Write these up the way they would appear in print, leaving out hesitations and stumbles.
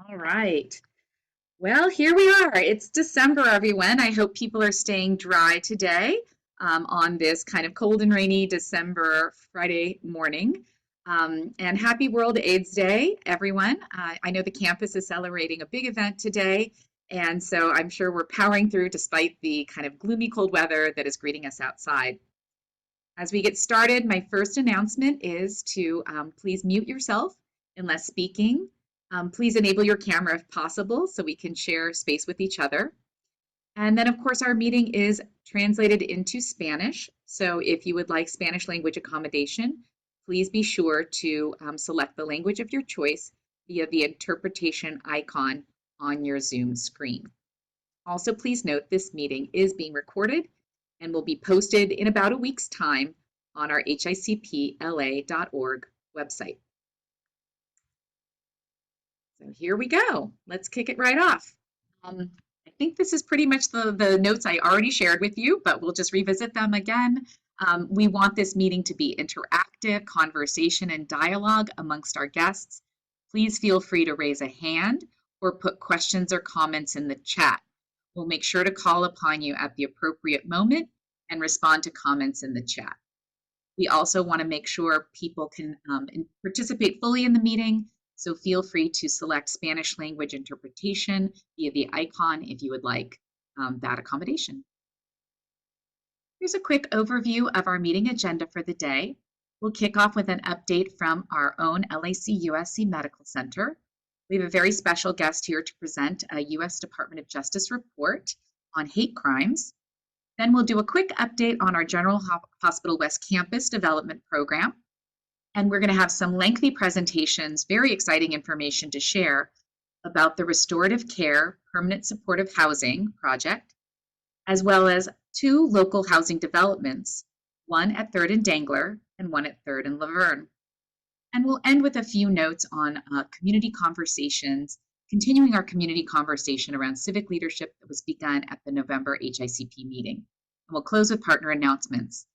All right. Well, here we are. It's December, everyone. I hope people are staying dry today on this kind of cold and rainy December Friday morning. And happy World AIDS Day, everyone. I know the campus is celebrating a big event today, and so I'm sure we're powering through despite the kind of gloomy cold weather that is greeting us outside. As we get started, my first announcement is to please mute yourself unless speaking. Please enable your camera if possible so we can share space with each other. And then, of course, our meeting is translated into Spanish. So if you would like Spanish language accommodation, please be sure to select the language of your choice via the interpretation icon on your Zoom screen. Also, please note this meeting is being recorded and will be posted in about a week's time on our hicpla.org website. So here we go. Let's kick it right off. I think this is pretty much the notes I already shared with you, but we'll just revisit them again. We want this meeting to be interactive, conversation, and dialogue amongst our guests. Please feel free to raise a hand or put questions or comments in the chat. We'll make sure to call upon you at the appropriate moment and respond to comments in the chat. We also want to make sure people can participate fully in the meeting, so feel free to select Spanish language interpretation via the icon if you would like that accommodation. Here's a quick overview of our meeting agenda for the day. We'll kick off with an update from our own LAC USC Medical Center. We have a very special guest here to present a U.S. Department of Justice report on hate crimes. Then we'll do a quick update on our General Hospital West Campus Development Program. And we're going to have some lengthy presentations, very exciting information to share about the Restorative Care Permanent Supportive Housing project, as well as two local housing developments, one at 3rd and Dangler and one at 3rd and Laverne. And we'll end with a few notes on community conversations, continuing our community conversation around civic leadership that was begun at the November HICP meeting. And we'll close with partner announcements.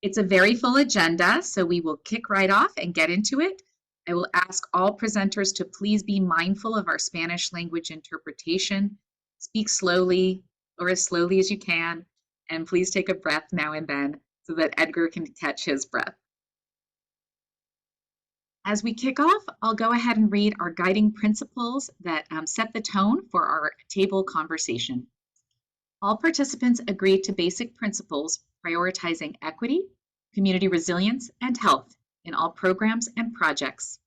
It's a very full agenda, so we will kick right off and get into it. I will ask all presenters to please be mindful of our Spanish language interpretation. Speak slowly or as slowly as you can, and please take a breath now and then so that Edgar can catch his breath. As we kick off, I'll go ahead and read our guiding principles that set the tone for our table conversation. All participants agree to basic principles prioritizing equity, community resilience, and health in all programs and projects.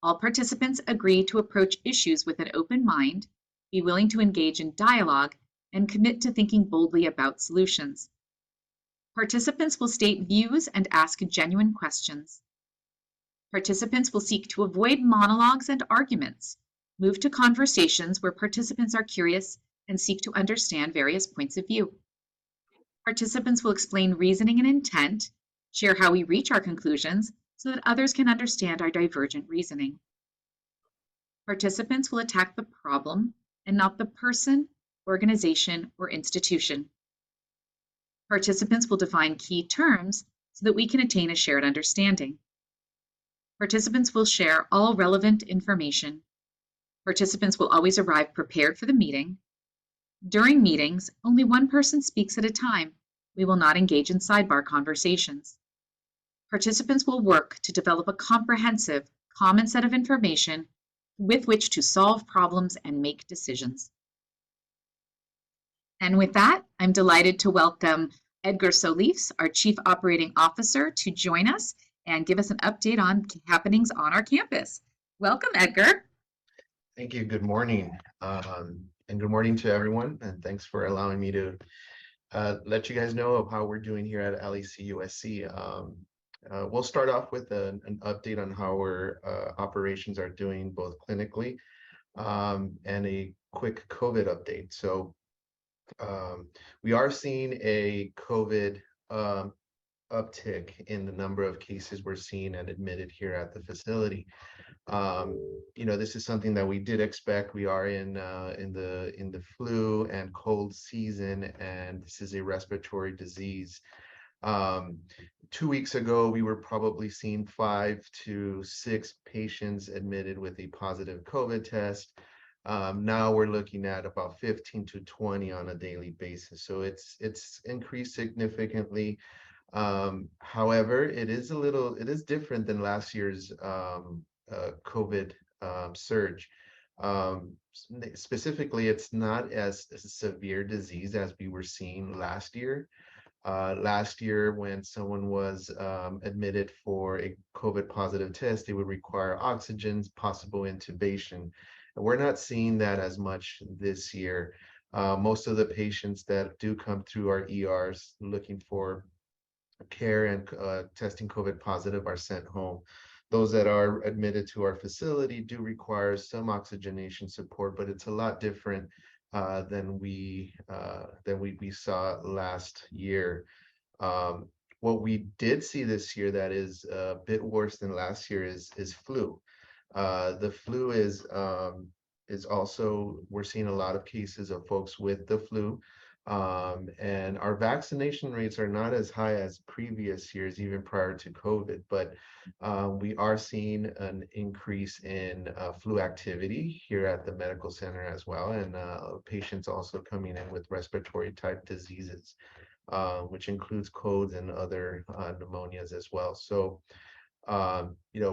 All participants agree to approach issues with an open mind, be willing to engage in dialogue, and commit to thinking boldly about solutions. Participants will state views and ask genuine questions. Participants will seek to avoid monologues and arguments, move to conversations where participants are curious and seek to understand various points of view. Participants will explain reasoning and intent, share how we reach our conclusions so that others can understand our divergent reasoning. Participants will attack the problem and not the person, organization, or institution. Participants will define key terms so that we can attain a shared understanding. Participants will share all relevant information. Participants will always arrive prepared for the meeting. During meetings, only one person speaks at a time. We will not engage in sidebar conversations. Participants will work to develop a comprehensive, common set of information with which to solve problems and make decisions. And with that, I'm delighted to welcome Edgar Solis, our Chief Operating Officer, to join us and give us an update on happenings on our campus. Welcome, Edgar. Thank you. Good morning. And good morning to everyone. And thanks for allowing me to let you guys know of how we're doing here at LAC USC. We'll start off with an update on how our operations are doing both clinically and a quick COVID update. So we are seeing a COVID uptick in the number of cases we're seeing and admitted here at the facility. This is something that we did expect. We are in the flu and cold season, and this is a respiratory disease. 2 weeks ago, we were probably seeing 5 to 6 patients admitted with a positive COVID test. Now we're looking at about 15 to 20 on a daily basis. So it's increased significantly. However, it is different than last year's COVID surge. Specifically, it's not as severe disease as we were seeing last year. Last year, when someone was admitted for a COVID positive test, they would require oxygen, possible intubation. And we're not seeing that as much this year. Most of the patients that do come through our ERs looking for care and testing COVID positive are sent home. Those that are admitted to our facility do require some oxygenation support, but it's a lot different than we saw last year. Um, what we did see this year that is a bit worse than last year is flu. The flu is also, we're seeing a lot of cases of folks with the flu. And our vaccination rates are not as high as previous years, even prior to COVID, but we are seeing an increase in flu activity here at the medical center as well, and patients also coming in with respiratory type diseases, which includes colds and other pneumonias as well. So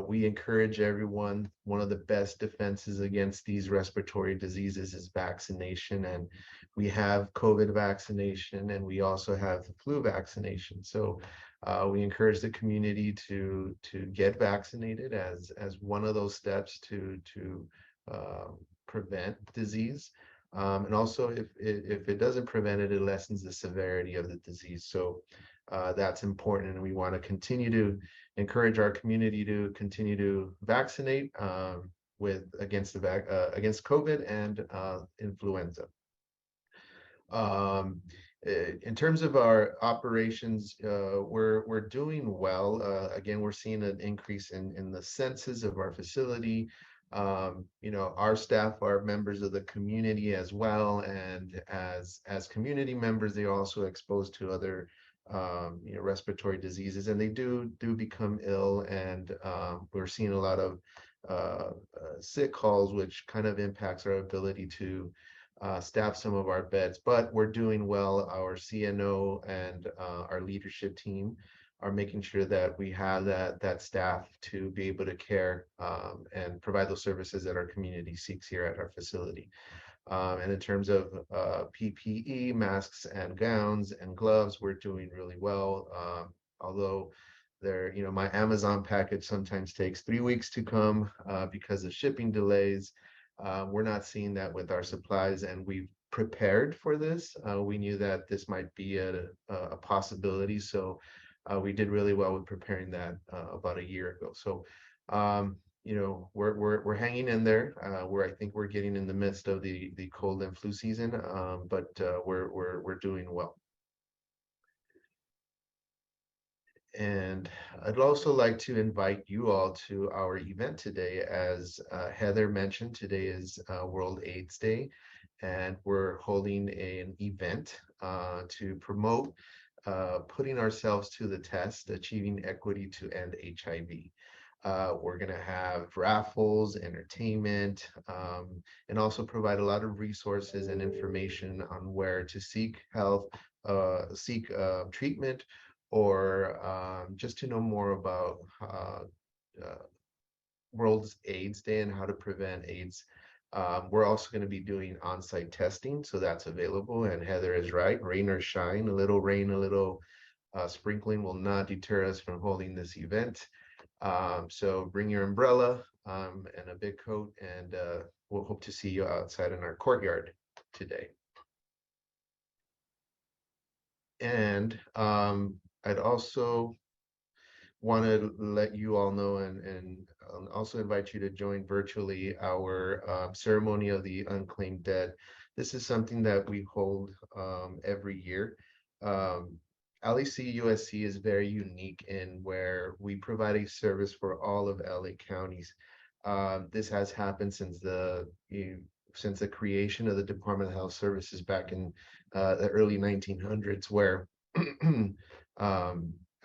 we encourage everyone. One of the best defenses against these respiratory diseases is vaccination, and we have COVID vaccination, and we also have the flu vaccination. So we encourage the community to get vaccinated as one of those steps to prevent disease. And also, if it doesn't prevent it, it lessens the severity of the disease. So that's important, and we want to continue to encourage our community to continue to vaccinate against COVID and influenza. In terms of our operations, we're doing well. Again, we're seeing an increase in the census of our facility. Our staff are members of the community as well, and as community members, they're also exposed to other respiratory diseases, and they do become ill, and we're seeing a lot of sick calls, which kind of impacts our ability to staff some of our beds. But we're doing well. Our CNO and our leadership team are making sure that we have that staff to be able to care and provide those services that our community seeks here at our facility. And in terms of PPE, masks and gowns and gloves, we're doing really well. Although my Amazon package sometimes takes 3 weeks to come because of shipping delays. We're not seeing that with our supplies, and we've prepared for this. We knew that this might be a possibility, so we did really well with preparing that about a year ago. So we're hanging in there. I think we're getting in the midst of the cold and flu season, but we're doing well. And I'd also like to invite you all to our event today. As Heather mentioned, today is World AIDS Day, and we're holding an event to promote putting ourselves to the test, achieving equity to end HIV. We're going to have raffles, entertainment, and also provide a lot of resources and information on where to seek treatment, or just to know more about World AIDS Day and how to prevent AIDS. We're also going to be doing on-site testing, so that's available. And Heather is right, rain or shine, a little rain, a little sprinkling will not deter us from holding this event. So bring your umbrella and a big coat, and we'll hope to see you outside in our courtyard today. And I'd also want to let you all know and also invite you to join virtually our ceremony of the unclaimed dead. This is something that we hold every year. LEC USC is very unique in where we provide a service for all of LA counties. This has happened since the creation of the Department of Health Services back in the early 1900s, where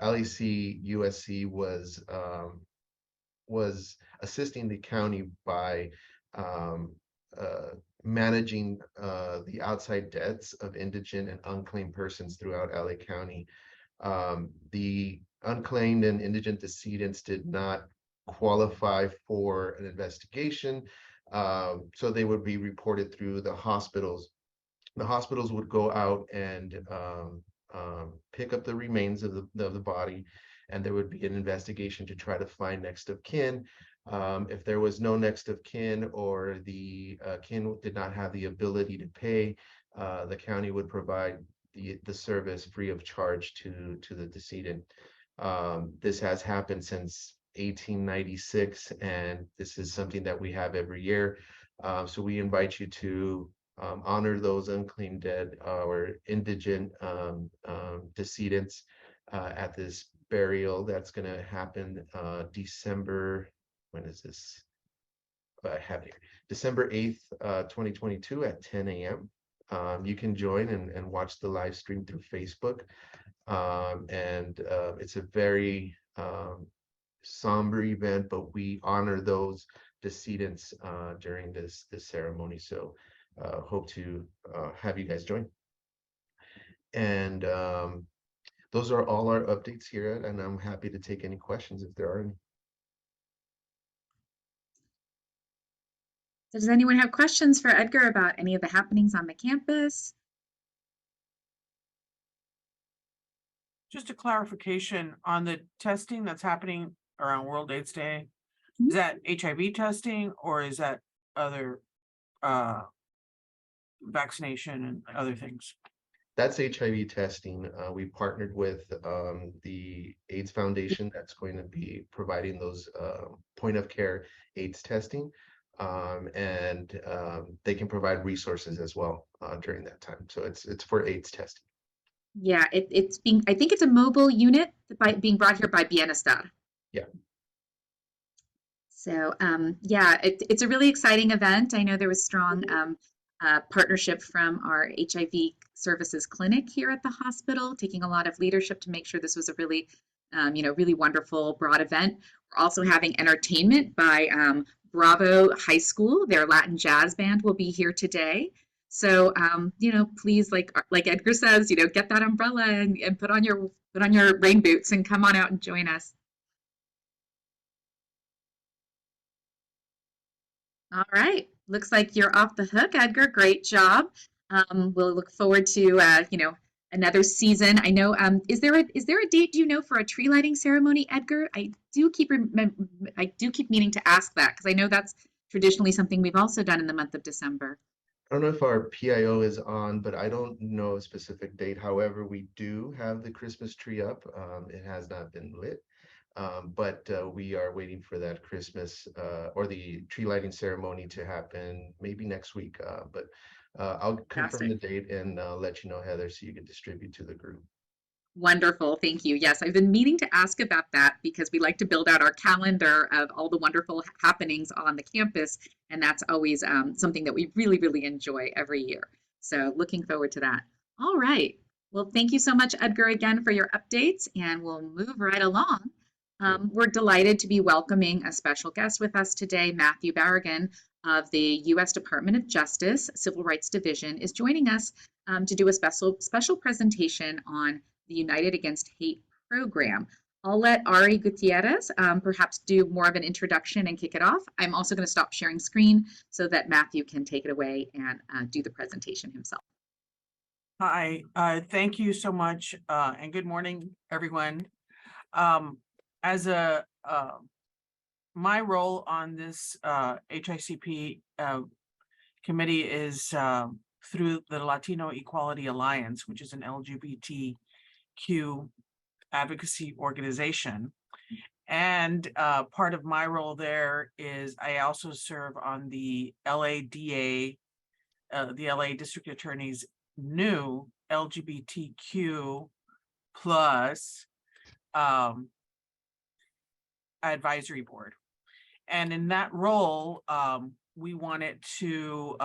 LEC USC was assisting the county by managing the outside deaths of indigent and unclaimed persons throughout LA County. The unclaimed and indigent decedents did not qualify for an investigation, so they would be reported through the hospitals. The hospitals would go out and pick up the remains of the body, and there would be an investigation to try to find next of kin. If there was no next of kin, or the kin did not have the ability to pay, the county would provide the service free of charge to the decedent. This has happened since 1896, and this is something that we have every year. So we invite you to honor those unclaimed dead or indigent decedents at this burial that's going to happen December. When is this? I have it here. December 8th, 2022 at 10 a.m. You can join and watch the live stream through Facebook. It's a very somber event, but we honor those decedents during this ceremony. So hope to have you guys join. And those are all our updates here, and I'm happy to take any questions if there are any. So does anyone have questions for Edgar about any of the happenings on the campus? Just a clarification on the testing that's happening around World AIDS Day. Mhm. Is that HIV testing, or is that other vaccination and other things? That's HIV testing. We partnered with the AIDS Foundation that's going to be providing those point of care AIDS testing. They can provide resources as well during that time. So it's for AIDS testing. Yeah, it's being, I think it's a mobile unit being brought here by Bienestar. Yeah. So yeah, it's a really exciting event. I know there was strong partnership from our HIV services clinic here at the hospital, taking a lot of leadership to make sure this was a really, really wonderful, broad event. We're also having entertainment by Bravo High School. Their Latin jazz band will be here today. So, please, like Edgar says, get that umbrella and put on your rain boots and come on out and join us. All right. Looks like you're off the hook, Edgar. Great job. We'll look forward to another season. I know. Is there a date, do you know, for a tree lighting ceremony, Edgar? I do keep meaning to ask that, because I know that's traditionally something we've also done in the month of December. I don't know if our PIO is on, but I don't know a specific date. However, we do have the Christmas tree up. It has not been lit. But we are waiting for that Christmas or the tree lighting ceremony to happen maybe next week. But I'll confirm the date and let you know, Heather, so you can distribute to the group. Wonderful. Thank you. Yes, I've been meaning to ask about that because we like to build out our calendar of all the wonderful happenings on the campus. And that's always something that we really, really enjoy every year. So looking forward to that. All right. Well, thank you so much, Edgar, again for your updates, and we'll move right along. We're delighted to be welcoming a special guest with us today. Matthew Barragan of the U.S. Department of Justice Civil Rights Division is joining us to do a special presentation on the United Against Hate program. I'll let Ari Gutierrez perhaps do more of an introduction and kick it off. I'm also going to stop sharing screen so that Matthew can take it away and do the presentation himself. Hi, thank you so much, and good morning, everyone. As my role on this HICP committee is through the Latino Equality Alliance, which is an LGBTQ advocacy organization. And part of my role there is I also serve on the LADA, the LA District Attorney's new LGBTQ plus advisory board. And in that role, we wanted to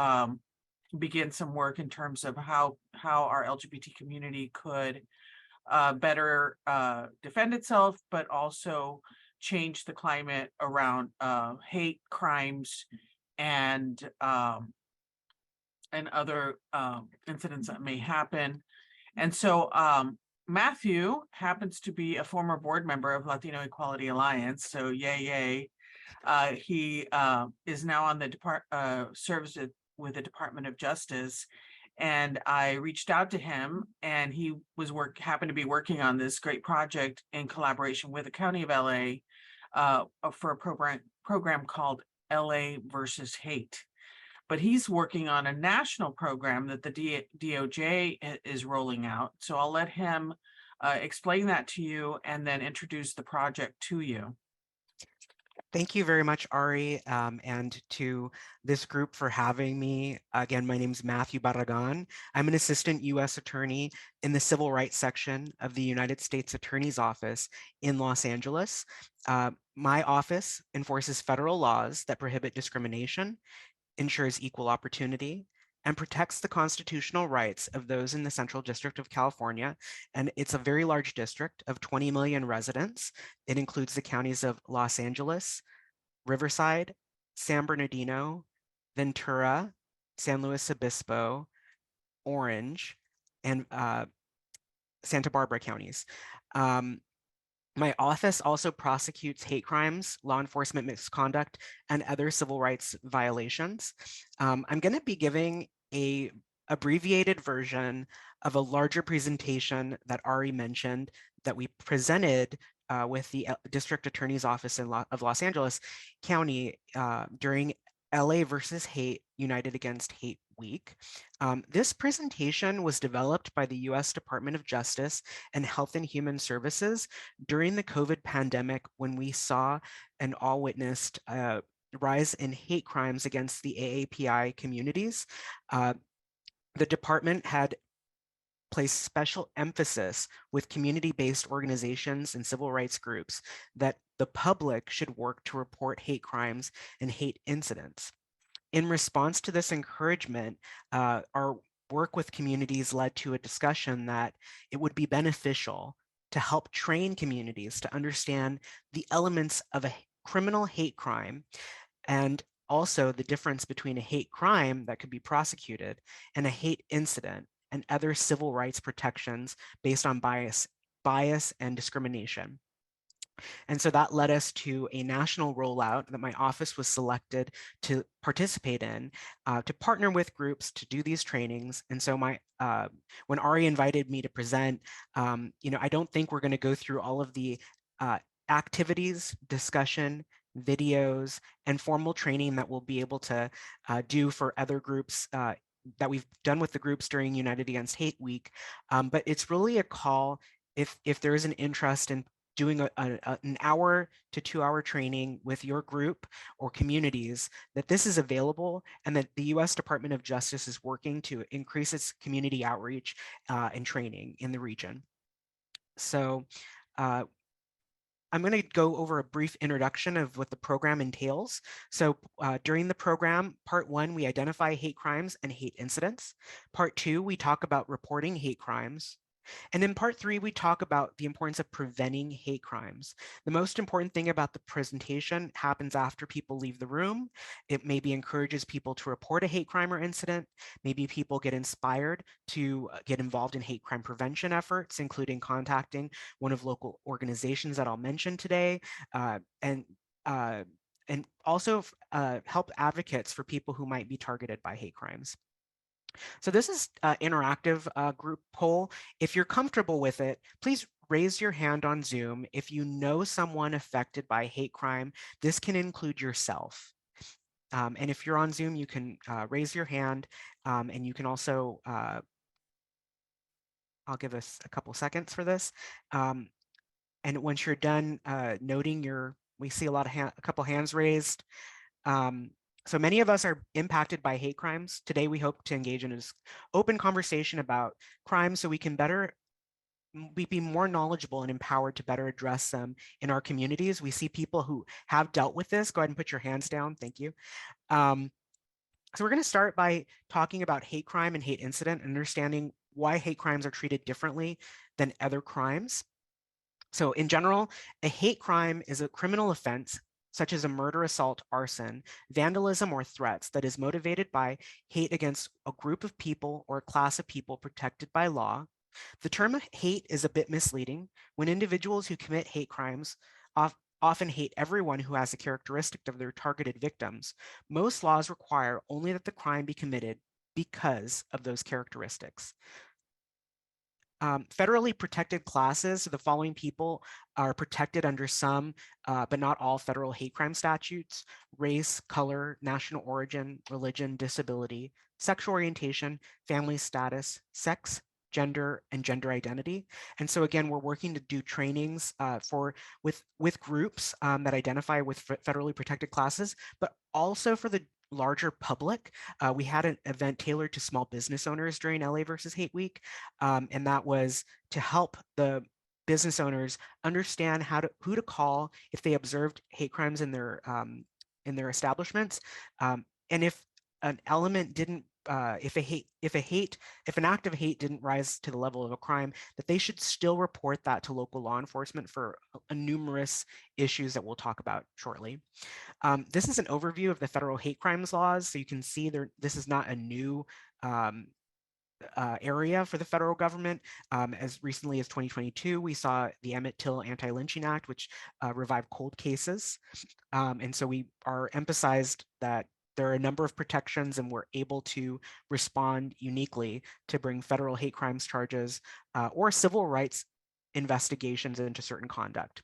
begin some work in terms of how our LGBT community could better defend itself, but also change the climate around hate crimes and other incidents that may happen. And so Matthew happens to be a former board member of Latino Equality Alliance, so yay, yay. He is now on the serves with the Department of Justice. And I reached out to him, and he was happened to be working on this great project in collaboration with the County of LA for a program called LA versus Hate. But he's working on a national program that the DOJ is rolling out. So I'll let him explain that to you and then introduce the project to you. Thank you very much, Ari, and to this group for having me. Again, my name is Matthew Barragan. I'm an assistant U.S. attorney in the Civil Rights section of the United States Attorney's Office in Los Angeles. My office enforces federal laws that prohibit discrimination, ensures equal opportunity, and protects the constitutional rights of those in the Central District of California. And it's a very large district of 20 million residents. It includes the counties of Los Angeles, Riverside, San Bernardino, Ventura, San Luis Obispo, Orange, and Santa Barbara counties. My office also prosecutes hate crimes, law enforcement misconduct, and other civil rights violations. I'm going to be giving an abbreviated version of a larger presentation that Ari mentioned that we presented with the District Attorney's Office of Los Angeles County during LA versus Hate, United Against Hate Week. This presentation was developed by the U.S. Department of Justice and Health and Human Services during the COVID pandemic, when we saw and all witnessed rise in hate crimes against the AAPI communities. The department had placed special emphasis with community-based organizations and civil rights groups that the public should work to report hate crimes and hate incidents. In response to this encouragement, our work with communities led to a discussion that it would be beneficial to help train communities to understand the elements of a criminal hate crime, and also the difference between a hate crime that could be prosecuted and a hate incident and other civil rights protections based on bias and discrimination. And so that led us to a national rollout that my office was selected to participate in, to partner with groups to do these trainings. And so when Ari invited me to present, I don't think we're going to go through all of the activities, discussion, videos, and formal training that we'll be able to do for other groups that we've done with the groups during United Against Hate Week. But it's really a call if there is an interest in doing an hour to 2 hour training with your group or communities, that this is available, and that the U.S. Department of Justice is working to increase its community outreach and training in the region. So I'm going to go over a brief introduction of what the program entails. So during the program, part 1, we identify hate crimes and hate incidents. Part 2, we talk about reporting hate crimes. And in part 3, we talk about the importance of preventing hate crimes. The most important thing about the presentation happens after people leave the room. It maybe encourages people to report a hate crime or incident. Maybe people get inspired to get involved in hate crime prevention efforts, including contacting one of local organizations that I'll mention today, and also help advocates for people who might be targeted by hate crimes. So this is an interactive group poll. If you're comfortable with it, please raise your hand on Zoom. If you know someone affected by hate crime, this can include yourself. And if you're on Zoom, you can raise your hand, and you can also, I'll give us a couple seconds for this. And once you're done noting we see a couple hands raised. So many of us are impacted by hate crimes. Today, we hope to engage in an open conversation about crimes so we can be more knowledgeable and empowered to better address them in our communities. We see people who have dealt with this. Go ahead and put your hands down. Thank you. So we're going to start by talking about hate crime and hate incident, and understanding why hate crimes are treated differently than other crimes. So in general, a hate crime is a criminal offense such as a murder, assault, arson, vandalism, or threats that is motivated by hate against a group of people or a class of people protected by law. The term hate is a bit misleading when individuals who commit hate crimes often hate everyone who has a characteristic of their targeted victims. Most laws require only that the crime be committed because of those characteristics. Federally protected classes, so the following people are protected under some, but not all federal hate crime statutes: race, color, national origin, religion, disability, sexual orientation, family status, sex, gender, and gender identity. And so again, we're working to do trainings with groups that identify with federally protected classes, but also for the larger public. We had an event tailored to small business owners during LA versus Hate Week, and that was to help the business owners understand who to call if they observed hate crimes in their establishments, and if an element didn't, if an act of hate didn't rise to the level of a crime, that they should still report that to local law enforcement for numerous issues that we'll talk about shortly. This is an overview of the federal hate crimes laws. So you can see this is not a new area for the federal government. As recently as 2022, we saw the Emmett Till Anti-Lynching Act, which revived cold cases. And so we are emphasized that there are a number of protections and we're able to respond uniquely to bring federal hate crimes charges or civil rights investigations into certain conduct.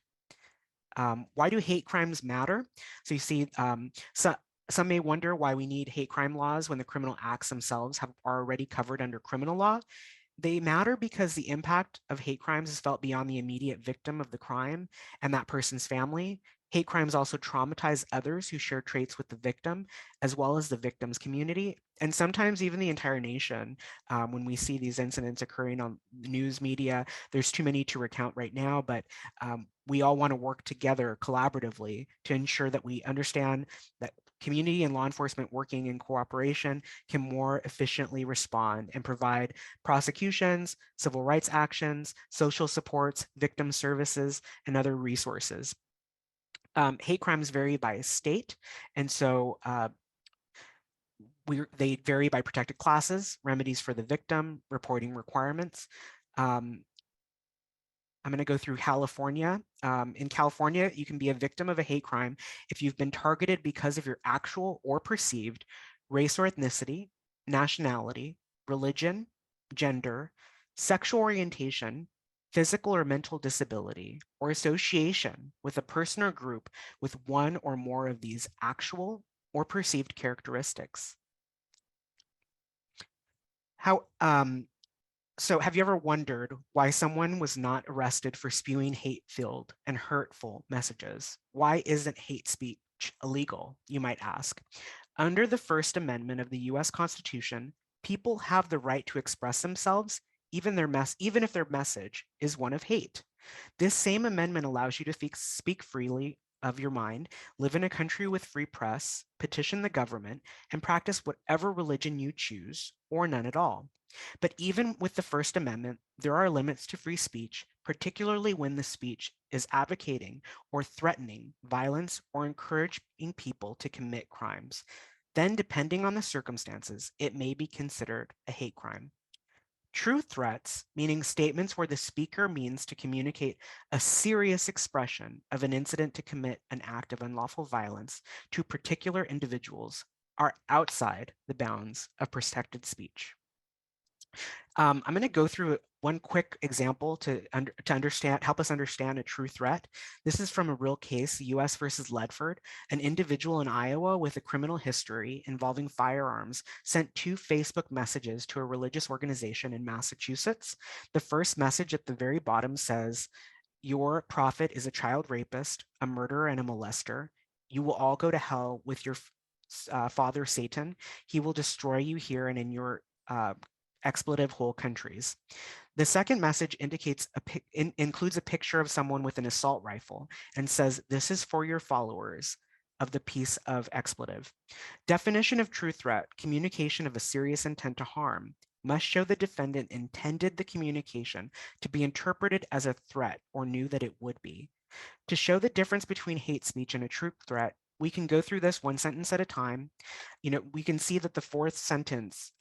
Why do hate crimes matter? So you see, some may wonder why we need hate crime laws when the criminal acts themselves are already covered under criminal law. They matter because the impact of hate crimes is felt beyond the immediate victim of the crime and that person's family. Hate crimes also traumatize others who share traits with the victim, as well as the victim's community, and sometimes even the entire nation. When we see these incidents occurring on news media, there's too many to recount right now, but we all want to work together collaboratively to ensure that we understand that community and law enforcement working in cooperation can more efficiently respond and provide prosecutions, civil rights actions, social supports, victim services, and other resources. Hate crimes vary by state, and so they vary by protected classes, remedies for the victim, reporting requirements. I'm going to go through California. In California, you can be a victim of a hate crime if you've been targeted because of your actual or perceived race or ethnicity, nationality, religion, gender, sexual orientation, physical or mental disability, or association with a person or group with one or more of these actual or perceived characteristics. So have you ever wondered why someone was not arrested for spewing hate-filled and hurtful messages? Why isn't hate speech illegal, you might ask? Under the First Amendment of the US Constitution, people have the right to express themselves, even if their message is one of hate. This same amendment allows you to speak freely of your mind, live in a country with free press, petition the government, and practice whatever religion you choose, or none at all. But even with the First Amendment, there are limits to free speech, particularly when the speech is advocating or threatening violence or encouraging people to commit crimes. Then, depending on the circumstances, it may be considered a hate crime. True threats, meaning statements where the speaker means to communicate a serious expression of an incident to commit an act of unlawful violence to particular individuals, are outside the bounds of protected speech. I'm going to go through one quick example to help us understand a true threat. This is from a real case, US versus Ledford. An individual in Iowa with a criminal history involving firearms sent 2 Facebook messages to a religious organization in Massachusetts. The first message at the very bottom says, "Your prophet is a child rapist, a murderer, and a molester. You will all go to hell with your father Satan. He will destroy you here and in your expletive whole countries." The second message includes a picture of someone with an assault rifle and says, "This is for your followers of the piece of expletive." Definition of true threat: communication of a serious intent to harm must show the defendant intended the communication to be interpreted as a threat or knew that it would be. To show the difference between hate speech and a true threat, we can go through this one sentence at a time. We can see that the fourth sentence,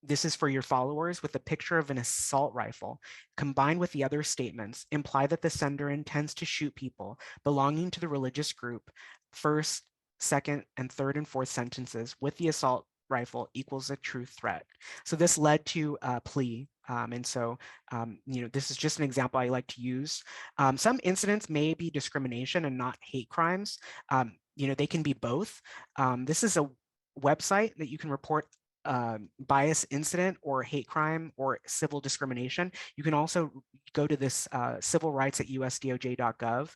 this is for your followers, with a picture of an assault rifle, combined with the other statements, imply that the sender intends to shoot people belonging to the religious group. First, second, and third and fourth sentences with the assault rifle equals a true threat. So this led to a plea. This is just an example I like to use. Some incidents may be discrimination and not hate crimes. They can be both. This is a website that you can report bias incident or hate crime or civil discrimination. You can also go to this civil rights at usdoj.gov.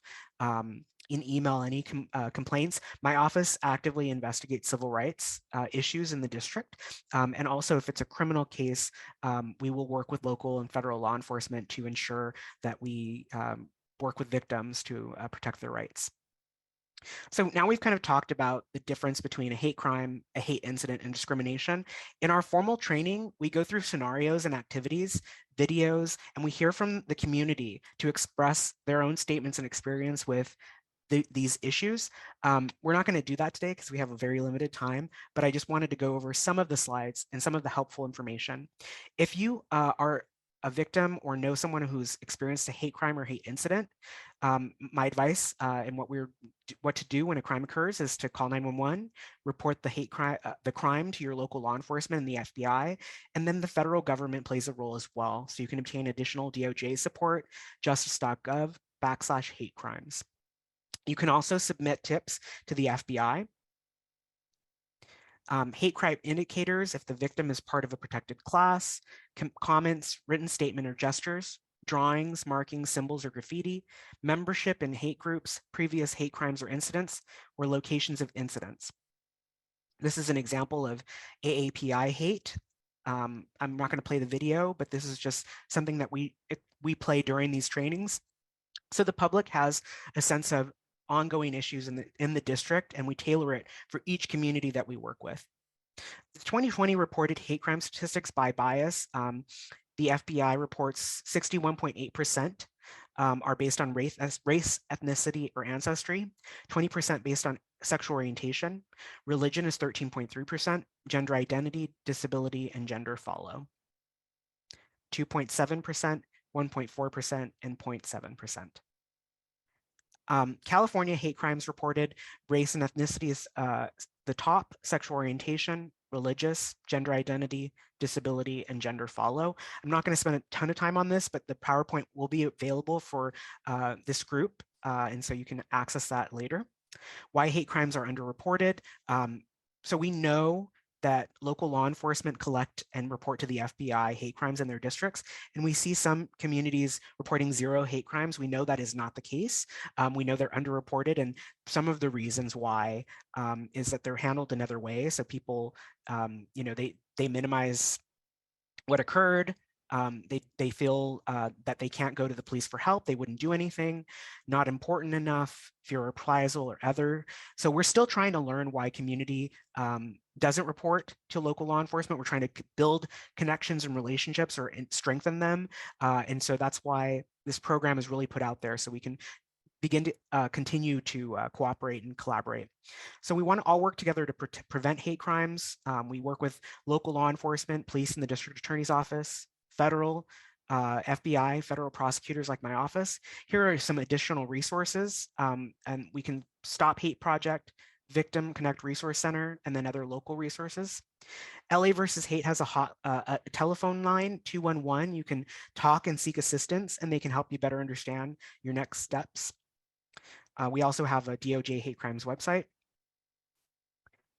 In email any complaints. My office actively investigates civil rights issues in the district. And also if it's a criminal case, we will work with local and federal law enforcement to ensure that we work with victims to protect their rights. So now we've kind of talked about the difference between a hate crime, a hate incident, and discrimination. In our formal training, we go through scenarios and activities, videos, and we hear from the community to express their own statements and experience with these issues. We're not going to do that today because we have a very limited time, but I just wanted to go over some of the slides and some of the helpful information. If you are a victim or know someone who's experienced a hate crime or hate incident, my advice and what to do when a crime occurs is to call 911, report the crime to your local law enforcement and the FBI, and then the federal government plays a role as well. So you can obtain additional DOJ support, justice.gov/hate crimes. You can also submit tips to the FBI. Hate crime indicators, if the victim is part of a protected class, comments, written statement or gestures, drawings, markings, symbols, or graffiti, membership in hate groups, previous hate crimes or incidents, or locations of incidents. This is an example of AAPI hate. I'm not going to play the video, but this is just something that we play during these trainings. So the public has a sense of ongoing issues in the district, and we tailor it for each community that we work with. The 2020 reported hate crime statistics by bias, the FBI reports 61.8% are based on race, ethnicity, or ancestry, 20% based on sexual orientation, religion is 13.3%, gender identity, disability, and gender follow. 2.7%, 1.4%, and 0.7%. California hate crimes reported, race and ethnicity is the top, sexual orientation, religious, gender identity, disability, and gender follow. I'm not going to spend a ton of time on this, but the PowerPoint will be available for this group, and so you can access that later. Why hate crimes are underreported. So we know that local law enforcement collect and report to the FBI hate crimes in their districts, and we see some communities reporting 0 hate crimes. We know that is not the case. We know they're underreported, and some of the reasons why is that they're handled another way. So people, they minimize what occurred. They feel that they can't go to the police for help. They wouldn't do anything, not important enough, fear reprisal or other. So we're still trying to learn why community doesn't report to local law enforcement. We're trying to build connections and relationships or strengthen them. And so that's why this program is really put out there, so we can begin to continue to cooperate and collaborate. So we want to all work together to prevent hate crimes. We work with local law enforcement, police and the district attorney's office, federal, FBI, federal prosecutors like my office. Here are some additional resources, and we can Stop Hate Project, Victim Connect Resource Center, and then other local resources. LA versus Hate has a telephone line, 211. You can talk and seek assistance, and they can help you better understand your next steps. We also have a DOJ hate crimes website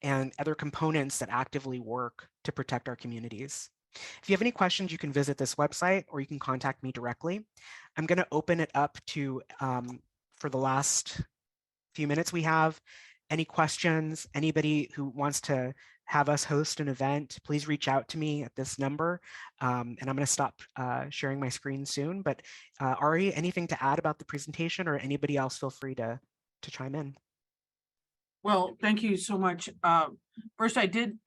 and other components that actively work to protect our communities. If you have any questions, you can visit this website or you can contact me directly. I'm going to open it up to, for the last few minutes we have, any questions, anybody who wants to have us host an event, please reach out to me at this number. And I'm going to stop sharing my screen soon. But Ari, anything to add about the presentation, or anybody else, feel free to chime in. Well, thank you so much. First, I did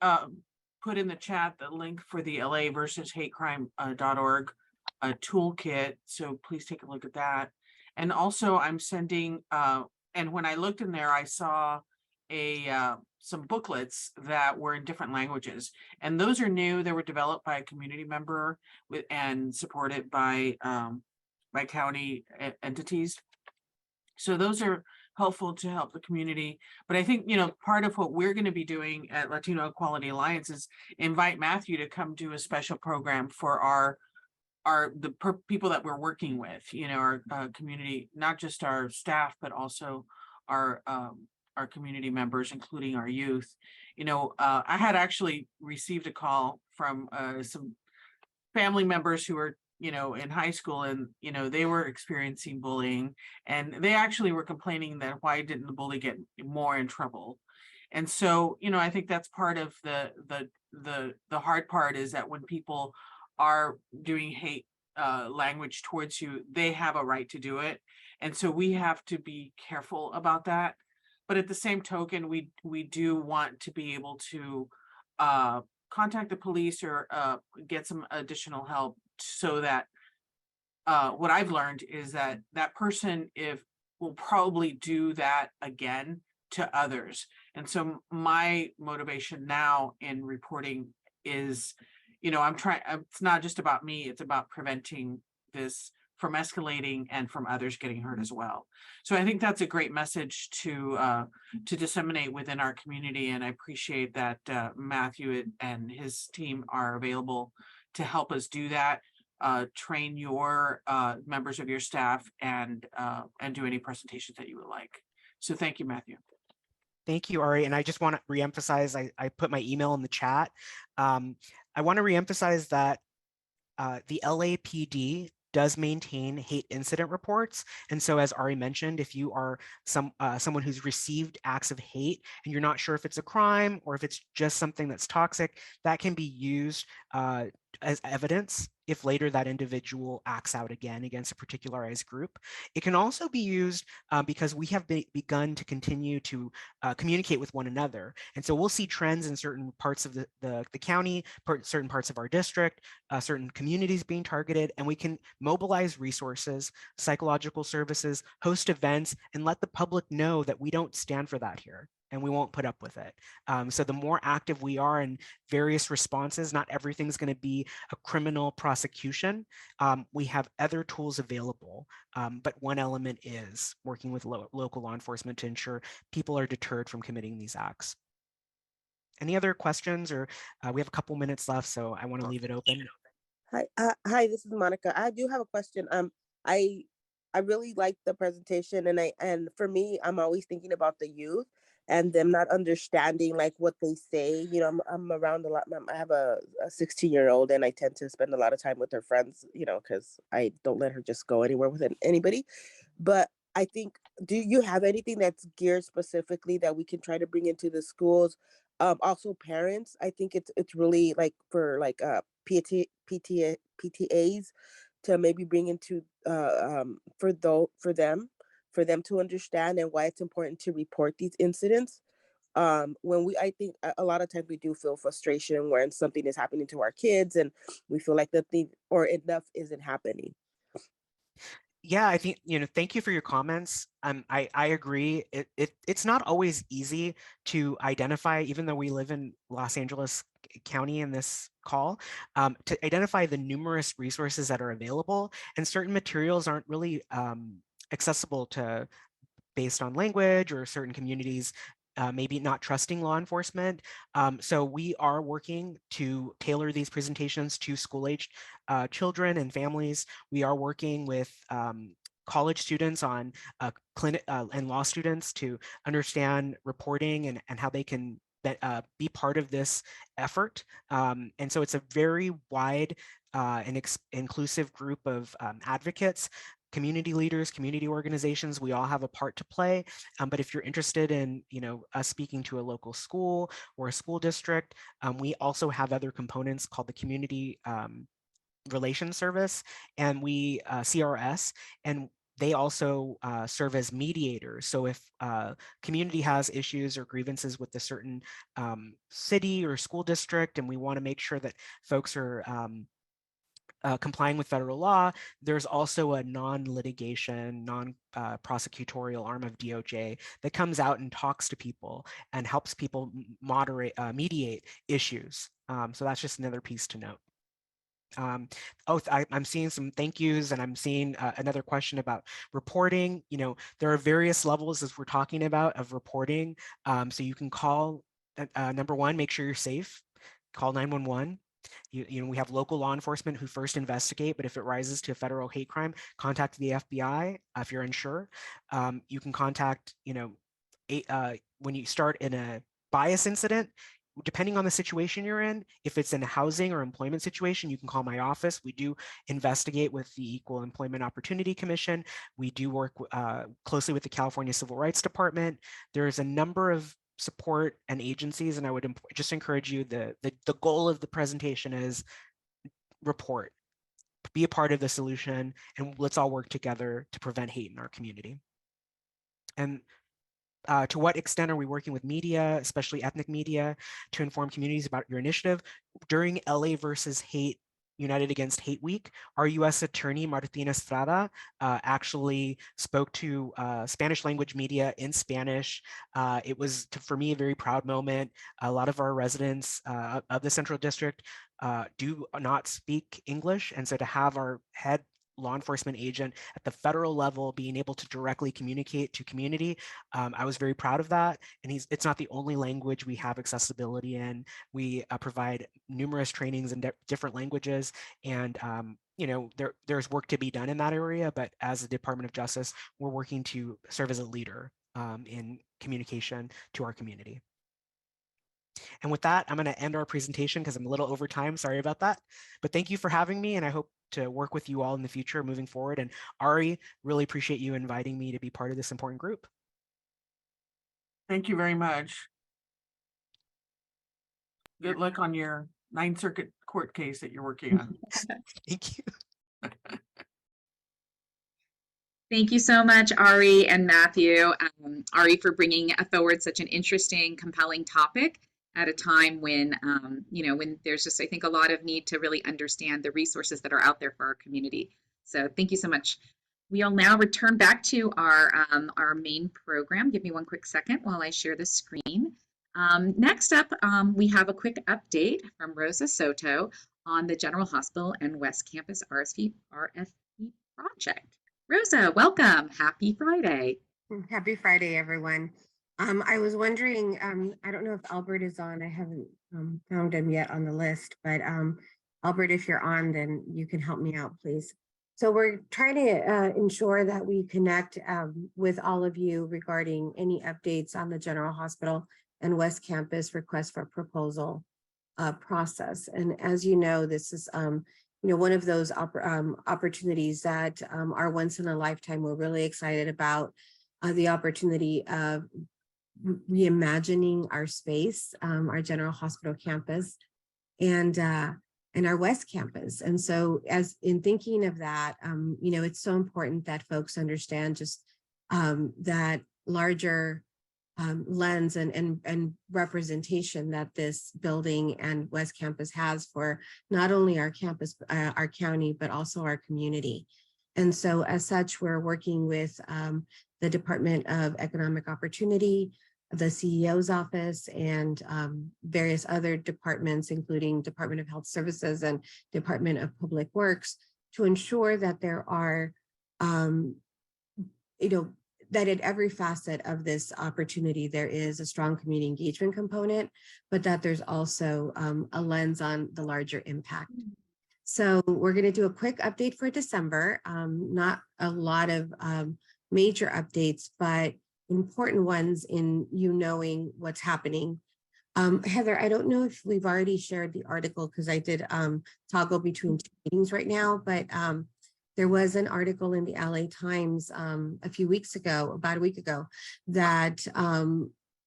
put in the chat the link for the LA versus hate crime.org toolkit. So please take a look at that. And also I'm sending, and when I looked in there, I saw some booklets that were in different languages. And those are new. They were developed by a community member and supported by county entities. So those are helpful to help the community. But I think, part of what we're going to be doing at Latino Equality Alliance is invite Matthew to come do a special program for people that we're working with, our community, not just our staff, but also our community members, including our youth. I had actually received a call from some family members who were in high school, and they were experiencing bullying, and they actually were complaining that why didn't the bully get more in trouble. And so I think that's part of the hard part, is that when people are doing hate language towards you, they have a right to do it, and so we have to be careful about that. But at the same token, we do want to be able to contact the police or get some additional help, so that what I've learned is that that person will probably do that again to others. And so my motivation now in reporting is, it's not just about me, it's about preventing this from escalating and from others getting hurt as well. So I think that's a great message to disseminate within our community. And I appreciate that Matthew and his team are available to help us do that, train your members of your staff, and do any presentations that you would like. So thank you, Matthew. Thank you, Ari. And I just want to reemphasize, I put my email in the chat. I want to reemphasize that the LAPD does maintain hate incident reports. And so, as Ari mentioned, if you are someone who's received acts of hate and you're not sure if it's a crime or if it's just something that's toxic, that can be used as evidence if later that individual acts out again against a particularized group. It can also be used because we have begun to continue to communicate with one another. And so we'll see trends in certain parts of the county, certain parts of our district, certain communities being targeted, and we can mobilize resources, psychological services, host events, and let the public know that we don't stand for that here, and we won't put up with it. So the more active we are in various responses, not everything's going to be a criminal prosecution. We have other tools available, but one element is working with local law enforcement to ensure people are deterred from committing these acts. Any other questions? Or we have a couple minutes left, so I want to leave it open. Hi, this is Monica. I do have a question. I really like the presentation, and for me, I'm always thinking about the youth and them not understanding like what they say. I'm around a lot. I have a 16-year-old, and I tend to spend a lot of time with her friends, because I don't let her just go anywhere with anybody. But I think, do you have anything that's geared specifically that we can try to bring into the schools? Also parents, I think it's really like for like PTAs to maybe bring into for them to understand, and why it's important to report these incidents. When I think a lot of times we do feel frustration when something is happening to our kids, and we feel like nothing or enough isn't happening. Yeah, I think, thank you for your comments. I agree. It's not always easy to identify, even though we live in Los Angeles County in this call, to identify the numerous resources that are available, and certain materials aren't really accessible to based on language, or certain communities maybe not trusting law enforcement. So we are working to tailor these presentations to school-aged children and families. We are working with college students on clinic and law students to understand reporting and how they can be part of this effort. And so it's a very wide and inclusive group of advocates, community leaders, community organizations. We all have a part to play. But if you're interested in, us speaking to a local school or a school district, we also have other components called the Community Relations Service, and we CRS, and they also serve as mediators. So if community has issues or grievances with a certain city or school district, and we want to make sure that folks are complying with federal law. There's also a non-litigation, non-prosecutorial arm of DOJ that comes out and talks to people and helps people mediate issues. So that's just another piece to note. I'm seeing some thank yous, and I'm seeing another question about reporting. There are various levels, as we're talking about, of reporting. So you can call, number one, make sure you're safe, call 911. We have local law enforcement who first investigate, but if it rises to a federal hate crime, contact the FBI if you're unsure. You can contact, when you start in a bias incident, depending on the situation you're in, if it's in a housing or employment situation, you can call my office. We do investigate with the Equal Employment Opportunity Commission. We do work closely with the California Civil Rights Department. There's a number of support and agencies, and I would just encourage you, the goal of the presentation is report, be a part of the solution, and let's all work together to prevent hate in our community. And to what extent are we working with media, especially ethnic media, to inform communities about your initiative? During LA versus Hate United Against Hate Week, our U.S. Attorney Martina Estrada actually spoke to Spanish language media in Spanish. It was, for me, a very proud moment. A lot of our residents of the Central District do not speak English, and so to have our head law enforcement agent at the federal level being able to directly communicate to community, I was very proud of that. And it's not the only language we have accessibility in. We provide numerous trainings in different languages, and there's work to be done in that area, but as the Department of Justice, we're working to serve as a leader in communication to our community. And with that, I'm going to end our presentation because I'm a little over time. Sorry about that. But thank you for having me, and I hope to work with you all in the future moving forward. And Ari, really appreciate you inviting me to be part of this important group. Thank you very much. Good luck on your 9th Circuit court case that you're working on. Thank you. Thank you so much, Ari and Matthew. Ari, for bringing forward such an interesting, compelling topic at a time when, when there's just, I think, a lot of need to really understand the resources that are out there for our community. So thank you so much. We'll now return back to our main program. Give me one quick second while I share the screen. Next up, we have a quick update from Rosa Soto on the General Hospital and West Campus RFP project. Rosa, welcome. Happy Friday. Happy Friday, everyone. I was wondering, I don't know if Albert is on. I haven't found him yet on the list, but Albert, if you're on, then you can help me out, please. So we're trying to ensure that we connect with all of you regarding any updates on the General Hospital and West Campus request for proposal process. And as you know, this is one of those opportunities that are once in a lifetime. We're really excited about the opportunity of reimagining our space, our General Hospital campus, and our West Campus. And so, as in thinking of that, it's so important that folks understand just that larger lens and representation that this building and West Campus has for not only our campus, our county, but also our community. And so as such, we're working with the Department of Economic Opportunity, the CEO's office, and various other departments, including Department of Health Services and Department of Public Works, to ensure that there are, that at every facet of this opportunity, there is a strong community engagement component, but that there's also a lens on the larger impact. So we're going to do a quick update for December, not a lot of major updates, but important ones in knowing what's happening. Heather, I don't know if we've already shared the article because I did toggle between two meetings right now, but there was an article in the LA Times a few weeks ago, about a week ago, that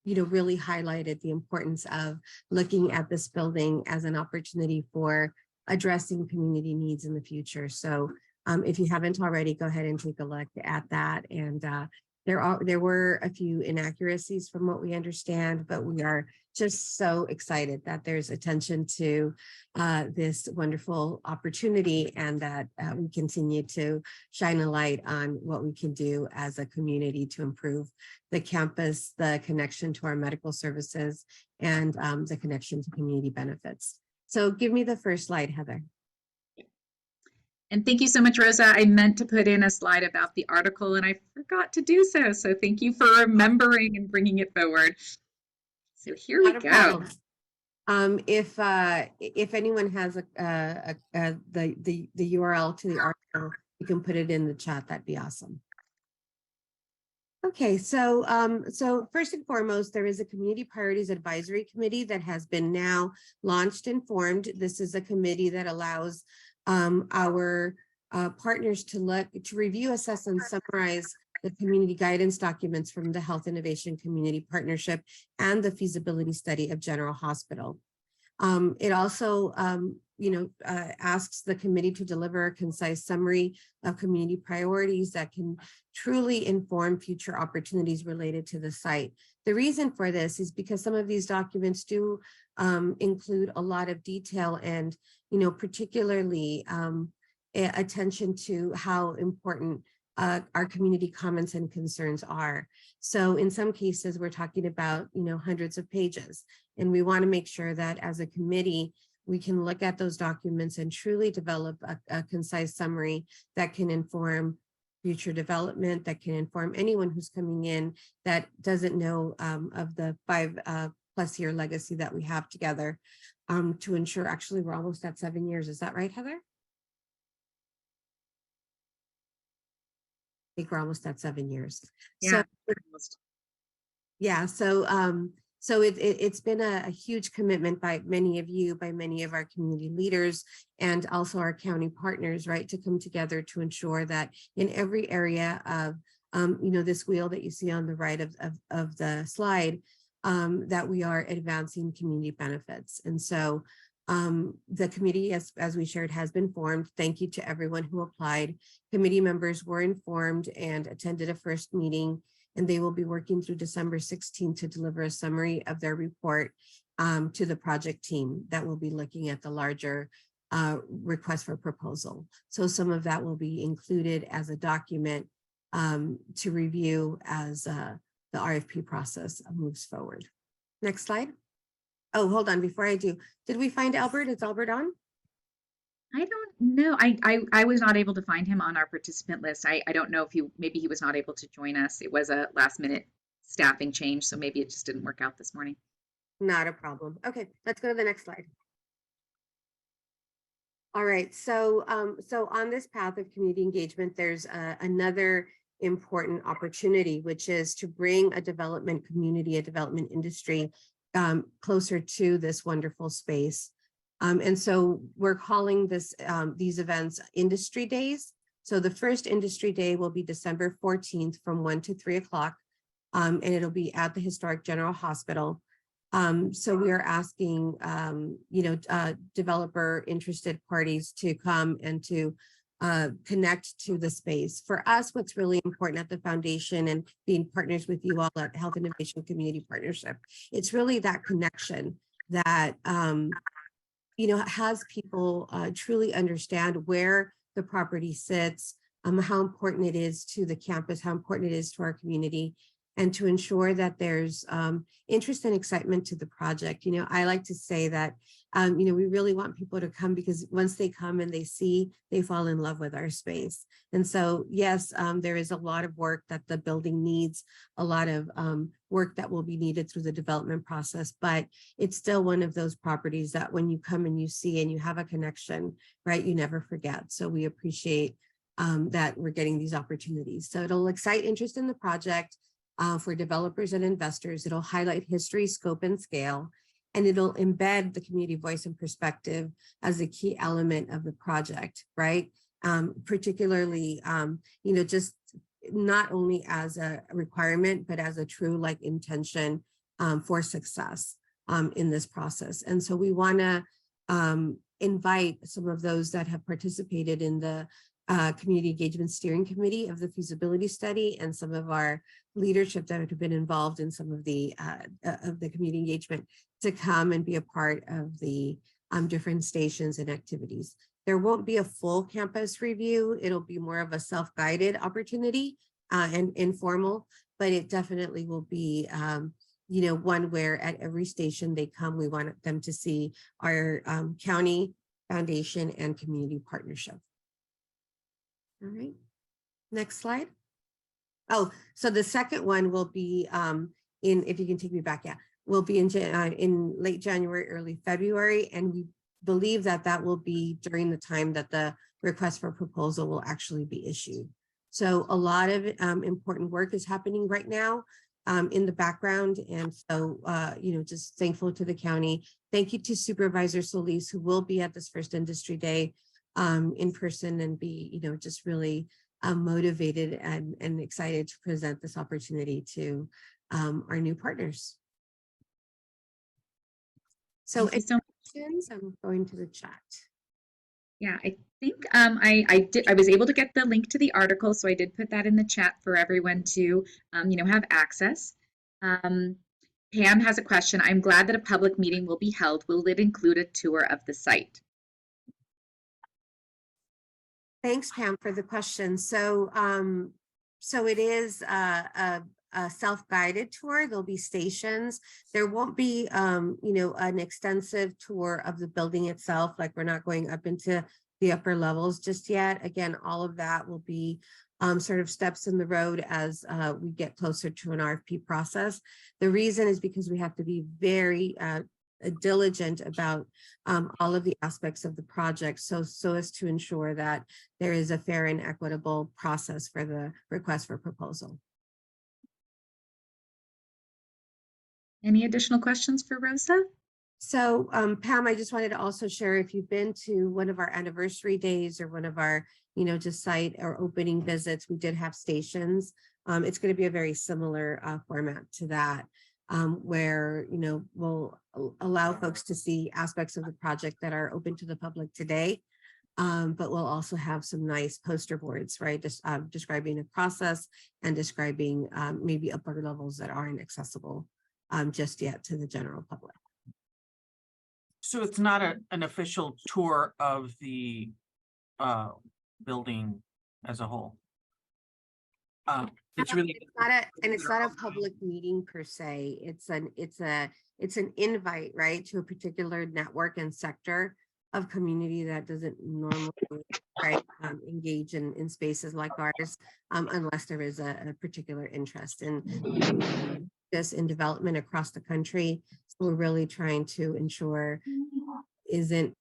really highlighted the importance of looking at this building as an opportunity for addressing community needs in the future. So if you haven't already, go ahead and take a look at that. And There were a few inaccuracies from what we understand, but we are just so excited that there's attention to this wonderful opportunity, and that we continue to shine a light on what we can do as a community to improve the campus, the connection to our medical services, and the connection to community benefits. So give me the first slide, Heather. And thank you so much, Rosa. I meant to put in a slide about the article and I forgot to do so. So thank you for remembering and bringing it forward. So here we Not a go. problem. If anyone has the URL to the article, you can put it in the chat. That'd be awesome. Okay, so first and foremost, there is a Community Priorities Advisory Committee that has been now launched and formed. This is a committee that allows our partners to review, assess, and summarize the community guidance documents from the Health Innovation Community Partnership and the feasibility study of General Hospital. It also asks the committee to deliver a concise summary of community priorities that can truly inform future opportunities related to the site. The reason for this is because some of these documents do include a lot of detail and, particularly attention to how important our community comments and concerns are. So in some cases, we're talking about, hundreds of pages, and we want to make sure that as a committee, we can look at those documents and truly develop a concise summary that can inform future development, that can inform anyone who's coming in that doesn't know of the 5+ year legacy that we have together, to ensure, actually, we're almost at 7 years. Is that right, Heather? I think we're almost at 7 years. Yeah. So it's been a huge commitment by many of you, by many of our community leaders, and also our county partners, right, to come together to ensure that in every area of this wheel that you see on the right of the slide, that we are advancing community benefits. And so the committee, as we shared, has been formed. Thank you to everyone who applied. Committee members were informed and attended a first meeting, and they will be working through December 16th to deliver a summary of their report to the project team that will be looking at the larger request for proposal. So some of that will be included as a document to review as the RFP process moves forward. Next slide. Oh, hold on, before I do, did we find Albert? Is Albert on? I don't know. I was not able to find him on our participant list. I don't know if maybe he was not able to join us. It was a last minute staffing change, so maybe it just didn't work out this morning. Not a problem. Okay, let's go to the next slide. All right, so on this path of community engagement, there's another important opportunity, which is to bring a development community, a development industry closer to this wonderful space. And so we're calling these events Industry Days. So the first Industry Day will be December 14th from 1 to 3 o'clock, and it'll be at the Historic General Hospital. So we are asking, developer interested parties to come and to connect to the space. For us, what's really important at the foundation and being partners with you all at Health Innovation Community Partnership, it's really that connection that, has people truly understand where the property sits, how important it is to the campus, how important it is to our community, and to ensure that there's interest and excitement to the project. I like to say that, we really want people to come because once they come and they see, they fall in love with our space. And so, yes, there is a lot of work that the building needs, a lot of work that will be needed through the development process, but it's still one of those properties that when you come and you see and you have a connection, right, you never forget. So we appreciate that we're getting these opportunities. So it'll excite interest in the project. For developers and investors. It'll highlight history, scope, and scale, and it'll embed the community voice and perspective as a key element of the project, right? Particularly, just not only as a requirement, but as a true intention for success in this process. And so we want to invite some of those that have participated in the Community Engagement Steering Committee of the feasibility study, and some of our leadership that have been involved in some of the community engagement to come and be a part of the different stations and activities. There won't be a full campus review. It'll be more of a self-guided opportunity and informal, but it definitely will be one where at every station they come, we want them to see our county foundation and community partnership. All right, next slide. Oh, so the second one will be if you can take me back, yeah, will be in late January, early February, and we believe that that will be during the time that the request for proposal will actually be issued. So a lot of important work is happening right now in the background, and so just thankful to the county. Thank you to Supervisor Solis, who will be at this first Industry Day in person and be just really motivated and excited to present this opportunity to our new partners. So Thank you so much. questions? I'm going to the chat. Yeah, I think I was able to get the link to the article, so I did put that in the chat for everyone to have access. Pam has a question. I'm glad that a public meeting will be held. Will it include a tour of the site? Thanks, Pam, for the question. So, so it is a self-guided tour. There'll be stations. There won't be, an extensive tour of the building itself. Like, we're not going up into the upper levels just yet. Again, all of that will be sort of steps in the road as we get closer to an RFP process. The reason is because we have to be very diligent about all of the aspects of the project, so as to ensure that there is a fair and equitable process for the request for proposal. Any additional questions for Rosa? So Pam, I just wanted to also share, if you've been to one of our anniversary days or one of our, just site or opening visits, we did have stations. It's going to be a very similar format to that. Where we'll allow folks to see aspects of the project that are open to the public today, but we'll also have some nice poster boards, right? Just describing the process and describing maybe upper levels that aren't accessible just yet to the general public. So it's not an official tour of the building as a whole. It's really it's not a public meeting per se. It's an invite, right, to a particular network and sector of community that doesn't normally engage in spaces like ours unless there is a particular interest in this in development across the country. So we're really trying to ensure isn't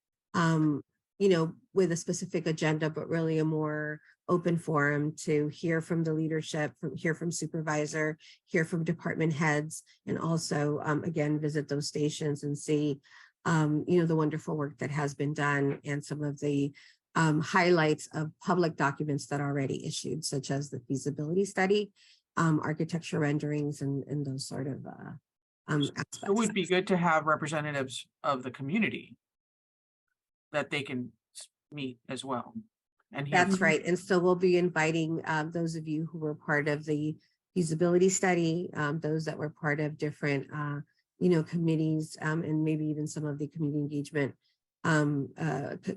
with a specific agenda, but really a more open forum to hear from the leadership, hear from supervisor, hear from department heads, and also again visit those stations and see the wonderful work that has been done and some of the highlights of public documents that are already issued, such as the feasibility study, architecture renderings, and those sort of aspects. It would be good to have representatives of the community that they can meet as well. And that's right. And so we'll be inviting those of you who were part of the feasibility study, those that were part of different committees, and maybe even some of the community engagement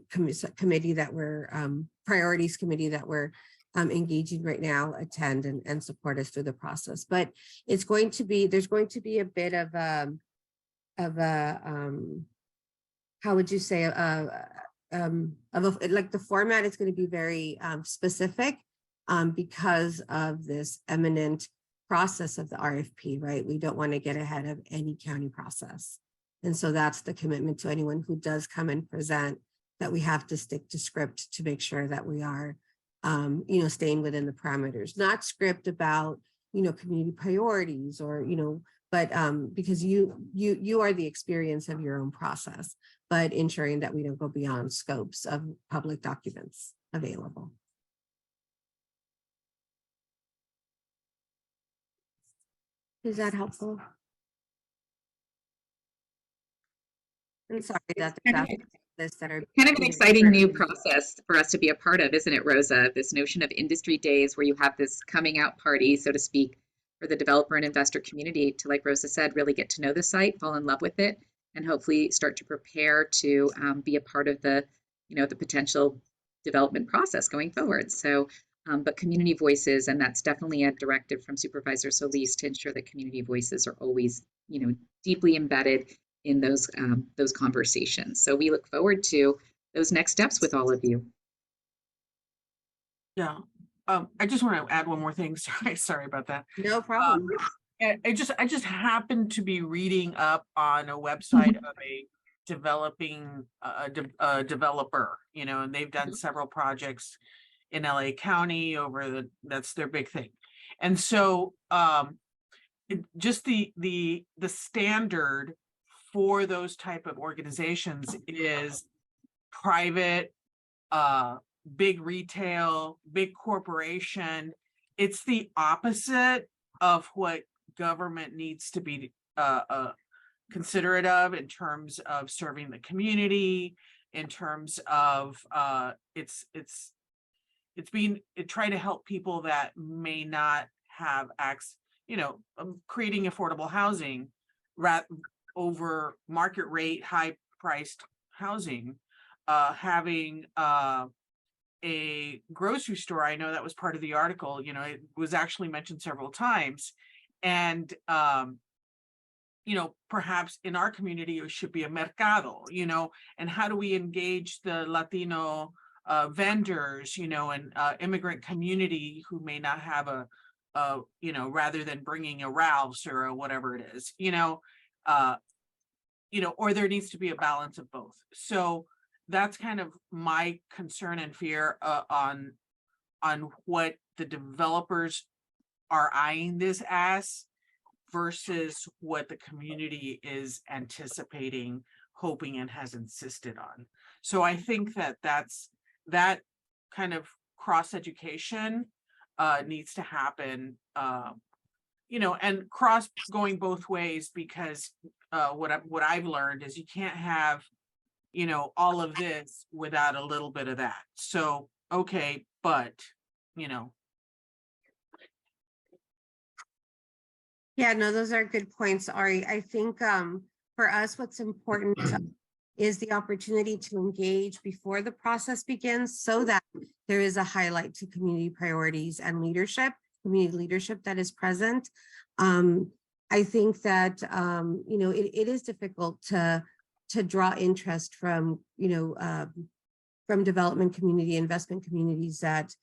committee that we're priorities committee that we're engaging right now attend and support us through the process. But it's going to be, there's going to be a bit of a how would you say like the format is going to be very specific because of this eminent process of the RFP, right? We don't want to get ahead of any county process. And so that's the commitment to anyone who does come and present, that we have to stick to script to make sure that we are, staying within the parameters, not script about, community priorities or, but because you are the experience of your own process, but ensuring that we don't go beyond scopes of public documents available. Is that helpful? I'm sorry that list that are Kind of an you know, exciting new currently- process for us to be a part of, isn't it, Rosa? This notion of industry days where you have this coming out party, so to speak, for the developer and investor community to, like Rosa said, really get to know the site, fall in love with it, and hopefully start to prepare to be a part of the, the potential development process going forward. So, but community voices, and that's definitely a directive from Supervisor Solis to ensure that community voices are always, deeply embedded in those conversations. So we look forward to those next steps with all of you. Yeah. I just want to add one more thing. Sorry about that. No problem. I just happened to be reading up on a website of a developing developer, and they've done several projects in LA County that's their big thing. And so just the standard for those type of organizations is private, big retail, big corporation. It's the opposite of what government needs to be considerate of in terms of serving the community, in terms of trying to help people that may not have access, creating affordable housing over market rate, high priced housing, having a grocery store. I know that was part of the article, it was actually mentioned several times. And, perhaps in our community, it should be a mercado, and how do we engage the Latino vendors, and immigrant community who may not have rather than bringing a Ralph's or a whatever it is, or there needs to be a balance of both. So that's kind of my concern and fear on what the developers are eyeing this as versus what the community is anticipating, hoping, and has insisted on. So I think that kind of cross education needs to happen, and cross going both ways, because what I've learned is you can't have, all of this without a little bit of that. So, okay, but, Yeah, no, those are good points, Ari. I think for us, what's important is the opportunity to engage before the process begins so that there is a highlight to community priorities and community leadership that is present. I think that, it is difficult to draw interest from, from development community, investment communities that,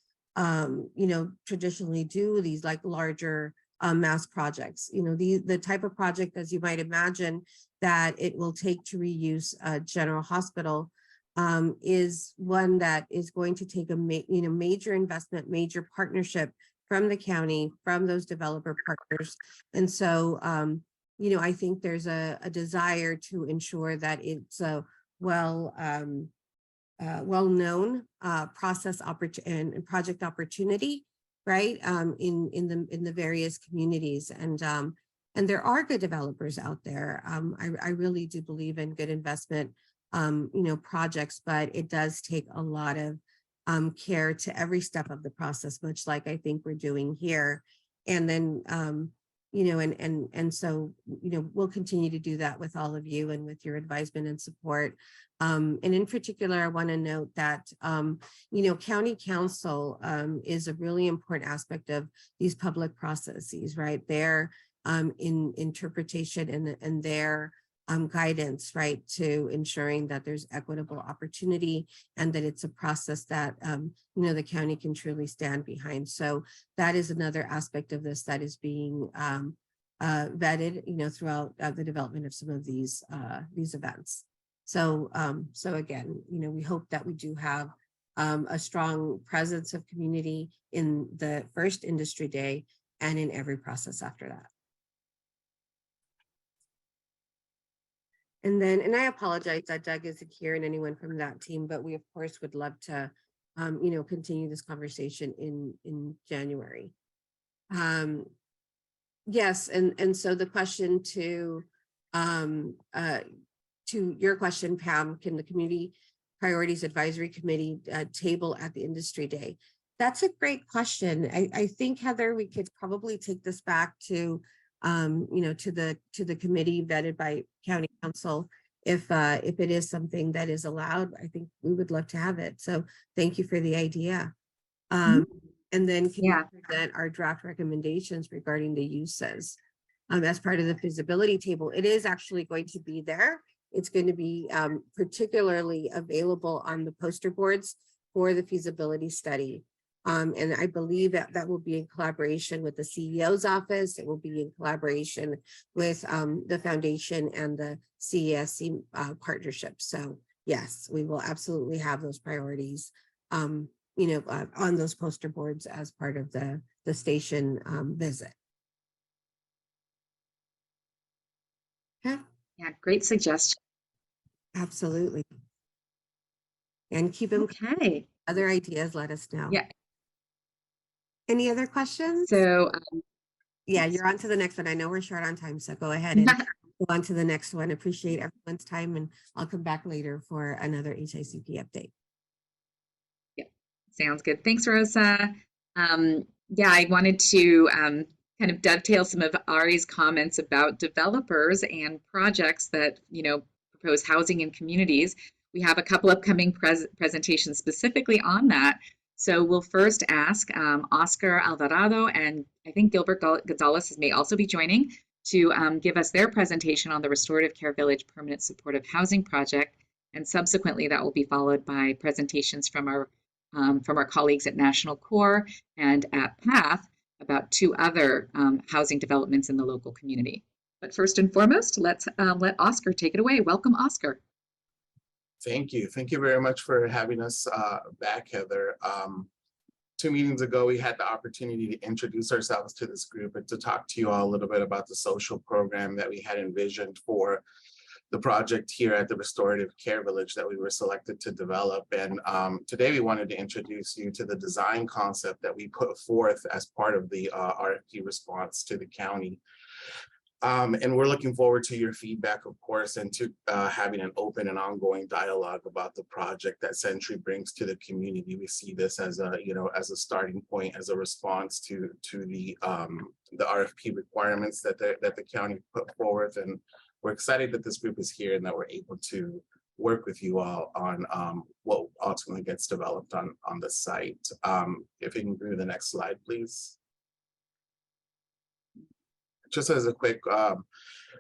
traditionally do these like larger mass projects. The type of project, as you might imagine, that it will take to reuse a general hospital is one that is going to take a major investment, major partnership from the county, from those developer partners. And so, I think there's a desire to ensure that it's a well-known process and project opportunity, right? In the various communities, and there are good developers out there. I really do believe in good investment, projects, but it does take a lot of care to every step of the process, much like I think we're doing here. And then, so, we'll continue to do that with all of you and with your advisement and support. And in particular, I want to note that, county council is a really important aspect of these public processes, right? Their in interpretation and their guidance, right, to ensuring that there's equitable opportunity and that it's a process that, the county can truly stand behind. So that is another aspect of this that is being vetted, throughout the development of some of these events. So, again, we hope that we do have a strong presence of community in the first industry day and in every process after that. And I apologize that Doug isn't here and anyone from that team, but we of course would love to, continue this conversation in January. Yes, and so the question to to your question, Pam, can the Community Priorities Advisory Committee table at the Industry Day? That's a great question. I think, Heather, we could probably take this back to, to the committee vetted by County Council. If it is something that is allowed, I think we would love to have it. So thank you for the idea. And then can Yeah. we present our draft recommendations regarding the uses as part of the feasibility table? It is actually going to be there. It's going to be particularly available on the poster boards for the feasibility study. And I believe that that will be in collaboration with the CEO's office. It will be in collaboration with the foundation and the CESC partnership. So yes, we will absolutely have those priorities, on those poster boards as part of the station visit. Yeah, Yeah, great suggestion. absolutely. And keep in Okay. other ideas, let us know. Yeah. Any other questions? So Yeah, you're on to the next one. I know we're short on time, so go ahead and go on to the next one. Appreciate everyone's time, and I'll come back later for another HICP update. sounds good. Thanks, Rosa. Yeah, I wanted to kind of dovetail some of Ari's comments about developers and projects that, propose housing in communities. We have a couple upcoming presentations specifically on that. So we'll first ask Oscar Alvarado, and I think Gilbert Gonzalez may also be joining to give us their presentation on the Restorative Care Village Permanent Supportive Housing Project. And subsequently, that will be followed by presentations from our colleagues at National Core and at PATH about two other housing developments in the local community. But first and foremost, let's let Oscar take it away. Welcome, Oscar. Thank you. Thank you very much for having us back, Heather. 2 meetings ago, we had the opportunity to introduce ourselves to this group and to talk to you all a little bit about the social program that we had envisioned for the project here at the Restorative Care Village that we were selected to develop. And today we wanted to introduce you to the design concept that we put forth as part of the RFP response to the county. And we're looking forward to your feedback, of course, and to having an open and ongoing dialogue about the project that Century brings to the community. We see this as a, as a starting point, as a response to the RFP requirements that the county put forth. And we're excited that this group is here and that we're able to work with you all on what ultimately gets developed on the site. If you can bring the next slide, please. Just as a quick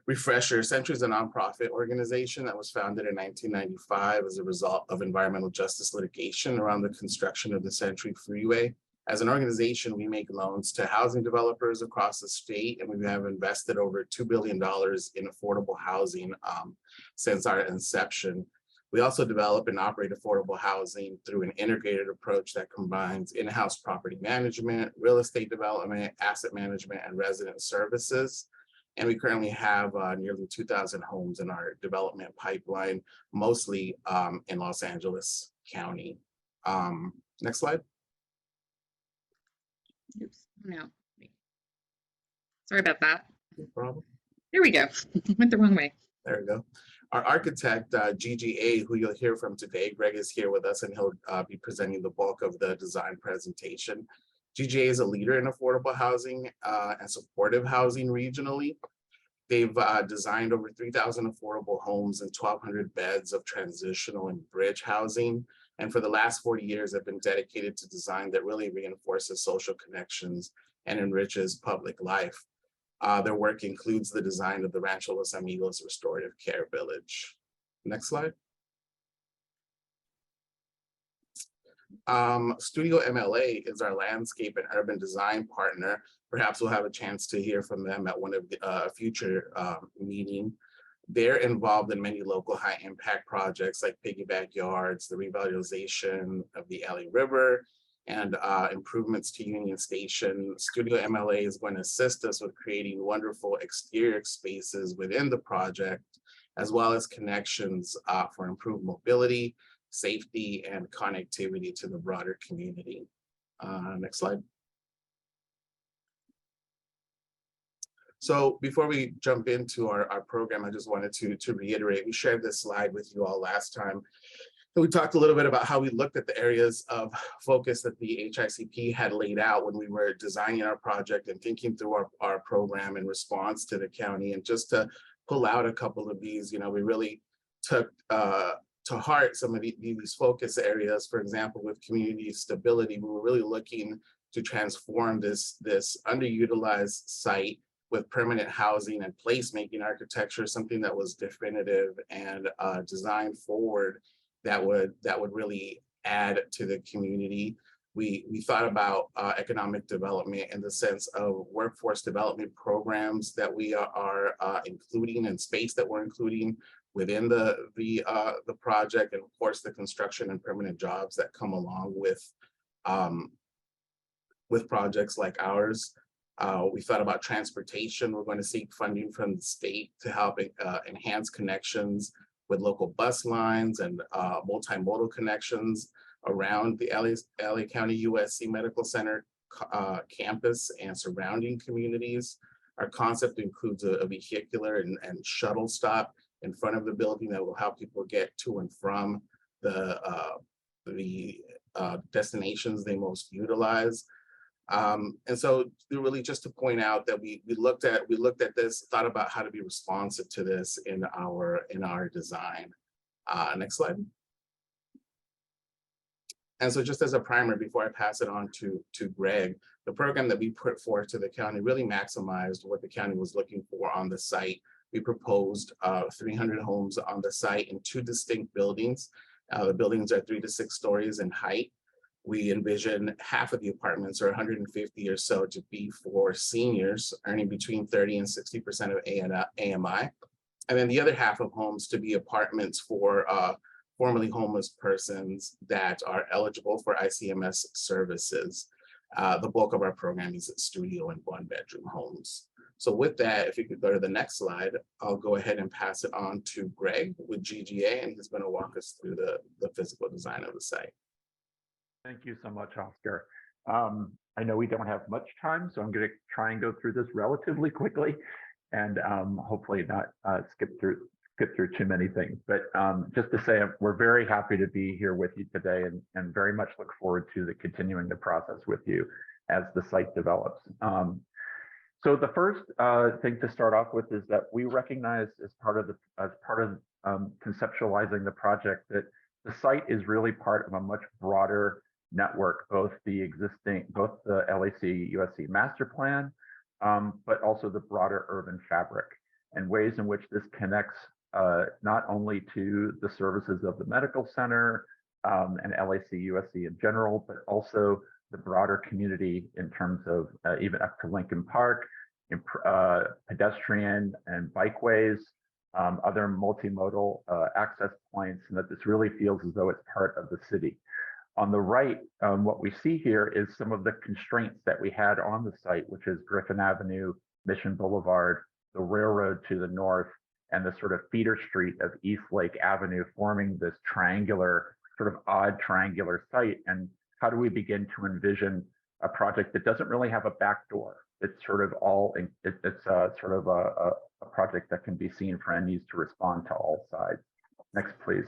refresher, Century is a nonprofit organization that was founded in 1995 as a result of environmental justice litigation around the construction of the Century Freeway. As an organization, we make loans to housing developers across the state, and we have invested over $2 billion in affordable housing since our inception. We also develop and operate affordable housing through an integrated approach that combines in-house property management, real estate development, asset management, and resident services. And we currently have nearly 2,000 homes in our development pipeline, mostly in Los Angeles County. Next slide. Oops, no. Sorry about that. No problem. There we go. Went the wrong way. There we go. Our architect, GGA, who you'll hear from today, Greg is here with us and he'll be presenting the bulk of the design presentation. GGA is a leader in affordable housing and supportive housing regionally. They've designed over 3,000 affordable homes and 1,200 beds of transitional and bridge housing. And for the last 40 years, have been dedicated to design that really reinforces social connections and enriches public life. Their work includes the design of the Rancho Los Amigos Restorative Care Village. Next slide. Studio MLA is our landscape and urban design partner. Perhaps we'll have a chance to hear from them at one of the future meeting. They're involved in many local high impact projects like piggyback yards, the revitalization of the LA River, and improvements to Union Station. Studio MLA is going to assist us with creating wonderful exterior spaces within the project, as well as connections for improved mobility, safety, and connectivity to the broader community. Next slide. So before we jump into our program, I just wanted to reiterate, we shared this slide with you all last time. So we talked a little bit about how we looked at the areas of focus that the HICP had laid out when we were designing our project and thinking through our program in response to the county. And just to pull out a couple of these, we really took to heart some of these focus areas. For example, with community stability, we were really looking to transform this underutilized site with permanent housing and placemaking architecture, something that was definitive and designed forward that would really add to the community. We thought about economic development in the sense of workforce development programs that we are including, and space that we're including within the project, and of course the construction and permanent jobs that come along with projects like ours. We thought about transportation. We're going to seek funding from the state to help enhance connections with local bus lines and multimodal connections around the LA County USC Medical Center campus and surrounding communities. Our concept includes a vehicular and shuttle stop in front of the building that will help people get to and from the destinations they most utilize. And so really just to point out that we looked at this, thought about how to be responsive to this in our design. Next slide. And so just as a primer, before I pass it on to Greg, the program that we put forth to the county really maximized what the county was looking for on the site. We proposed 300 homes on the site in 2 distinct buildings. The buildings are 3 to 6 stories in height. We envision half of the apartments, or 150 or so, to be for seniors earning between 30 and 60% of AMI. And then the other half of homes to be apartments for formerly homeless persons that are eligible for ICMS services. The bulk of our program is studio and 1-bedroom homes. So with that, if you could go to the next slide, I'll go ahead and pass it on to Greg with GGA, and he's going to walk us through the physical design of the site. Thank you so much, Oscar. I know we don't have much time, so I'm going to try and go through this relatively quickly, and hopefully not skip through too many things. But just to say, we're very happy to be here with you today, and very much look forward to continuing the process with you as the site develops. So the first thing to start off with is that we recognize as part of conceptualizing the project that the site is really part of a much broader network, both the LAC USC master plan, but also the broader urban fabric, and ways in which this connects not only to the services of the medical center and LAC USC in general, but also the broader community in terms of even up to Lincoln Park, pedestrian and bikeways, other multimodal access points, and that this really feels as though it's part of the city. On the right, what we see here is some of the constraints that we had on the site, which is Griffin Avenue, Mission Boulevard, the railroad to the north, and the sort of feeder street of East Lake Avenue, forming this triangular, sort of odd triangular site. And how do we begin to envision a project that doesn't really have a back door? It's sort of sort of a project that can be seen for and needs to respond to all sides. Next, please.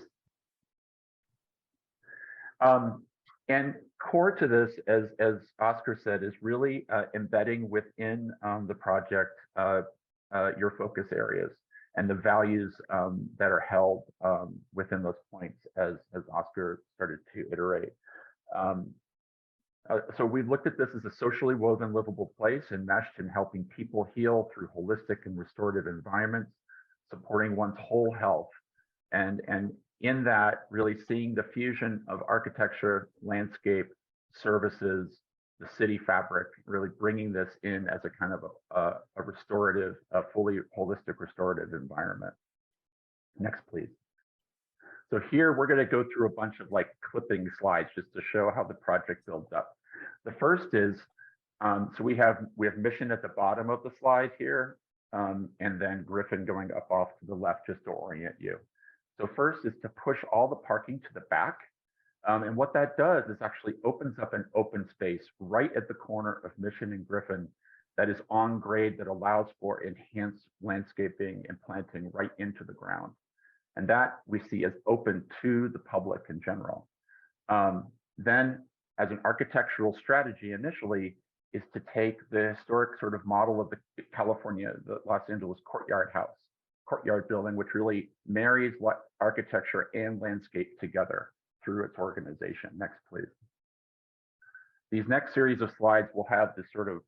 And core to this, as Oscar said, is really embedding within the project your focus areas and the values that are held within those points, as Oscar started to iterate. So we've looked at this as a socially woven, livable place, enmeshed in helping people heal through holistic and restorative environments, supporting one's whole health, and in that, really seeing the fusion of architecture, landscape, services, the city fabric, really bringing this in as a kind of a restorative, a fully holistic restorative environment. Next, please. So here we're going to go through a bunch of clipping slides just to show how the project builds up. The first is, so we have Mission at the bottom of the slide here, and then Griffin going up off to the left just to orient you. So first is to push all the parking to the back. And what that does is actually opens up an open space right at the corner of Mission and Griffin that is on grade that allows for enhanced landscaping and planting right into the ground. And that we see as open to the public in general. Then as an architectural strategy initially is to take the historic sort of model of the Los Angeles courtyard building, which really marries architecture and landscape together through its organization. Next, please. These next series of slides will have this sort of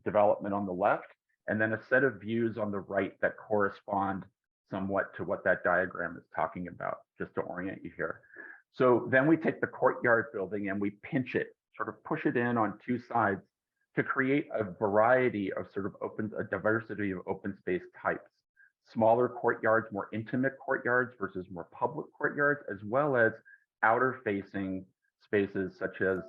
development on the left, and then a set of views on the right that correspond somewhat to what that diagram is talking about, just to orient you here. So then we take the courtyard building and we pinch it, sort of push it in on two sides to create a variety of sort of a diversity of open space types. Smaller courtyards, more intimate courtyards versus more public courtyards, as well as outer facing spaces such as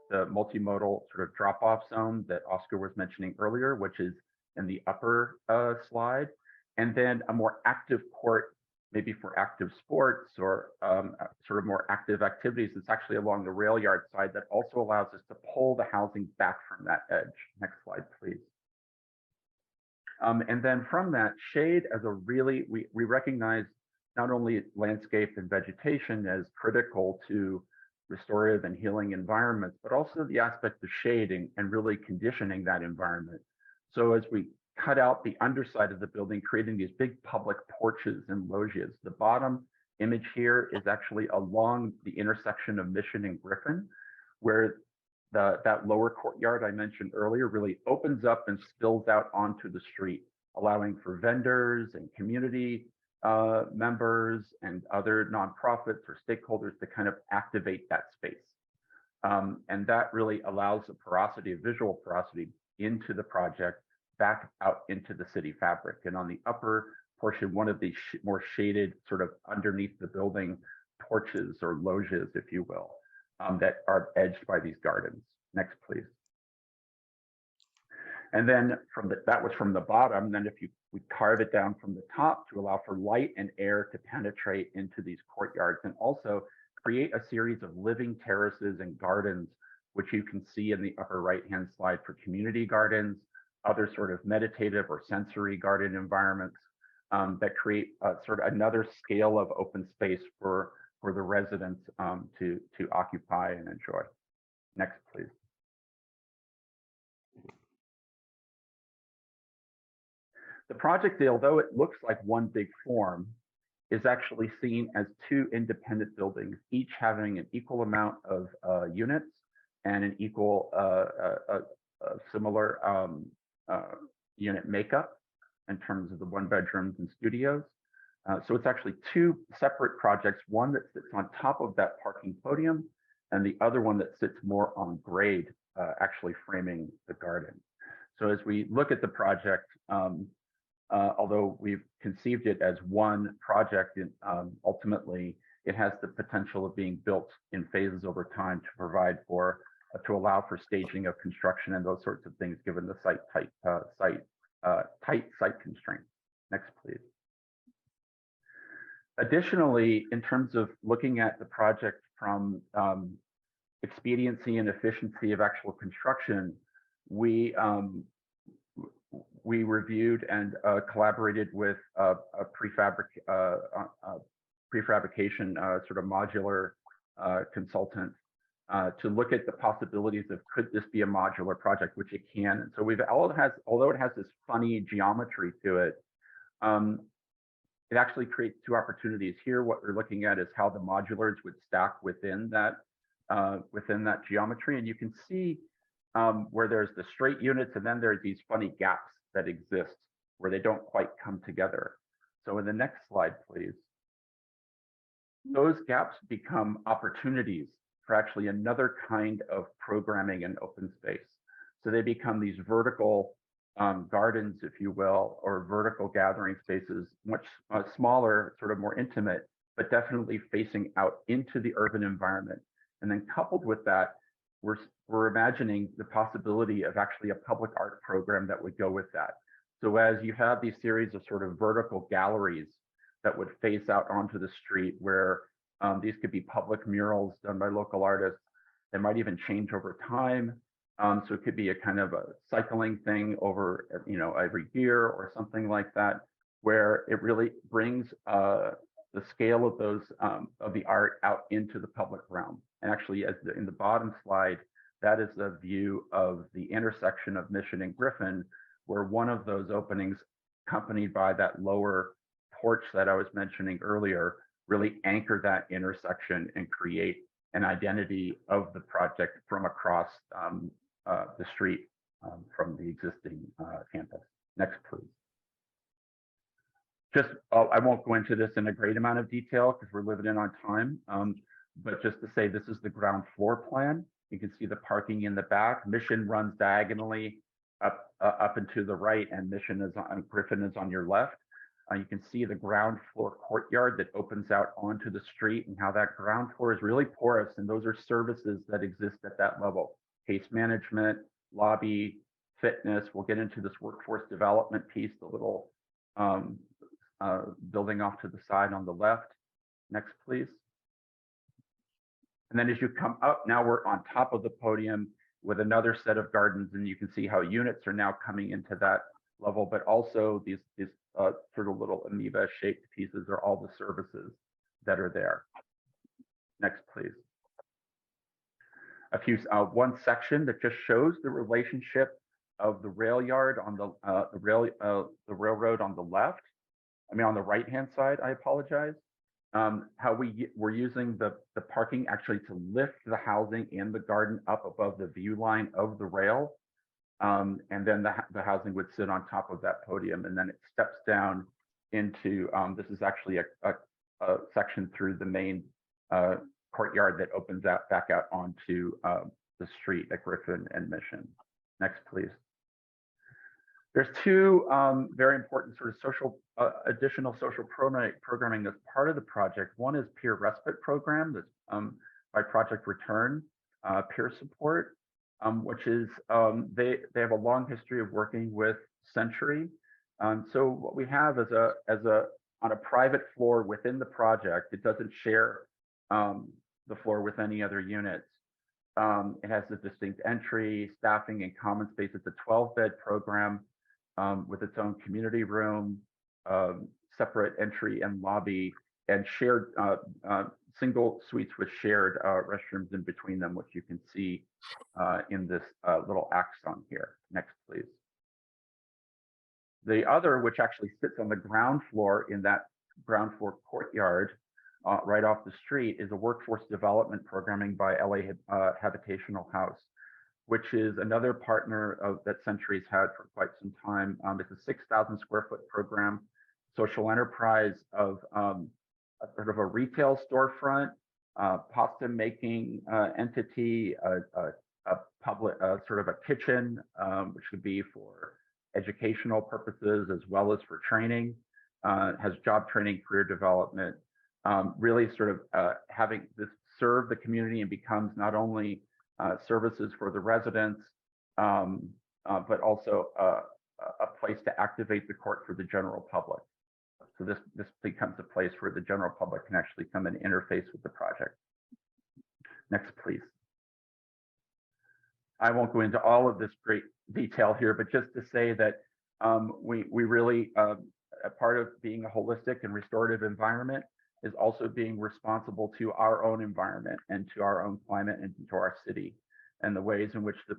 the multimodal sort of drop-off zone that Oscar was mentioning earlier, which is in the upper slide, and then a more active court, maybe for active sports or sort of more active activities. It's actually along the rail yard side that also allows us to pull the housing back from that edge. Next slide, please. And then from that, shade as a really, we recognize not only landscape and vegetation as critical to restorative and healing environments, but also the aspect of shading and really conditioning that environment. So as we cut out the underside of the building, creating these big public porches and loggias. The bottom image here is actually along the intersection of Mission and Griffin, where that lower courtyard I mentioned earlier really opens up and spills out onto the street, allowing for vendors and community members and other nonprofits or stakeholders to kind of activate that space. And that really allows a porosity, a visual porosity into the project, back out into the city fabric. And on the upper portion, one of the more shaded sort of underneath the building porches or loggias, if you will, that are edged by these gardens. Next, please. And then that was from the bottom. Then if we carve it down from the top to allow for light and air to penetrate into these courtyards, and also create a series of living terraces and gardens, which you can see in the upper right-hand slide for community gardens, other sort of meditative or sensory garden environments that create sort of another scale of open space for the residents to occupy and enjoy. Next, please. The project, although it looks like one big form, is actually seen as two independent buildings, each having an equal amount of units and an equal similar unit makeup in terms of the 1-bedrooms and studios. So it's actually two separate projects, one that sits on top of that parking podium and the other one that sits more on grade, actually framing the garden. So as we look at the project, although we've conceived it as one project, ultimately it has the potential of being built in phases over time to provide for, to allow for staging of construction and those sorts of things, given the tight site constraints. Next, please. Additionally, in terms of looking at the project from expediency and efficiency of actual construction, we reviewed and collaborated with a prefabrication sort of modular consultant to look at the possibilities of, could this be a modular project, which it can. And so although it has this funny geometry to it, it actually creates two opportunities here. What we're looking at is how the modulars would stack within that geometry. And you can see where there's the straight units, and then there's these funny gaps that exist where they don't quite come together. So in the next slide, please. Those gaps become opportunities for actually another kind of programming and open space. So they become these vertical gardens, if you will, or vertical gathering spaces, much smaller, sort of more intimate, but definitely facing out into the urban environment. And then coupled with that, we're imagining the possibility of actually a public art program that would go with that. So as you have these series of sort of vertical galleries that would face out onto the street, where these could be public murals done by local artists, they might even change over time. So it could be a kind of a cycling thing over, every year or something like that, where it really brings the scale of those of the art out into the public realm. And actually, in the bottom slide, that is the view of the intersection of Mission and Griffin, where one of those openings, accompanied by that lower porch that I was mentioning earlier, really anchor that intersection and create an identity of the project from across the street from the existing campus. Next, please. I won't go into this in a great amount of detail because we're limited on time, but just to say this is the ground floor plan. You can see the parking in the back. Mission runs diagonally up and to the right, and Griffin is on your left. You can see the ground floor courtyard that opens out onto the street, and how that ground floor is really porous, and those are services that exist at that level. Case management, lobby, fitness. We'll get into this workforce development piece, the little building off to the side on the left. Next, please. And then as you come up, now we're on top of the podium with another set of gardens, and you can see how units are now coming into that level, but also these sort of little amoeba shaped pieces are all the services that are there. Next, please. One section that just shows the relationship of the rail yard on the railroad on the left. On the right-hand side, I apologize. How we're using the parking actually to lift the housing and the garden up above the view line of the rail. And then the housing would sit on top of that podium, and then it steps down into, this is actually a section through the main courtyard that opens back out onto the street at Griffin and Mission. Next, please. There's two very important sort of additional social programming that's part of the project. One is peer respite program that's by Project Return, peer support, which is they have a long history of working with Century. So what we have is on a private floor within the project, it doesn't share the floor with any other units. It has a distinct entry, staffing, and common space. It's a 12-bed program with its own community room, separate entry and lobby, and shared single suites with shared restrooms in between them, which you can see in this little axon here. Next, please. The other, which actually sits on the ground floor in that ground floor courtyard right off the street, is a workforce development programming by LA Habitational House, which is another partner that Century's had for quite some time. It's a 6,000 square foot program, social enterprise of sort of a retail storefront, pasta making entity, a public sort of a kitchen, which could be for educational purposes as well as for training, has job training, career development, really sort of having this serve the community and becomes not only services for the residents, but also a place to activate the court for the general public. So this becomes a place where the general public can actually come and interface with the project. Next, please. I won't go into all of this great detail here, but just to say that we really, a part of being a holistic and restorative environment is also being responsible to our own environment and to our own climate and to our city, and the ways in which that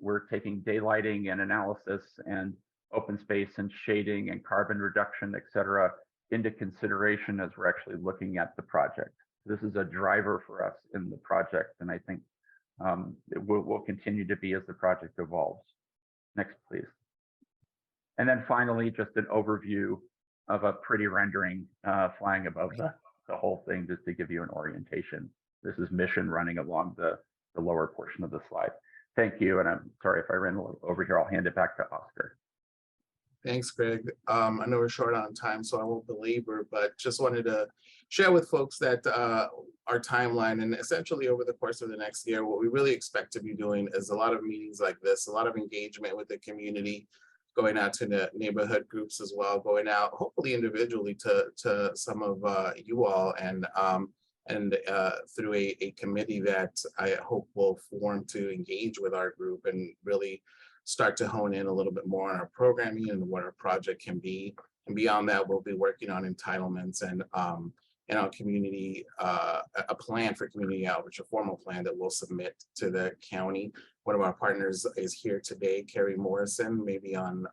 we're taking daylighting and analysis and open space and shading and carbon reduction, et cetera, into consideration as we're actually looking at the project. This is a driver for us in the project, and I think it will continue to be as the project evolves. Next, please. And then finally, just an overview of a pretty rendering flying above the whole thing, just to give you an orientation. This is Mission running along the lower portion of the slide. Thank you, and I'm sorry if I ran a little over here. I'll hand it back to Oscar. Thanks, Greg. I know we're short on time, so I won't belabor, but just wanted to share with folks that our timeline, and essentially over the course of the next year, what we really expect to be doing is a lot of meetings like this, a lot of engagement with the community, going out to the neighborhood groups as well, going out hopefully individually to some of you all, and and through a committee that I hope will form to engage with our group and really start to hone in a little bit more on our programming and what our project can be. And beyond that, we'll be working on entitlements and our community, a plan for community outreach, a formal plan that we'll submit to the county. One of our partners is here today, Carrie Morrison. Maybe on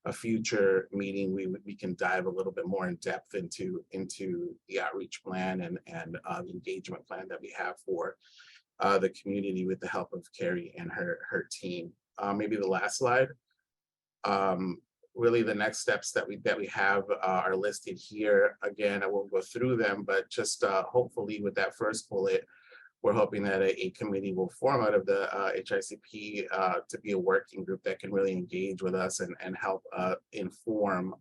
a future meeting, we can dive a little bit more in depth into the outreach plan and the engagement plan that we have for the community with the help of Carrie and her team. Maybe the last slide. Really the next steps that we have are listed here. Again, I won't go through them, but just hopefully with that first bullet, we're hoping that a committee will form out of the HICP to be a working group that can really engage with us and help inform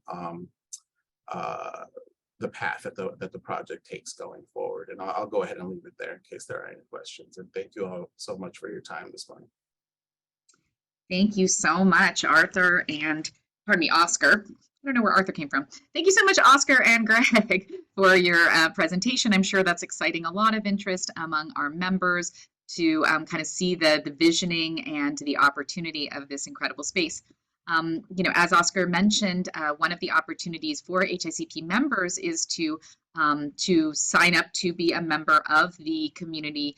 the path that the project takes going forward. And I'll go ahead and leave it there in case there are any questions. And thank you all so much for your time this morning. Thank you so much, Arthur and, pardon me, Oscar. I don't know where Arthur came from. Thank you so much, Oscar and Greg, for your presentation. I'm sure that's exciting a lot of interest among our members to kind of see the visioning and the opportunity of this incredible space. You know, as Oscar mentioned, one of the opportunities for HICP members is to sign up to be a member of the Community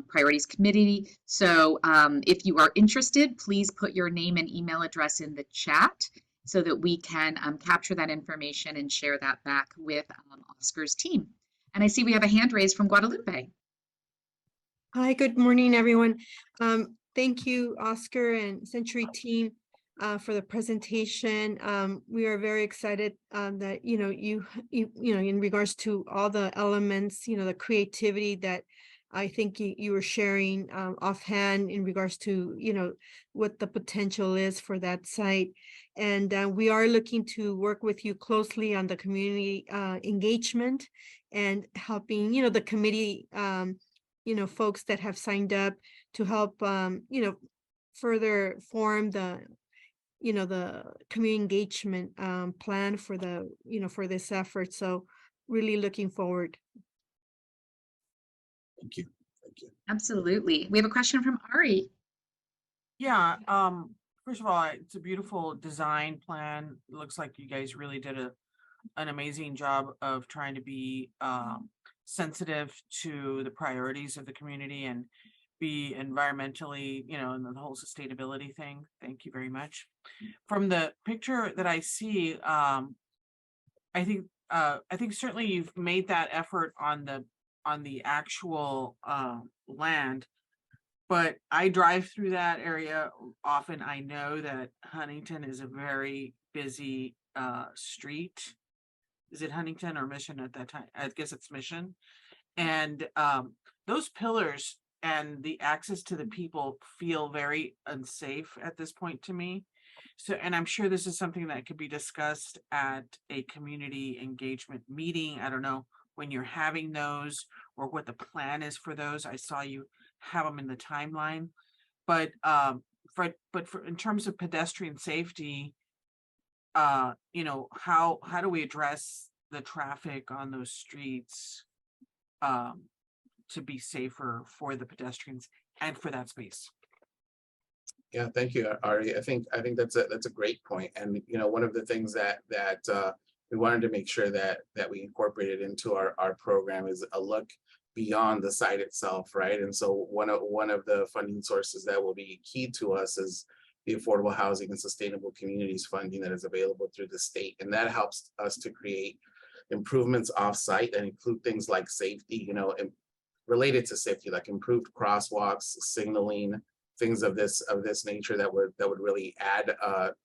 Priorities Committee. So if you are interested, please put your name and email address in the chat so that we can capture that information and share that back with Oscar's team. And I see we have a hand raised from Guadalupe. Hi, good morning, everyone. Thank you, Oscar and Century team, for the presentation. We are very excited that you know in regards to all the elements, the creativity that I think you were sharing offhand in regards to what the potential is for that site. And we are looking to work with you closely on the community engagement and helping the committee folks that have signed up to help further form the the community engagement plan for the for this effort. So really looking forward. Thank you. Thank you. Absolutely. We have a question from Ari. Yeah, first of all, it's a beautiful design plan. It looks like you guys really did an amazing job of trying to be sensitive to the priorities of the community and be environmentally, and the whole sustainability thing. Thank you very much. From the picture that I see, I think certainly you've made that effort on the actual land, but I drive through that area often. I know that Huntington is a very busy street. Is it Huntington or Mission at that time? I guess it's Mission. And those pillars and the access to the people feel very unsafe at this point to me. So, and I'm sure this is something that could be discussed at a community engagement meeting. I don't know when you're having those or what the plan is for those. I saw you have them in the timeline, but for in terms of pedestrian safety, how do we address the traffic on those streets to be safer for the pedestrians and for that space? Yeah, thank you, Ari. I think that's a great point. And one of the things that we wanted to make sure that we incorporated into our program is a look beyond the site itself, right? And so one of the funding sources that will be key to us is the Affordable Housing and Sustainable Communities funding that is available through the state, and that helps us to create improvements off-site that include things like safety, related to safety, like improved crosswalks, signaling, things of this nature that would really add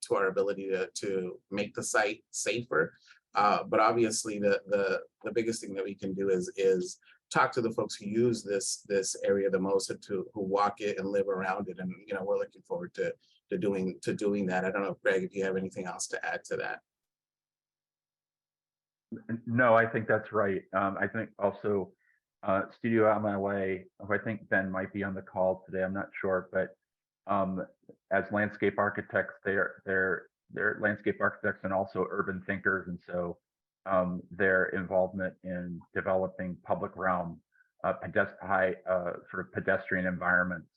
to our ability to make the site safer. But obviously, the biggest thing that we can do is talk to the folks who use this area the most, and who walk it and live around it. And we're looking forward to doing that. I don't know, Greg, if you have anything else to add to that. No, I think that's right. I think also Studio Out My Way, who I think Ben might be on the call today, I'm not sure, but as landscape architects, they're landscape architects and also urban thinkers, and so their involvement in developing public realm sort of pedestrian environments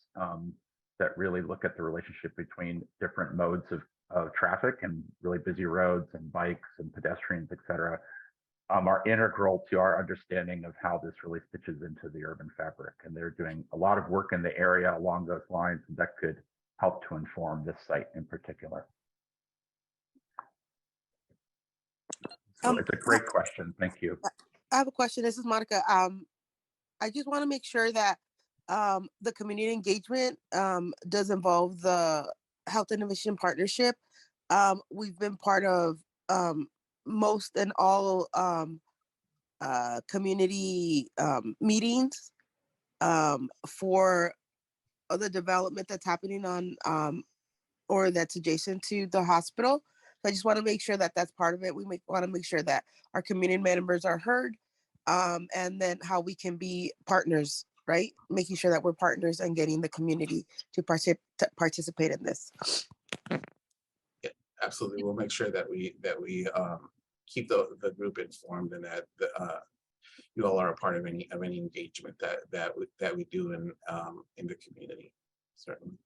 that really look at the relationship between different modes of traffic and really busy roads and bikes and pedestrians, et cetera, are integral to our understanding of how this really stitches into the urban fabric. And they're doing a lot of work in the area along those lines that could help to inform this site in particular. So it's a great question. Thank you. I have a question. This is Monica. I just want to make sure that the community engagement does involve the Health Innovation Partnership. We've been part of most and all community meetings for the development that's happening on or that's adjacent to the hospital. So I just want to make sure that that's part of it. We want to make sure that our community members are heard, and then how we can be partners, right? Making sure that we're partners and getting the community to participate in this. Yeah, absolutely. We'll make sure that we keep the group informed, and that you all are a part of any engagement that we do in the community. Certainly.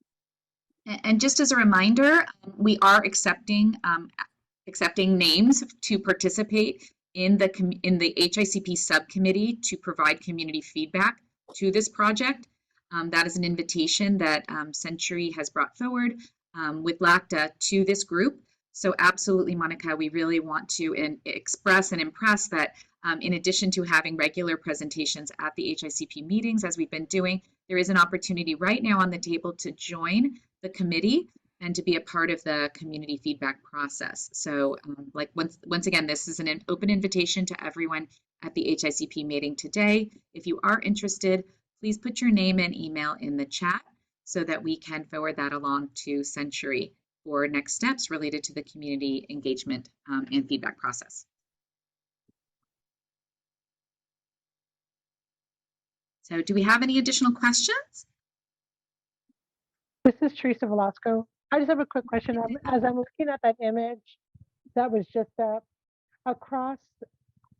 And just as a reminder, we are accepting names to participate in the HICP subcommittee to provide community feedback to this project. That is an invitation that Century has brought forward with LACTA to this group. So absolutely, Monica, we really want to express and impress that in addition to having regular presentations at the HICP meetings, as we've been doing, there is an opportunity right now on the table to join the committee and to be a part of the community feedback process. So like once again, this is an open invitation to everyone at the HICP meeting today. If you are interested, please put your name and email in the chat so that we can forward that along to Century for next steps related to the community engagement and feedback process. So do we have any additional questions? This is Teresa Velasco. I just have a quick question. As I'm looking at that image that was just across,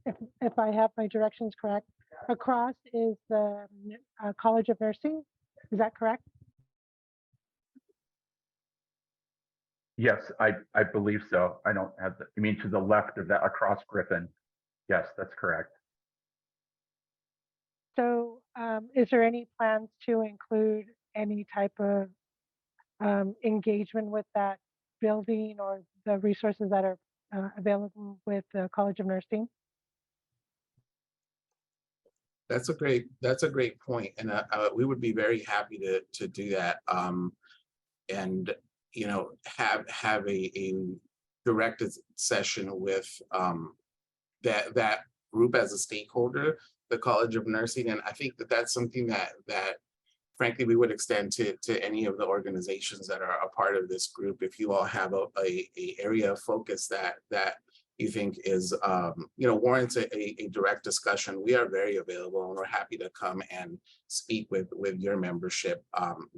if I have my directions correct, across is the College of Nursing. Is that correct? Yes, I believe so. I don't have the, you mean to the left of that across Griffin? Yes, that's correct. So is there any plans to include any type of engagement with that building or the resources that are available with the College of Nursing? That's a great point, and we would be very happy to do that, and you know, have a directed session with that group as a stakeholder, the College of Nursing, and I think that's something that frankly we would extend to any of the organizations that are a part of this group. If you all have a area of focus that you think is warrants a direct discussion, we are very available and we're happy to come and speak with your membership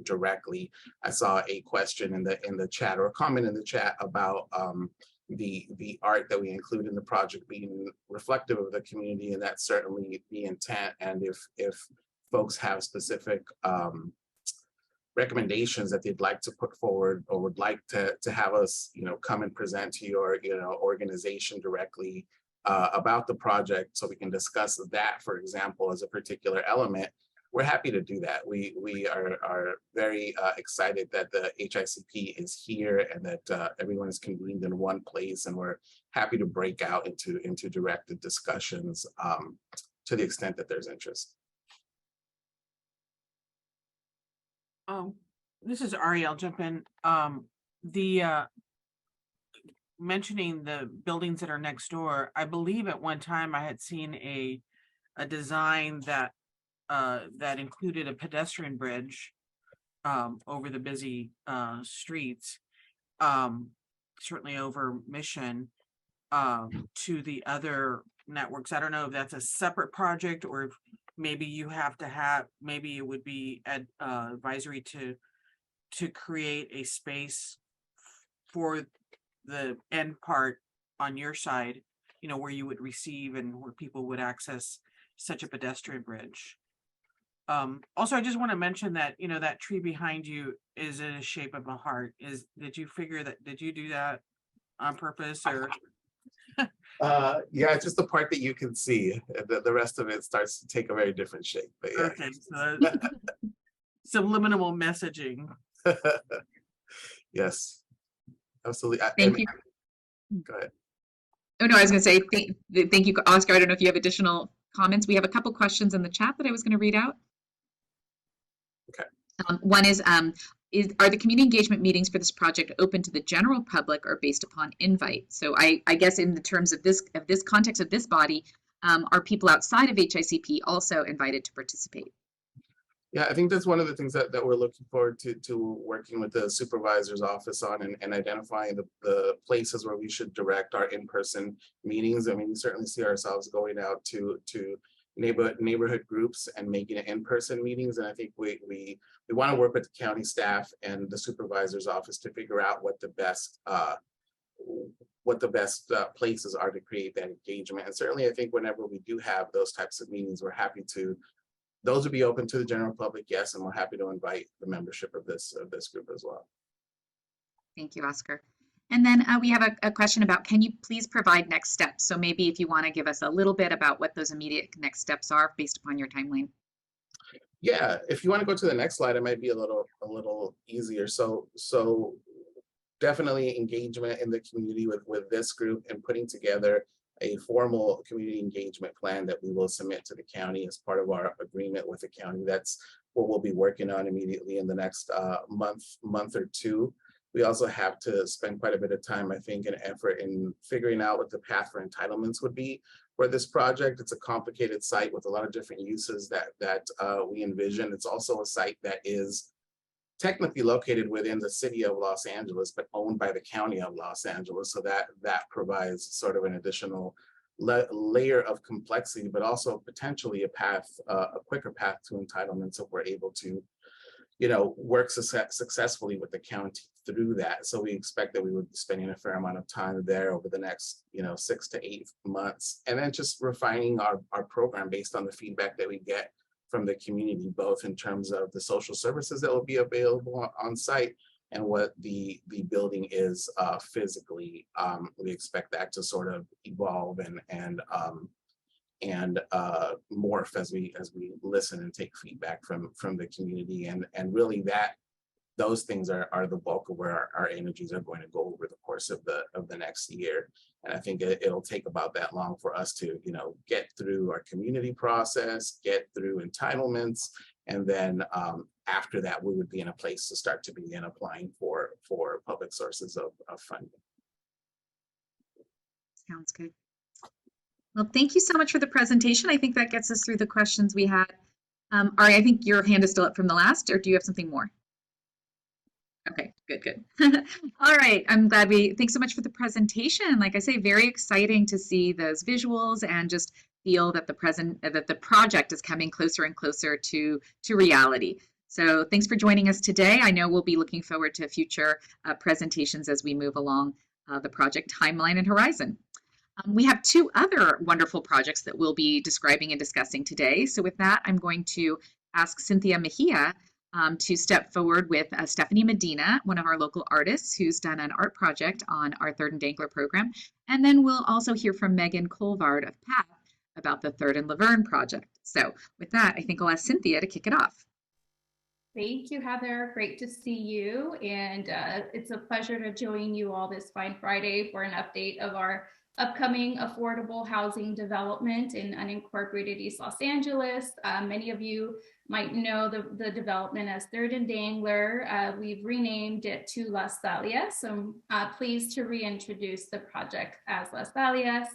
directly. I saw a question in the chat, or a comment in the chat, about the art that we include in the project being reflective of the community, and that's certainly the intent. And if folks have specific recommendations that they'd like to put forward, or would like to have us, come and present to your, organization directly about the project, so we can discuss that, for example, as a particular element, we're happy to do that. We are very excited that the HICP is here and that everyone is convened in one place, and we're happy to break out into directed discussions to the extent that there's interest. This is Ari. I'll jump in. Mentioning the buildings that are next door, I believe at one time I had seen a design that included a pedestrian bridge over the busy streets, certainly over Mission, to the other networks. I don't know if that's a separate project, or if maybe you have to have, maybe it would be advisory to create a space for the end part on your side you know, where you would receive and where people would access such a pedestrian bridge. Also, I just want to mention that, you know, that tree behind you is in the shape of a heart. Did you do that on purpose, or? Yeah, it's just the part that you can see. The rest of it starts to take a very different shape. But yeah. Okay, so subliminal messaging. Yes, absolutely. Thank you. Go ahead. Oh, no, I was going to say thank you, Oscar. I don't know if you have additional comments. We have a couple questions in the chat that I was going to read out. Okay. One is are the community engagement meetings for this project open to the general public or based upon invite? So I guess in the terms of this context of this body, are people outside of HICP also invited to participate? Yeah, I think that's one of the things that we're looking forward to working with the supervisor's office on, and identifying the places where we should direct our in-person meetings. I mean, we certainly see ourselves going out to neighborhood groups and making it in-person meetings. And I think we want to work with the county staff and the supervisor's office to figure out what the best places are to create that engagement. And certainly I think whenever we do have those types of meetings, we're happy to, those would be open to the general public, yes, and we're happy to invite the membership of this group as well. Thank you, Oscar. And then we have a question about, can you please provide next steps? So maybe if you want to give us a little bit about what those immediate next steps are based upon your timeline. Yeah, if you want to go to the next slide, it might be a little easier. So definitely engagement in the community with this group, and putting together a formal community engagement plan that we will submit to the county as part of our agreement with the county. That's what we'll be working on immediately in the next month or two. We also have to spend quite a bit of time, I think, and effort in figuring out what the path for entitlements would be for this project. It's a complicated site with a lot of different uses that we envision. It's also a site that is technically located within the city of Los Angeles, but owned by the county of Los Angeles. So that provides sort of an additional layer of complexity, but also potentially a quicker path to entitlements if we're able to, you know, work successfully with the county through that. So we expect that we would be spending a fair amount of time there over the next, 6 to 8 months, and then just refining our program based on the feedback that we get from the community, both in terms of the social services that will be available on site and what the building is physically. We expect that to sort of evolve and morph as we listen and take feedback from the community, and really those things are the bulk of where our energies are going to go over the course of the next year. And I think it'll take about that long for us to, get through our community process, get through entitlements, and then after that, we would be in a place to start to begin applying for public sources of funding. Sounds good. Well, thank you so much for the presentation. I think that gets us through the questions we had. Ari, I think your hand is still up from the last, or do you have something more? Okay, good. All right, thanks so much for the presentation. Like I say, very exciting to see those visuals and just feel that the project is coming closer and closer to reality. So thanks for joining us today. I know we'll be looking forward to future presentations as we move along the project timeline and horizon. We have 2 other wonderful projects that we'll be describing and discussing today. So with that, I'm going to ask Cynthia Mejia to step forward with Stephanie Medina, one of our local artists who's done an art project on our Third and Dangler program. And then we'll also hear from Megan Colvard of PATH about the Third and Laverne project. So with that, I think I'll ask Cynthia to kick it off. Thank you, Heather. Great to see you. And it's a pleasure to join you all this fine Friday for an update of our upcoming affordable housing development in unincorporated East Los Angeles. Many of you might know the development as Third and Dangler. We've renamed it to Las Dalias. So I'm pleased to reintroduce the project as Las Dalias.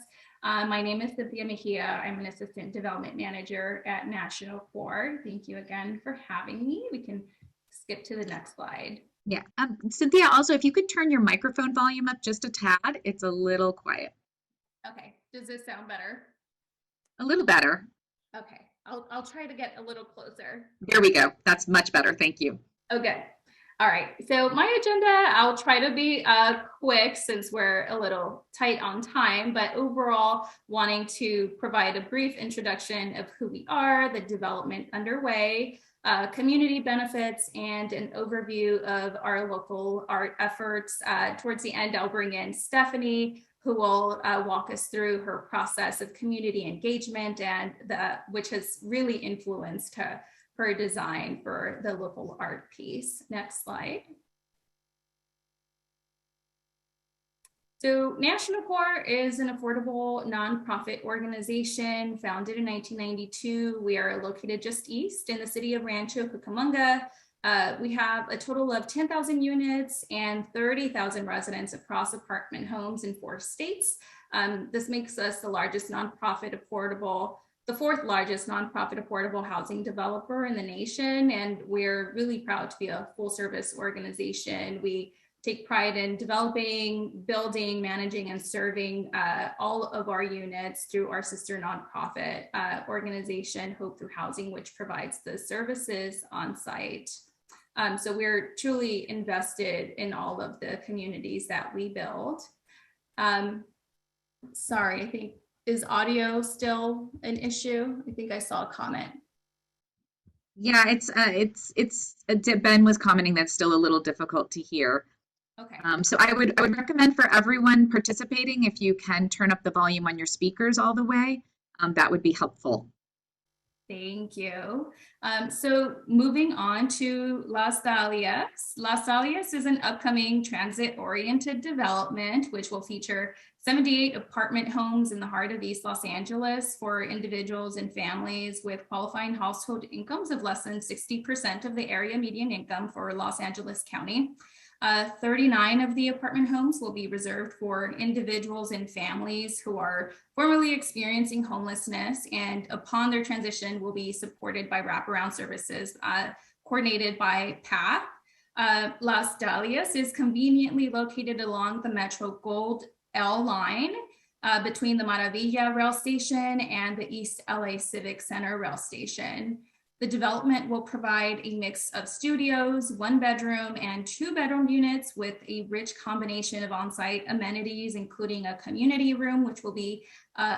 My name is Cynthia Mejia. I'm an assistant development manager at National Core. Thank you again for having me. We can skip to the next slide. Yeah, Cynthia, also, if you could turn your microphone volume up just a tad, it's a little quiet. Okay, does this sound better? A little better. Okay, I'll try to get a little closer. There we go. That's much better. Thank you. Okay. All right, so my agenda, I'll try to be quick since we're a little tight on time, but overall wanting to provide a brief introduction of who we are, the development underway, community benefits, and an overview of our local art efforts. Towards the end, I'll bring in Stephanie, who will walk us through her process of community engagement and which has really influenced her design for the local art piece. Next slide. So National Core is an affordable nonprofit organization founded in 1992. We are located just east in the city of Rancho Cucamonga. We have a total of 10,000 units and 30,000 residents across apartment homes in 4 states. This makes us the largest nonprofit the 4th largest nonprofit affordable housing developer in the nation. And we're really proud to be a full service organization. We take pride in developing, building, managing, and serving all of our units through our sister nonprofit organization, Hope Through Housing, which provides the services on site. So we're truly invested in all of the communities that we build. Sorry, I think, is audio still an issue? I think I saw a comment. Yeah, Ben was commenting that's still a little difficult to hear. Okay. So I would recommend for everyone participating, if you can turn up the volume on your speakers all the way, that would be helpful. Thank you. So moving on to Las Dalias. Las Dalias is an upcoming transit-oriented development, which will feature 78 apartment homes in the heart of East Los Angeles for individuals and families with qualifying household incomes of less than 60% of the area median income for Los Angeles County. 39 of the apartment homes will be reserved for individuals and families who are formerly experiencing homelessness, and upon their transition will be supported by wraparound services coordinated by PATH. Las Dalias is conveniently located along the Metro Gold L line between the Maravilla rail station and the East LA Civic Center rail station. The development will provide a mix of studios, 1-bedroom and 2-bedroom units with a rich combination of on-site amenities, including a community room, which will be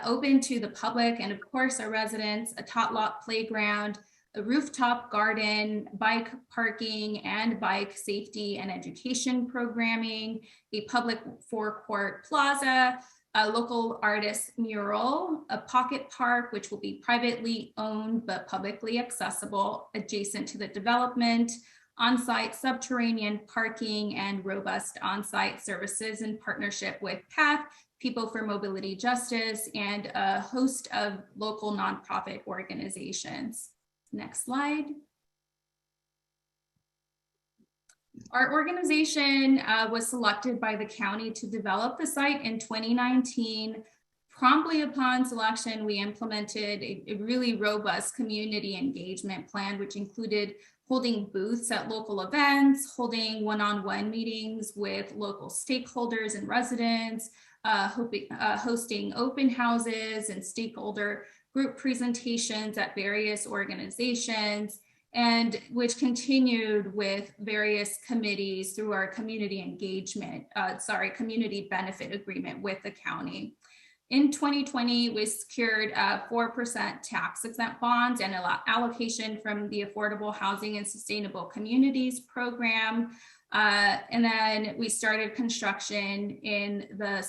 open to the public and of course our residents, a tot lot playground, a rooftop garden, bike parking and bike safety and education programming, a public forecourt plaza, a local artist mural, a pocket park, which will be privately owned but publicly accessible adjacent to the development, on-site subterranean parking, and robust on-site services in partnership with PATH, People for Mobility Justice, and a host of local nonprofit organizations. Next slide. Our organization was selected by the county to develop the site in 2019. Promptly upon selection, we implemented a really robust community engagement plan, which included holding booths at local events, holding one-on-one meetings with local stakeholders and residents, hosting open houses and stakeholder group presentations at various organizations, and which continued with various committees through our community benefit agreement with the county. In 2020, we secured 4% tax exempt bonds and allocation from the Affordable Housing and Sustainable Communities program. And then we started construction in the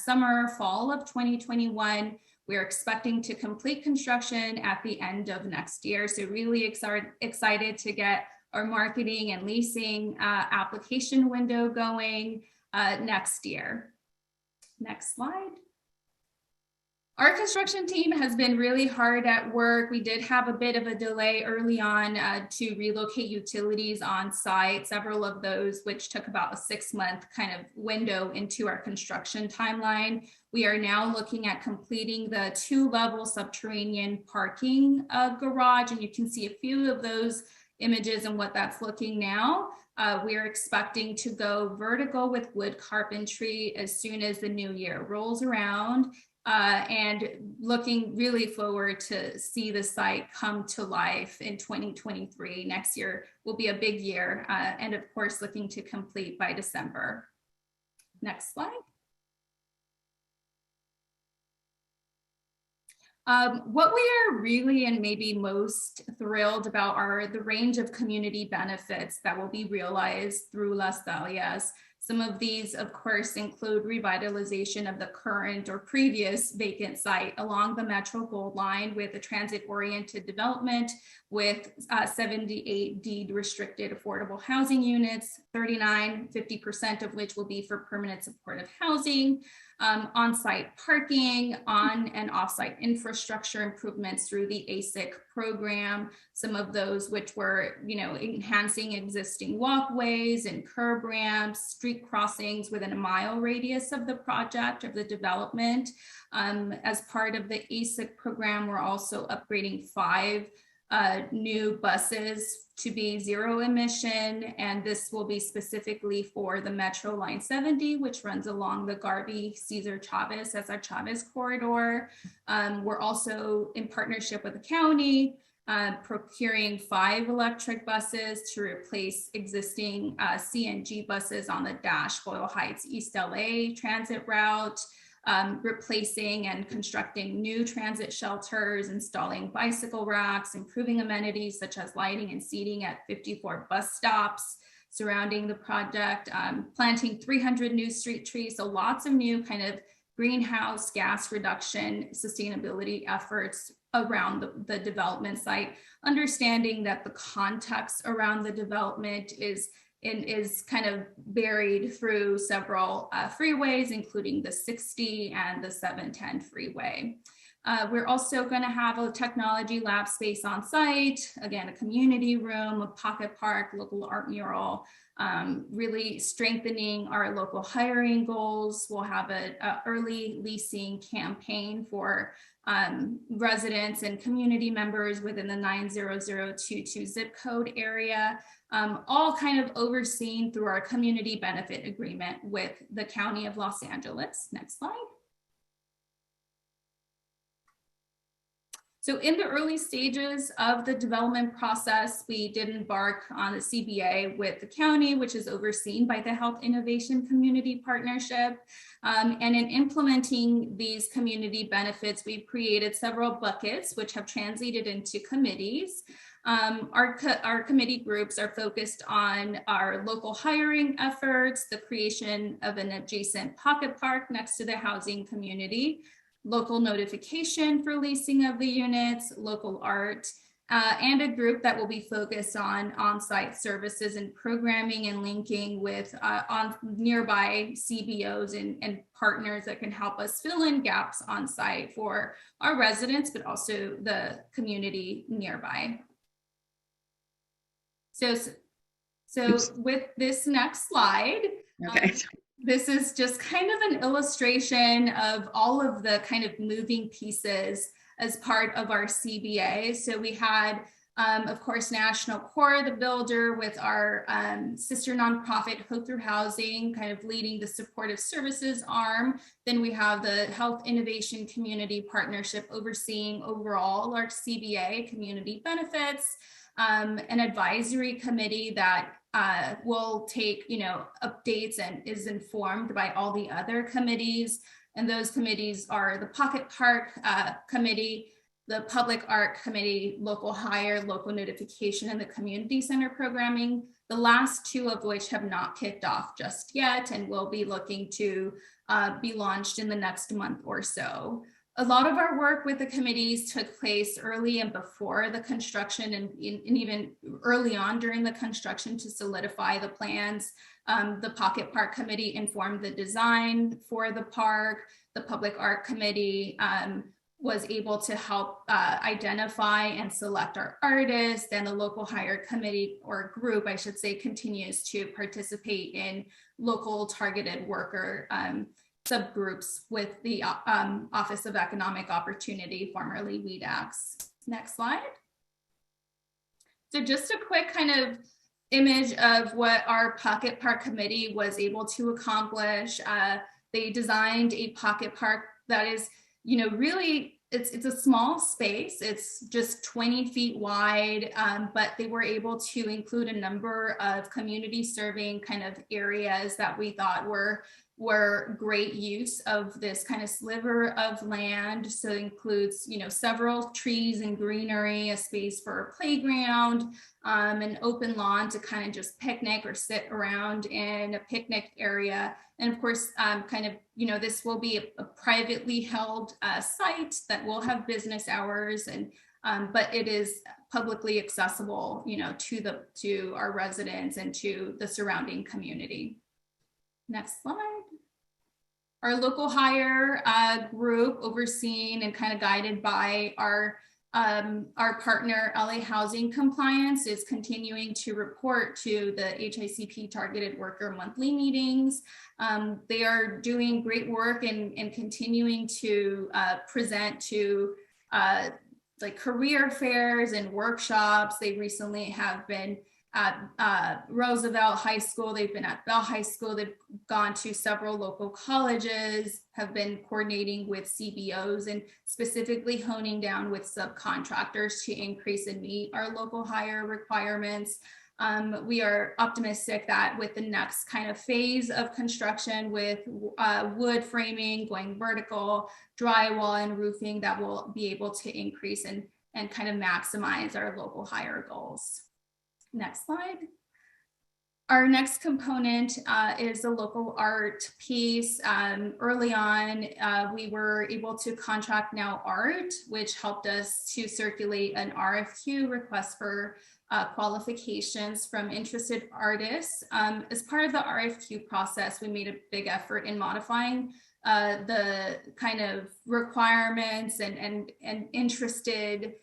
fall of 2021. We're expecting to complete construction at the end of next year. So really excited to get our marketing and leasing application window going next year. Next slide. Our construction team has been really hard at work. We did have a bit of a delay early on to relocate utilities on site, several of those which took about a 6-month kind of window into our construction timeline. We are now looking at completing the 2-level subterranean parking garage, and you can see a few of those images and what that's looking now. We are expecting to go vertical with wood carpentry as soon as the new year rolls around. and looking really forward to see the site come to life in 2023. Next year will be a big year, and of course, looking to complete by December. Next slide. What we are really and maybe most thrilled about are the range of community benefits that will be realized through Las Dahlias. Some of these, of course, include revitalization of the current or previous vacant site along the Metro Gold Line with a transit-oriented development with 78 deed-restricted affordable housing units, 50% of which will be for permanent supportive housing, on-site parking, on and off-site infrastructure improvements through the HICP program, some of those which were, enhancing existing walkways and curb ramps, street crossings within a mile radius of the project, of the development. As part of the HICP program, we're also upgrading 5 new buses to be zero emission, and this will be specifically for the Metro Line 70, which runs along the Garvey Cesar Chavez, that's our Chavez corridor. We're also in partnership with the county, procuring 5 electric buses to replace existing CNG buses on the Dash Boyle Heights East LA transit route. Replacing and constructing new transit shelters, installing bicycle racks, improving amenities such as lighting and seating at 54 bus stops surrounding the project, planting 300 new street trees. So lots of new kind of greenhouse gas reduction sustainability efforts around the development site, understanding that the context around the development is kind of buried through several freeways, including the 60 and the 710 freeway. We're also going to have a technology lab space on site, again, a community room, a pocket park, local art mural, really strengthening our local hiring goals. We'll have an early leasing campaign for residents and community members within the 90022 zip code area, all kind of overseen through our community benefit agreement with the County of Los Angeles. Next slide. So in the early stages of the development process, we did embark on a CBA with the county, which is overseen by the Health Innovation Community Partnership. And in implementing these community benefits, we've created several buckets, which have translated into committees. Our committee groups are focused on our local hiring efforts, the creation of an adjacent pocket park next to the housing community, local notification for leasing of the units, local art, and a group that will be focused on on-site services and programming and linking with on nearby CBOs and partners that can help us fill in gaps on site for our residents, but also the community nearby. So with this next slide, Okay. This is just kind of an illustration of all of the kind of moving pieces as part of our CBA. So we had, of course, National Core, the builder, with our sister nonprofit Hope Through Housing, kind of leading the supportive services arm. Then we have the Health Innovation Community Partnership overseeing overall our CBA community benefits, an advisory committee that will take, updates and is informed by all the other committees. And those committees are the Pocket Park Committee, the Public Art Committee, Local Hire, Local Notification, and the Community Center Programming, the last 2 of which have not kicked off just yet and will be looking to be launched in the next month or so. A lot of our work with the committees took place early and before the construction and even early on during the construction to solidify the plans. The Pocket Park Committee informed the design for the park. The Public Art Committee was able to help identify and select our artists, and the Local Hire Committee, or group, I should say, continues to participate in local targeted worker subgroups with the Office of Economic Opportunity, formerly WEDAX. Next slide. So just a quick kind of image of what our Pocket Park Committee was able to accomplish. They designed a pocket park that is really it's a small space. It's just 20 feet wide, but they were able to include a number of community serving kind of areas that we thought were great use of this kind of sliver of land. So it includes, several trees and greenery, a space for a playground, an open lawn to kind of just picnic or sit around in a picnic area. And of course, this will be a privately held site that will have business hours, and but it is publicly accessible, to our residents and to the surrounding community. Next slide. Our local hire group, overseen and kind of guided by our partner LA Housing Compliance, is continuing to report to the HICP targeted worker monthly meetings. They are doing great work and continuing to present to like career fairs and workshops. They recently have been at Roosevelt High School. They've been at Bell High School. They've gone to several local colleges, have been coordinating with CBOs and specifically honing down with subcontractors to increase and meet our local hire requirements. We are optimistic that with the next kind of phase of construction with wood framing, going vertical, drywall and roofing, that will be able to increase and kind of maximize our local hire goals. Next slide. Our next component is the local art piece. Early on, we were able to contract Now Art, which helped us to circulate an RFQ, request for qualifications, from interested artists. As part of the RFQ process, we made a big effort in modifying the kind of requirements and interested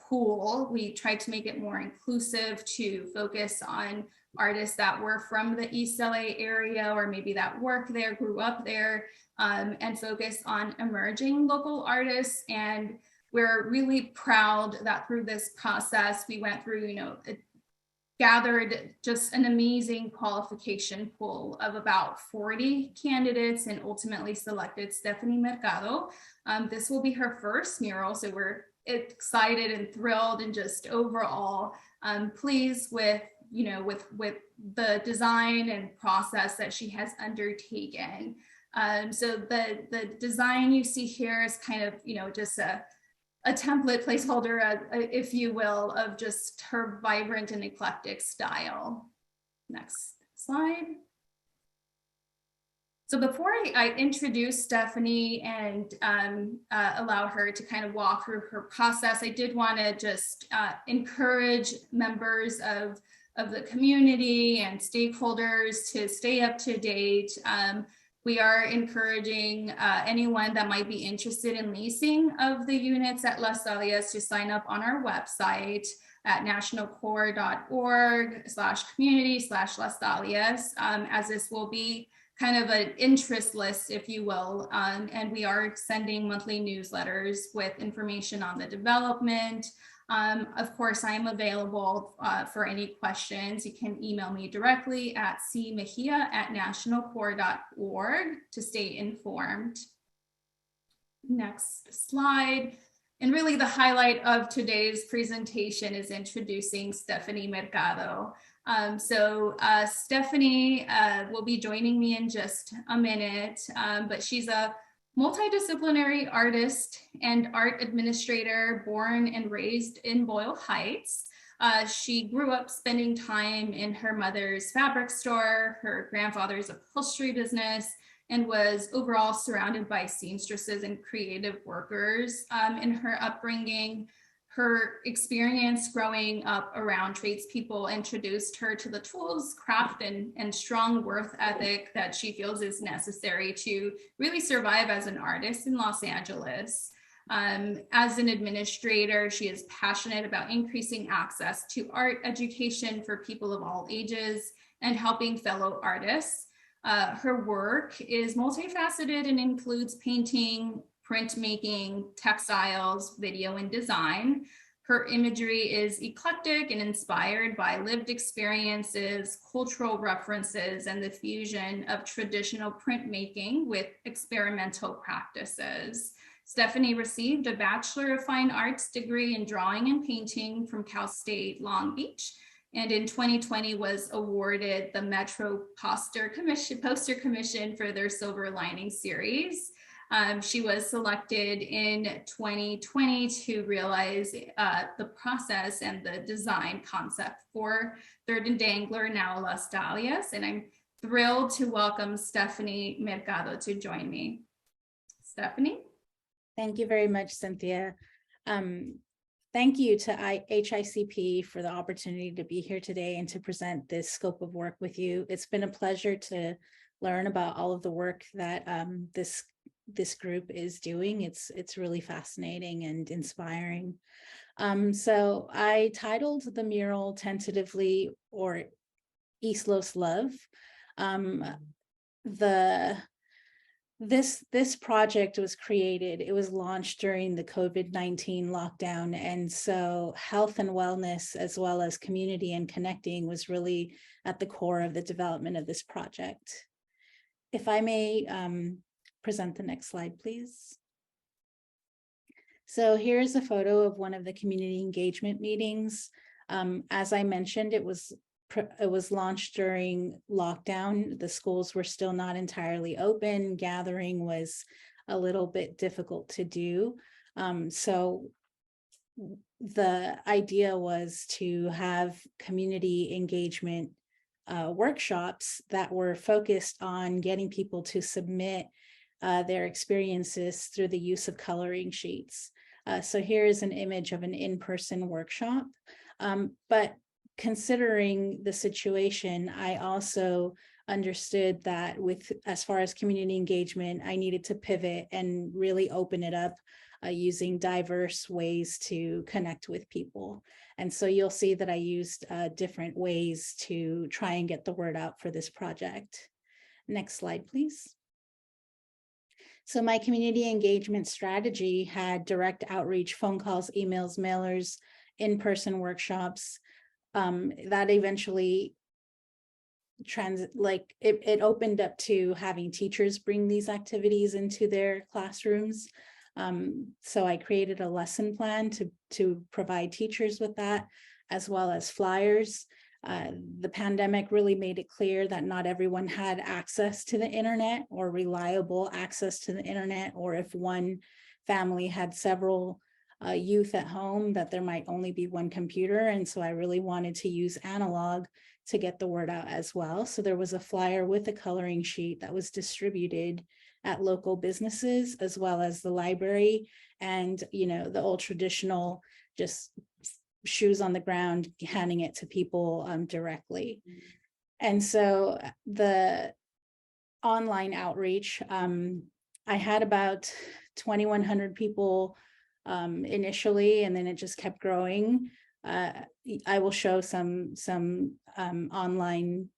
pool. We tried to make it more inclusive, to focus on artists that were from the East LA area, or maybe that work there, grew up there, and focus on emerging local artists. And we're really proud that through this process, we went through, gathered just an amazing qualification pool of about 40 candidates and ultimately selected Stephanie Mercado. This will be her first mural, so we're excited and thrilled and just overall pleased with with the design and process that she has undertaken. So the design you see here is kind of just a template placeholder, if you will, of just her vibrant and eclectic style. Next slide. So before I introduce Stephanie and allow her to kind of walk through her process, I did want to just encourage members of the community and stakeholders to stay up to date. We are encouraging anyone that might be interested in leasing of the units at Las Dahlias to sign up on our website at nationalcorps.org/community/Las Dahlias, as this will be kind of an interest list, if you will, and we are sending monthly newsletters with information on the development. Of course, I am available for any questions. You can email me directly at cmejia@nationalcorps.org to stay informed. Next slide. And really the highlight of today's presentation is introducing Stephanie Mercado. Stephanie will be joining me in just a minute, but she's a multidisciplinary artist and art administrator, born and raised in Boyle Heights. She grew up spending time in her mother's fabric store, her grandfather's upholstery business, and was overall surrounded by seamstresses and creative workers in her upbringing. Her experience growing up around tradespeople introduced her to the tools, craft, and strong work ethic that she feels is necessary to really survive as an artist in Los Angeles. As an administrator, she is passionate about increasing access to art education for people of all ages and helping fellow artists. Her work is multifaceted and includes painting, printmaking, textiles, video, and design. Her imagery is eclectic and inspired by lived experiences, cultural references, and the fusion of traditional printmaking with experimental practices. Stephanie received a Bachelor of Fine Arts degree in drawing and painting from Cal State Long Beach, and in 2020 was awarded the Metro Poster Commission for their Silver Lining series. She was selected in 2020 to realize the process and the design concept for Third and Dangler, now Las Dahlias, and I'm thrilled to welcome Stephanie Mercado to join me. Stephanie? Thank you very much, Cynthia. Thank you to HICP for the opportunity to be here today and to present this scope of work with you. It's been a pleasure to learn about all of the work that this group is doing. It's really fascinating and inspiring. So I titled the mural tentatively, or East Los Love. This project was created, it was launched during the COVID-19 lockdown. And so health and wellness, as well as community and connecting, was really at the core of the development of this project. If I may present the next slide, please. So here's a photo of one of the community engagement meetings. As I mentioned, it was launched during lockdown. The schools were still not entirely open. Gathering was a little bit difficult to do. So the idea was to have community engagement workshops that were focused on getting people to submit their experiences through the use of coloring sheets. So here is an image of an in-person workshop. But considering the situation, I also understood that as far as community engagement, I needed to pivot and really open it up using diverse ways to connect with people. And so you'll see that I used different ways to try and get the word out for this project. Next slide, please. So my community engagement strategy had direct outreach, phone calls, emails, mailers, in-person workshops. That eventually it opened up to having teachers bring these activities into their classrooms. So I created a lesson plan to provide teachers with that, as well as flyers. The pandemic really made it clear that not everyone had access to the internet or reliable access to the internet, or if one family had several youth at home, that there might only be one computer. And so I really wanted to use analog to get the word out as well. So there was a flyer with a coloring sheet that was distributed at local businesses, as well as the library, and the old traditional just shoes on the ground, handing it to people directly. And so the online outreach, I had about 2,100 people initially, and then it just kept growing. I will show some online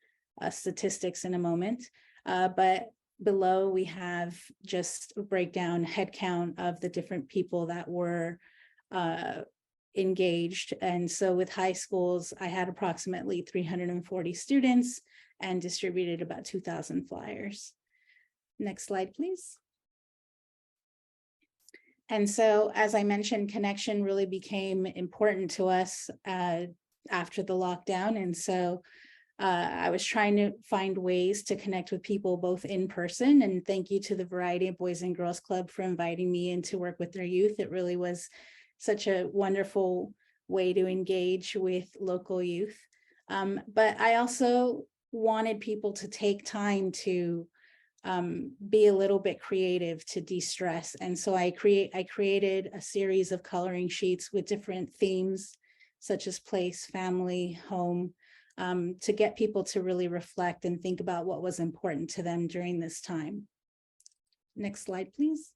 statistics in a moment, but below we have just a breakdown head count of the different people that were engaged. And so with high schools, I had approximately 340 students and distributed about 2,000 flyers. Next slide, please. And so, as I mentioned, connection really became important to us after the lockdown. And so I was trying to find ways to connect with people both in person, and thank you to the Variety of Boys and Girls Club for inviting me in to work with their youth. It really was such a wonderful way to engage with local youth. But I also wanted people to take time to be a little bit creative, to de-stress. And so I created a series of coloring sheets with different themes, such as place, family, home, to get people to really reflect and think about what was important to them during this time. Next slide, please.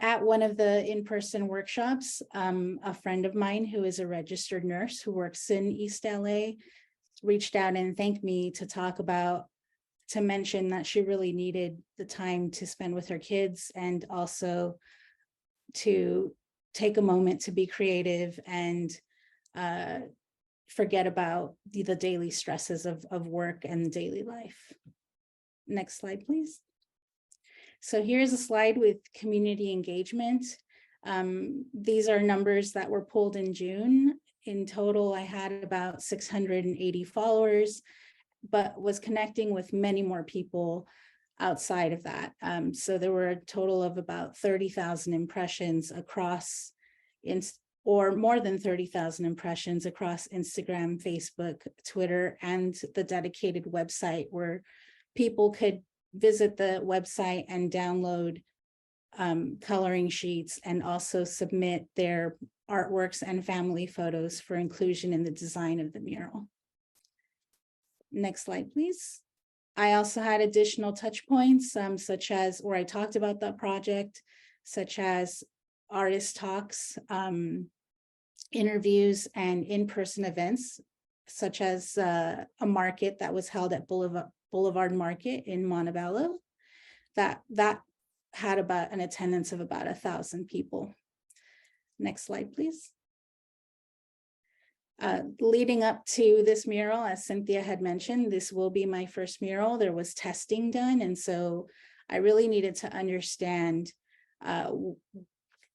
At one of the in-person workshops, a friend of mine who is a registered nurse who works in East LA reached out and thanked me to mention that she really needed the time to spend with her kids, and also to take a moment to be creative and forget about the daily stresses of work and daily life. Next slide, please. So here's a slide with community engagement. These are numbers that were pulled in June. In total, I had about 680 followers, but was connecting with many more people outside of that. So there were a total of about 30,000 impressions across, or more than 30,000 impressions across Instagram, Facebook, Twitter, and the dedicated website where people could visit the website and download coloring sheets and also submit their artworks and family photos for inclusion in the design of the mural. Next slide, please. I also had additional touch points, such as where I talked about that project, such as artist talks, interviews, and in-person events, such as a market that was held at Boulevard Market in Montebello. That had about an attendance of about 1,000 people. Next slide, please. Leading up to this mural, as Cynthia had mentioned, this will be my first mural. There was testing done, and so I really needed to understand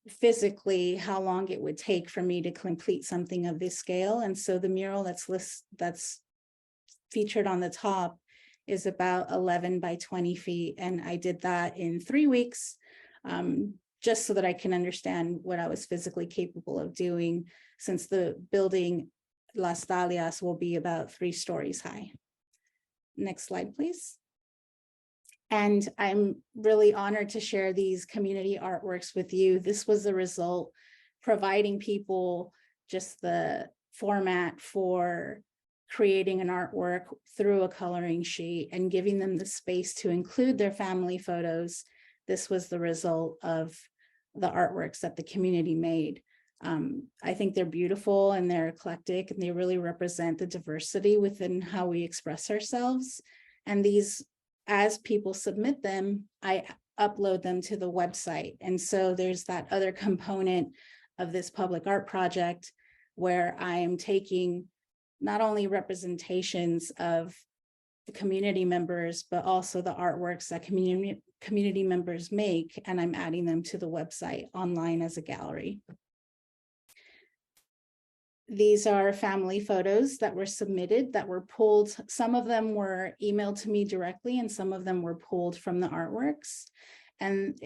physically how long it would take for me to complete something of this scale. And so the mural that's featured on the top is about 11 by 20 feet. And I did that in 3 weeks, just so that I can understand what I was physically capable of doing, since the building Las Dalias will be about 3 stories high. Next slide, please. And I'm really honored to share these community artworks with you. This was the result, providing people just the format for creating an artwork through a coloring sheet and giving them the space to include their family photos. This was the result of the artworks that the community made. I think they're beautiful and they're eclectic, and they really represent the diversity within how we express ourselves. And these, as people submit them, I upload them to the website. And so there's that other component of this public art project where I am taking not only representations of the community members, but also the artworks that community members make, and I'm adding them to the website online as a gallery. These are family photos that were submitted, that were pulled. Some of them were emailed to me directly, and some of them were pulled from the artworks. And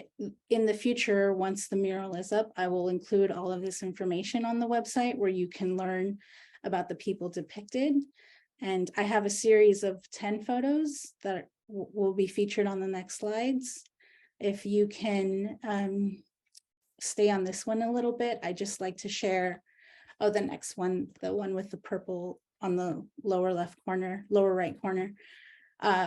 in the future, once the mural is up, I will include all of this information on the website where you can learn about the people depicted. And I have a series of 10 photos that will be featured on the next slides. If you can stay on this one a little bit, I just like to share, oh, the next one, the one with the purple on the lower right corner.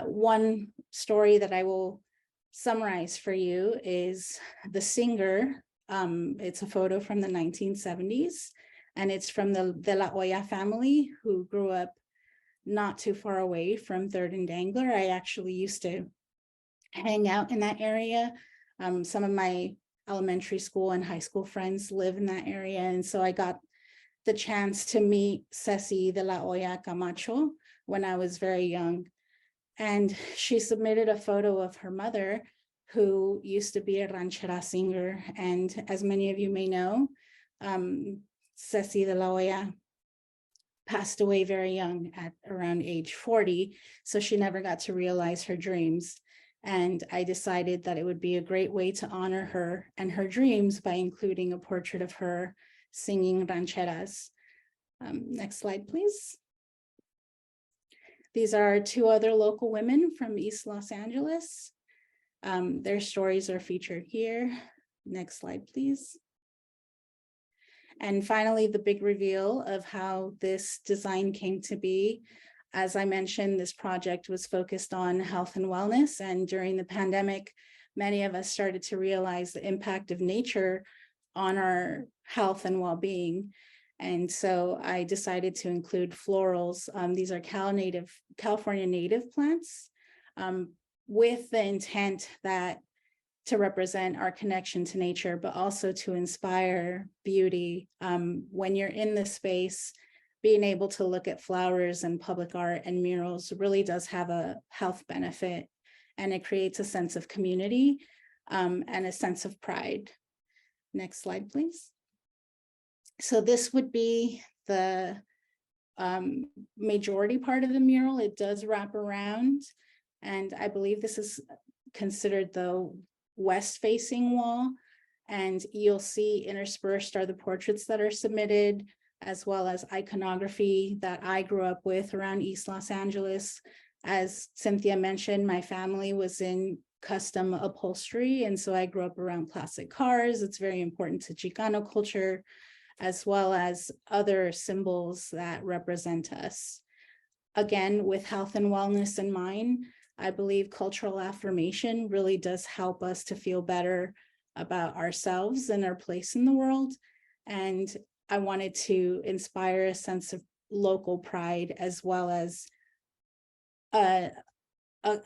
One story that I will summarize for you is the singer. It's a photo from the 1970s, and it's from the De La Hoya family, who grew up not too far away from 3rd and Dangler. I actually used to hang out in that area. Some of my elementary school and high school friends live in that area, and so I got the chance to meet Ceci De La Hoya Camacho when I was very young. And she submitted a photo of her mother, who used to be a ranchera singer. And as many of you may know, Ceci De La Hoya passed away very young at around age 40. So she never got to realize her dreams. And I decided that it would be a great way to honor her and her dreams by including a portrait of her singing rancheras. Next slide, please. These are 2 other local women from East Los Angeles. Their stories are featured here. Next slide, please. And finally, the big reveal of how this design came to be. As I mentioned, this project was focused on health and wellness. And during the pandemic, many of us started to realize the impact of nature on our health and well-being. And so I decided to include florals. These are California native plants, with the intent that to represent our connection to nature, but also to inspire beauty. When you're in this space, being able to look at flowers and public art and murals really does have a health benefit, and it creates a sense of community and a sense of pride. Next slide, please. So this would be the majority part of the mural. It does wrap around, and I believe this is considered the west-facing wall. And you'll see interspersed are the portraits that are submitted, as well as iconography that I grew up with around East Los Angeles. As Cynthia mentioned, my family was in custom upholstery, and so I grew up around classic cars. It's very important to Chicano culture, as well as other symbols that represent us. Again, with health and wellness in mind, I believe cultural affirmation really does help us to feel better about ourselves and our place in the world. And I wanted to inspire a sense of local pride, as well as an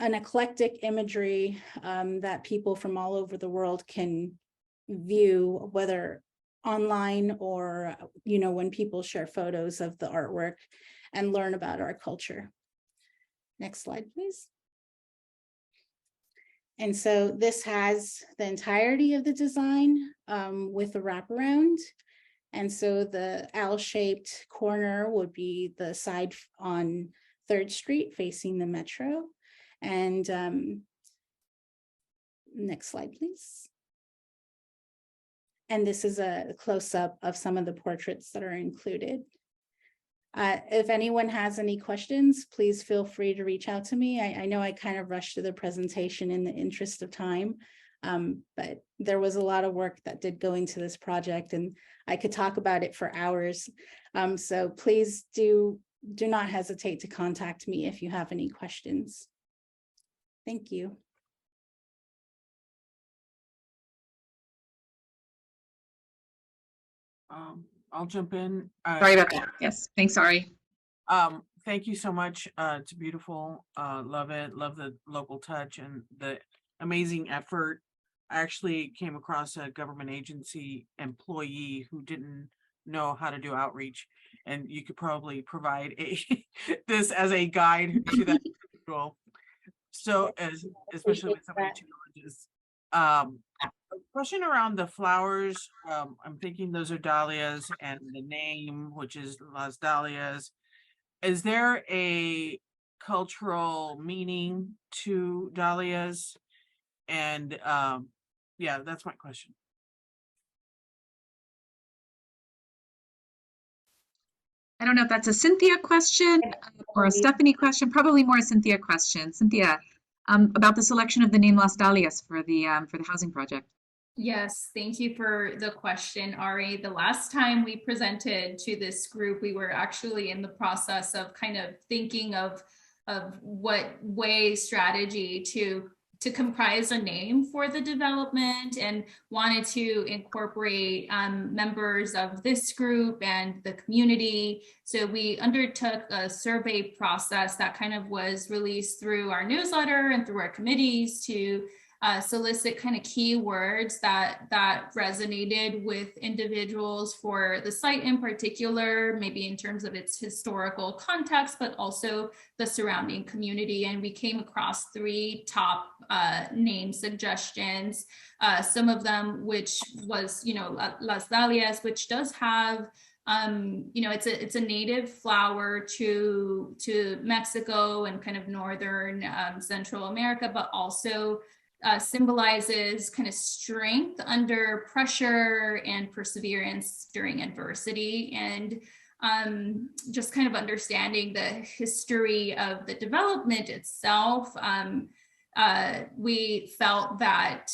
eclectic imagery that people from all over the world can view, whether online or, you know, when people share photos of the artwork, and learn about our culture. Next slide, please. And so this has the entirety of the design with a wraparound. And so the L-shaped corner would be the side on 3rd Street facing the Metro. And next slide, please. And this is a close-up of some of the portraits that are included. If anyone has any questions, please feel free to reach out to me. I know I kind of rushed through the presentation in the interest of time, but there was a lot of work that did go into this project, and I could talk about it for hours. So please do not hesitate to contact me if you have any questions. Thank you. I'll jump in. Sorry about that. Yes, thanks, Ari. Thank you so much. It's beautiful. Love it. Love the local touch and the amazing effort. I actually came across a government agency employee who didn't know how to do outreach, and you could probably provide this as a guide to that individual. So, especially with somebody challenges. Question around the flowers. I'm thinking those are dahlias, and the name, which is Las Dahlias. Is there a cultural meaning to dahlias? And yeah, that's my question. I don't know if that's a Cynthia question or a Stephanie question, probably more a Cynthia question. Cynthia, about the selection of the name Las Dahlias for the housing project. Yes, thank you for the question, Ari. The last time we presented to this group, we were actually in the process of kind of thinking of what strategy to comprise a name for the development, and wanted to incorporate members of this group and the community. So we undertook a survey process that kind of was released through our newsletter and through our committees to solicit kind of keywords that resonated with individuals for the site in particular, maybe in terms of its historical context, but also the surrounding community. And we came across 3 top name suggestions, some of them which was, Las Dahlias, which does have it's a native flower to Mexico and kind of northern Central America, but also symbolizes kind of strength under pressure and perseverance during adversity. And just kind of understanding the history of the development itself, we felt that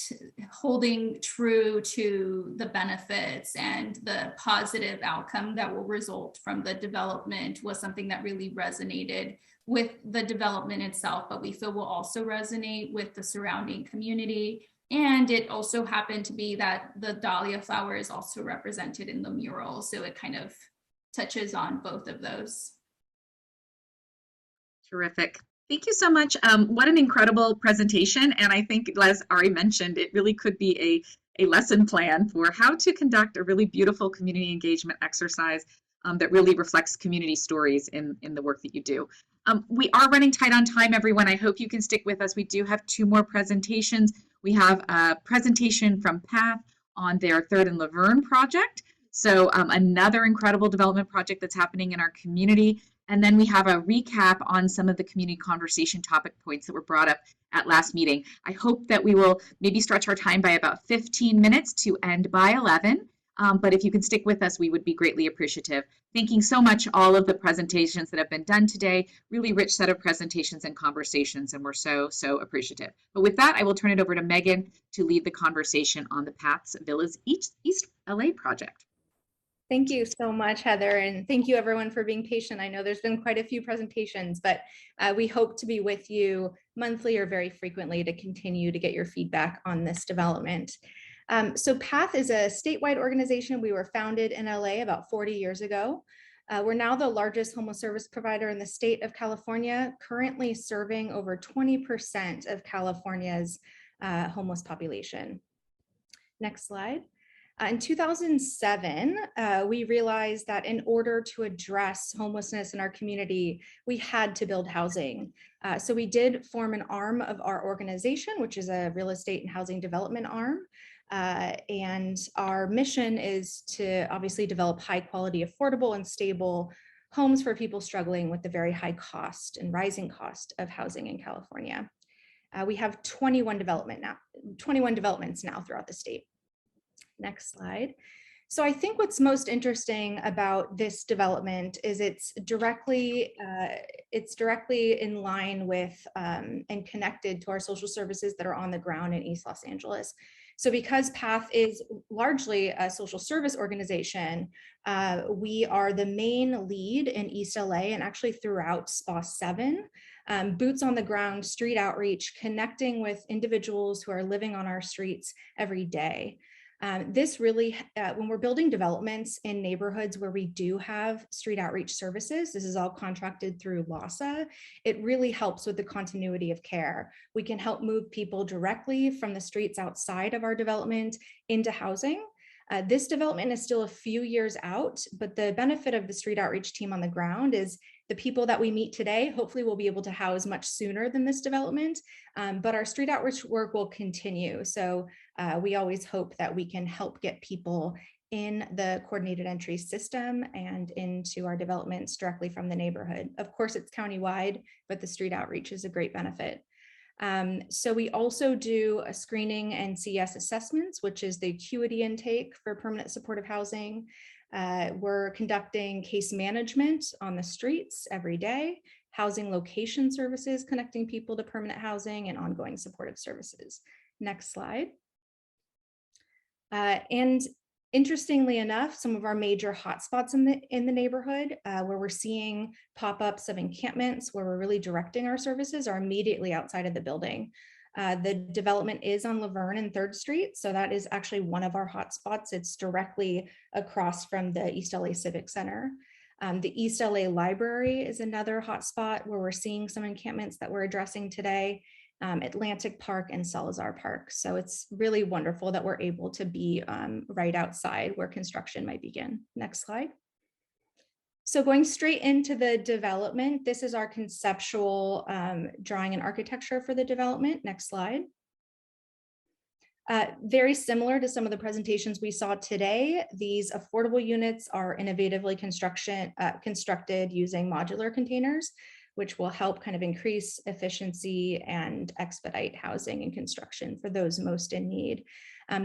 holding true to the benefits and the positive outcome that will result from the development was something that really resonated with the development itself, but we feel will also resonate with the surrounding community. And it also happened to be that the dahlia flower is also represented in the mural, so it kind of touches on both of those. Terrific. Thank you so much. What an incredible presentation. And I think, as Ari mentioned, it really could be a lesson plan for how to conduct a really beautiful community engagement exercise that really reflects community stories in the work that you do. We are running tight on time, everyone. I hope you can stick with us. We do have 2 more presentations. We have a presentation from PATH on their Third and Laverne project. So another incredible development project that's happening in our community. And then we have a recap on some of the community conversation topic points that were brought up at last meeting. I hope that we will maybe stretch our time by about 15 minutes to end by 11. But if you can stick with us, we would be greatly appreciative. Thanking so much all of the presentations that have been done today. Really rich set of presentations and conversations, and we're so appreciative. But with that, I will turn it over to Megan to lead the conversation on the Paths Villas East LA project. Thank you so much, Heather, and thank you everyone for being patient. I know there's been quite a few presentations, but we hope to be with you monthly or very frequently to continue to get your feedback on this development. So PATH is a statewide organization. We were founded in LA about 40 years ago. We're now the largest homeless service provider in the state of California, currently serving over 20% of California's homeless population. Next slide. In 2007, we realized that in order to address homelessness in our community, we had to build housing. So we did form an arm of our organization, which is a real estate and housing development arm. And our mission is to obviously develop high quality, affordable and stable homes for people struggling with the very high cost and rising cost of housing in California. We have 21 developments now throughout the state. Next slide. So I think what's most interesting about this development is it's directly in line with and connected to our social services that are on the ground in East Los Angeles. So because PATH is largely a social service organization, we are the main lead in East LA and actually throughout SPA 7. Boots on the ground, street outreach, connecting with individuals who are living on our streets every day. This really, when we're building developments in neighborhoods where we do have street outreach services, this is all contracted through LASA, it really helps with the continuity of care. We can help move people directly from the streets outside of our development into housing. This development is still a few years out, but the benefit of the street outreach team on the ground is the people that we meet today, hopefully we'll be able to house much sooner than this development, but our street outreach work will continue. So we always hope that we can help get people in the coordinated entry system and into our developments directly from the neighborhood. Of course, it's countywide, but the street outreach is a great benefit. So we also do a screening and CS assessments, which is the acuity intake for permanent supportive housing. We're conducting case management on the streets every day, housing location services, connecting people to permanent housing, and ongoing supportive services. Next slide. And interestingly enough, some of our major hotspots in the neighborhood where we're seeing pop-ups of encampments where we're really directing our services are immediately outside of the building. The development is on Laverne and 3rd Street, so that is actually one of our hotspots. It's directly across from the East LA Civic Center. The East LA Library is another hotspot where we're seeing some encampments that we're addressing today. Atlantic Park and Salazar Park. So it's really wonderful that we're able to be right outside where construction might begin. Next slide. So going straight into the development, this is our conceptual drawing and architecture for the development. Next slide. Very similar to some of the presentations we saw today, these affordable units are innovatively constructed using modular containers, which will help kind of increase efficiency and expedite housing and construction for those most in need.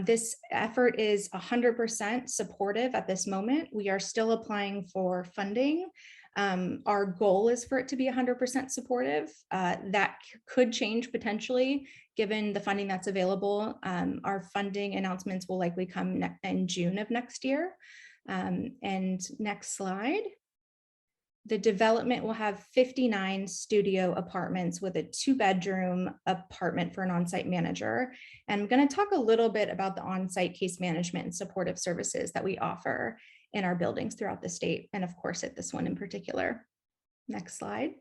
This effort is 100% supportive at this moment. We are still applying for funding. Our goal is for it to be 100% supportive. That could change potentially given the funding that's available. Our funding announcements will likely come in June of next year. And next slide. The development will have 59 studio apartments with a 2-bedroom apartment for an on-site manager. And I'm going to talk a little bit about the on-site case management and supportive services that we offer in our buildings throughout the state, and of course at this one in particular. Next slide.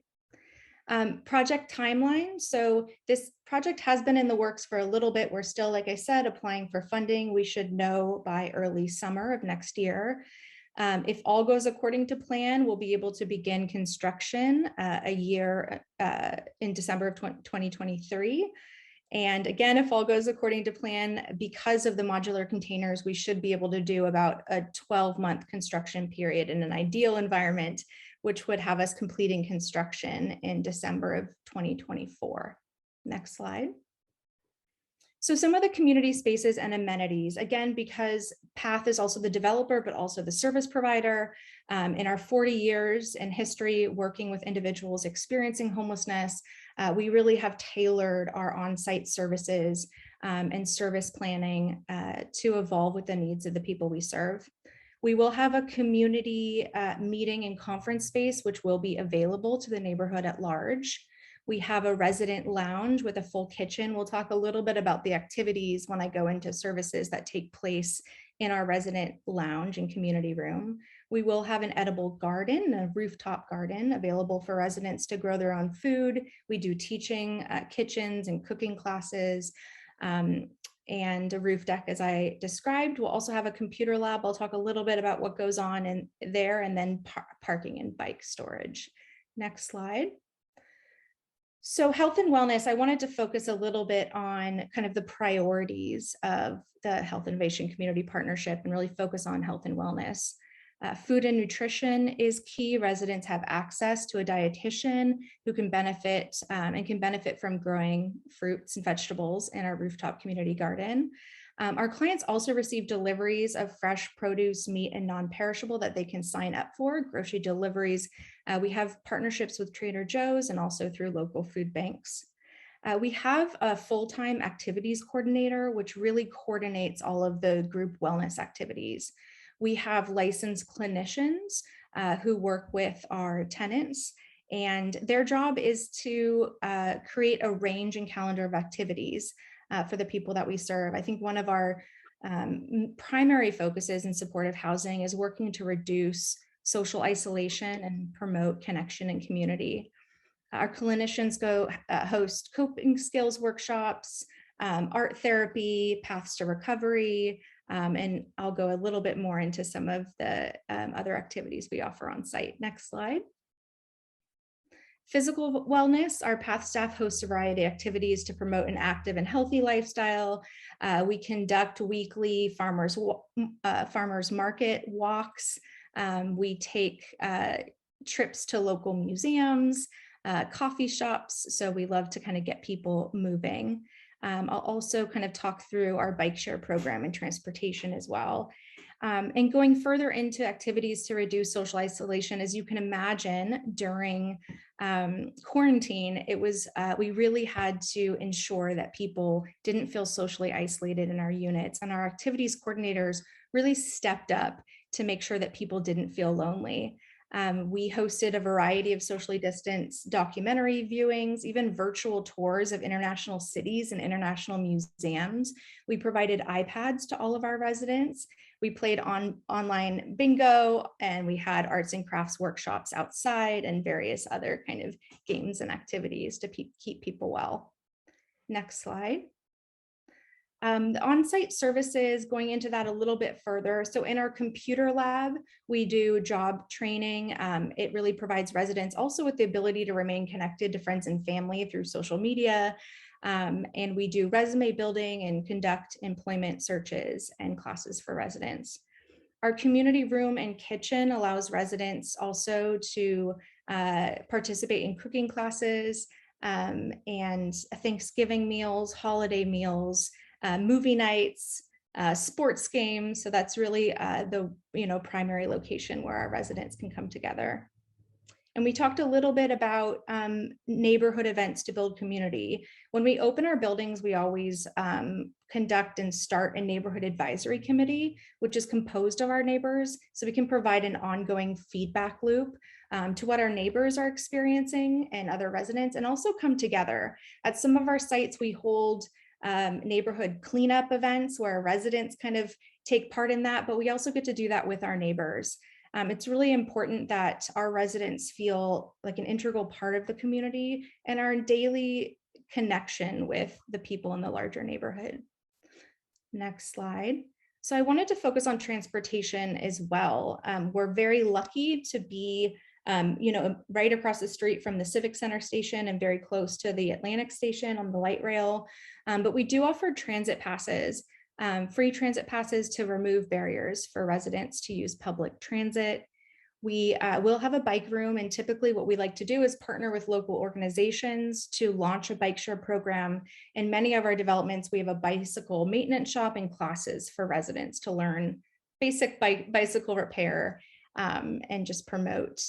Project timeline. So this project has been in the works for a little bit. We're still, like I said, applying for funding. We should know by early summer of next year. If all goes according to plan, we'll be able to begin construction a year in December of 2023. And again, if all goes according to plan, because of the modular containers, we should be able to do about a 12-month construction period in an ideal environment, which would have us completing construction in December of 2024. Next slide. So some of the community spaces and amenities, again, because PATH is also the developer, but also the service provider. In our 40 years in history working with individuals experiencing homelessness, we really have tailored our on-site services and service planning to evolve with the needs of the people we serve. We will have a community meeting and conference space, which will be available to the neighborhood at large. We have a resident lounge with a full kitchen. We'll talk a little bit about the activities when I go into services that take place in our resident lounge and community room. We will have an edible garden, a rooftop garden available for residents to grow their own food. We do teaching kitchens and cooking classes. And a roof deck, as I described. We'll also have a computer lab. I'll talk a little bit about what goes on in there, and then parking and bike storage. Next slide. So health and wellness, I wanted to focus a little bit on kind of the priorities of the Health Innovation Community Partnership and really focus on health and wellness. Food and nutrition is key. Residents have access to a dietitian who can benefit from growing fruits and vegetables in our rooftop community garden. Our clients also receive deliveries of fresh produce, meat, and non-perishable that they can sign up for, grocery deliveries. We have partnerships with Trader Joe's and also through local food banks. We have a full-time activities coordinator, which really coordinates all of the group wellness activities. We have licensed clinicians who work with our tenants, and their job is to create a range and calendar of activities for the people that we serve. I think one of our primary focuses in supportive housing is working to reduce social isolation and promote connection and community. Our clinicians go host coping skills workshops, art therapy, paths to recovery, and I'll go a little bit more into some of the other activities we offer on site. Next slide. Physical wellness, our PATH staff hosts a variety of activities to promote an active and healthy lifestyle. We conduct weekly farmers market walks. We take trips to local museums, coffee shops. So we love to kind of get people moving. I'll also kind of talk through our bike share program and transportation as well. And going further into activities to reduce social isolation, as you can imagine, during quarantine, it was we really had to ensure that people didn't feel socially isolated in our units, and our activities coordinators really stepped up to make sure that people didn't feel lonely. We hosted a variety of socially distanced documentary viewings, even virtual tours of international cities and international museums. We provided iPads to all of our residents. We played online bingo, and we had arts and crafts workshops outside and various other kind of games and activities to keep people well. Next slide. The on-site services, going into that a little bit further. So in our computer lab, we do job training. It really provides residents also with the ability to remain connected to friends and family through social media. And we do resume building and conduct employment searches and classes for residents. Our community room and kitchen allows residents also to participate in cooking classes and Thanksgiving meals, holiday meals, movie nights, sports games. So that's really the primary location where our residents can come together. And we talked a little bit about neighborhood events to build community. When we open our buildings, we always conduct and start a neighborhood advisory committee, which is composed of our neighbors, so we can provide an ongoing feedback loop to what our neighbors are experiencing and other residents, and also come together. At some of our sites, we hold neighborhood cleanup events where residents kind of take part in that, but we also get to do that with our neighbors. It's really important that our residents feel like an integral part of the community and are in daily connection with the people in the larger neighborhood. Next slide. So I wanted to focus on transportation as well. We're very lucky to be right across the street from the Civic Center station and very close to the Atlantic station on the light rail. But we do offer transit passes, free transit passes to remove barriers for residents to use public transit. We will have a bike room, and typically what we like to do is partner with local organizations to launch a bike share program. In many of our developments, we have a bicycle maintenance shop and classes for residents to learn basic bicycle repair and just promote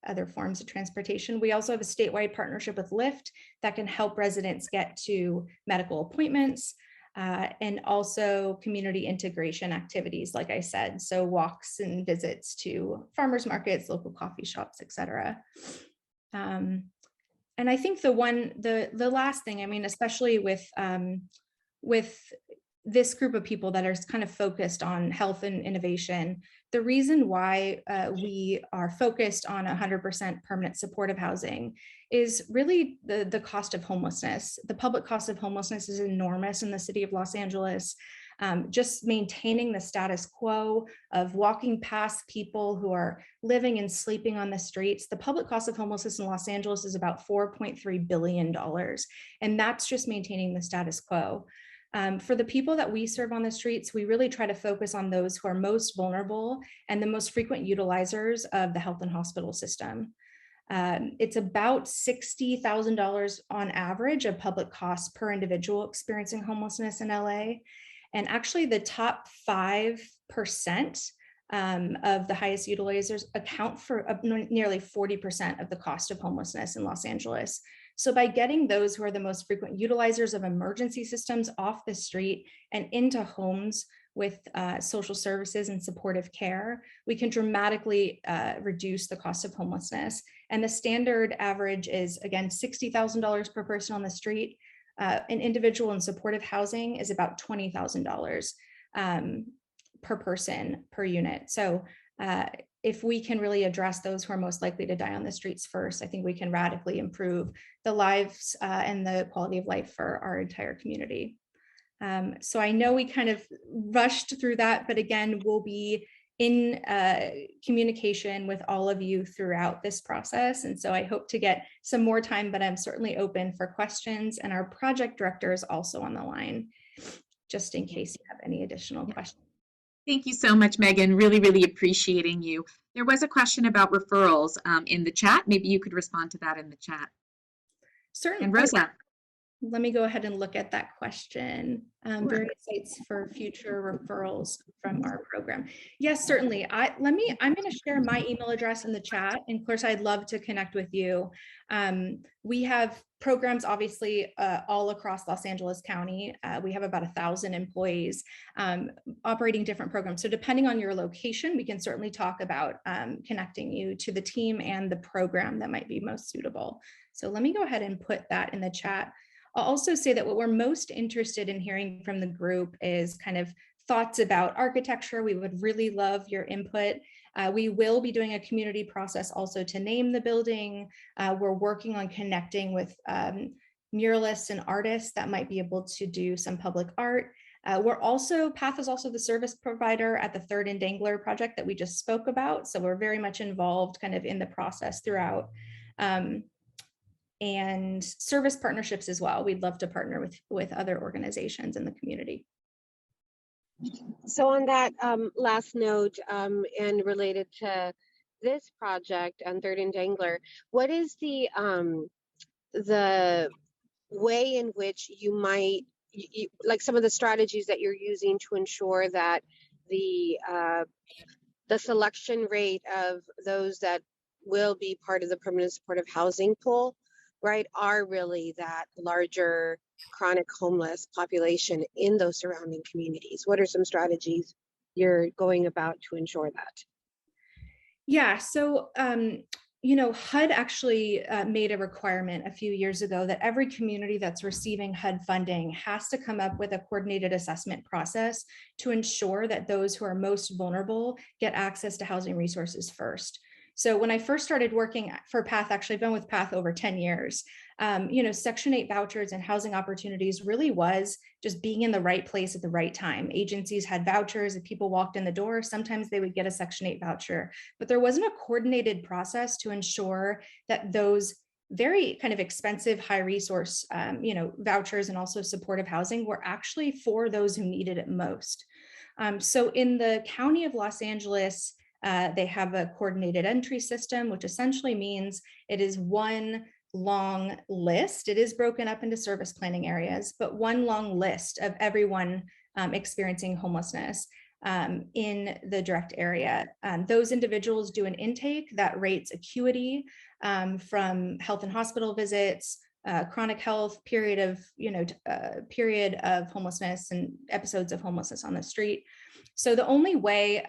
other forms of transportation. We also have a statewide partnership with Lyft that can help residents get to medical appointments, and also community integration activities, like I said, so walks and visits to farmers markets, local coffee shops, etc. And I think the last thing, I mean, especially with this group of people that are kind of focused on health and innovation, the reason why we are focused on 100% permanent supportive housing is really the cost of homelessness. The public cost of homelessness is enormous in the city of Los Angeles. Just maintaining the status quo of walking past people who are living and sleeping on the streets. The public cost of homelessness in Los Angeles is about $4.3 billion. And that's just maintaining the status quo. For the people that we serve on the streets, we really try to focus on those who are most vulnerable and the most frequent utilizers of the health and hospital system. It's about $60,000 on average of public costs per individual experiencing homelessness in LA. And actually the top 5% of the highest utilizers account for nearly 40% of the cost of homelessness in Los Angeles. So by getting those who are the most frequent utilizers of emergency systems off the street and into homes with social services and supportive care, we can dramatically reduce the cost of homelessness. And the standard average is, again, $60,000 per person on the street. An individual in supportive housing is about $20,000 per person per unit. So if we can really address those who are most likely to die on the streets first, I think we can radically improve the lives and the quality of life for our entire community. So I know we kind of rushed through that, but again, we'll be in communication with all of you throughout this process. And so I hope to get some more time, but I'm certainly open for questions. And our project director is also on the line, just in case you have any additional questions. Thank you so much, Megan. Really, really appreciating you. There was a question about referrals in the chat. Maybe you could respond to that in the chat. Certainly. And Rosa. Let me go ahead and look at that question. Various sites for future referrals from our program. Yes, certainly. I'm going to share my email address in the chat. And of course, I'd love to connect with you. We have programs, obviously, all across Los Angeles County. We have about 1,000 employees operating different programs. So depending on your location, we can certainly talk about connecting you to the team and the program that might be most suitable. So let me go ahead and put that in the chat. I'll also say that what we're most interested in hearing from the group is kind of thoughts about architecture. We would really love your input. We will be doing a community process also to name the building. We're working on connecting with muralists and artists that might be able to do some public art. PATH is also the service provider at the Third and Dangler project that we just spoke about. So we're very much involved kind of in the process throughout. And service partnerships as well. We'd love to partner with other organizations in the community. So on that last note and related to this project on Third and Dangler, what is the way in which you might, like some of the strategies that you're using to ensure that the selection rate of those that will be part of the permanent supportive housing pool, right, are really that larger chronic homeless population in those surrounding communities? What are some strategies you're going about to ensure that? Yeah, so, HUD actually made a requirement a few years ago that every community that's receiving HUD funding has to come up with a coordinated assessment process to ensure that those who are most vulnerable get access to housing resources first. So when I first started working for PATH, actually I've been with PATH over 10 years, Section 8 vouchers and housing opportunities really was just being in the right place at the right time. Agencies had vouchers. If people walked in the door, sometimes they would get a Section 8 voucher, but there wasn't a coordinated process to ensure that those very kind of expensive, high resource, vouchers and also supportive housing were actually for those who needed it most. So in the County of Los Angeles, they have a coordinated entry system, which essentially means it is one long list. It is broken up into service planning areas, but one long list of everyone experiencing homelessness in the direct area. Those individuals do an intake that rates acuity from health and hospital visits, chronic health, period of homelessness and episodes of homelessness on the street. So the only way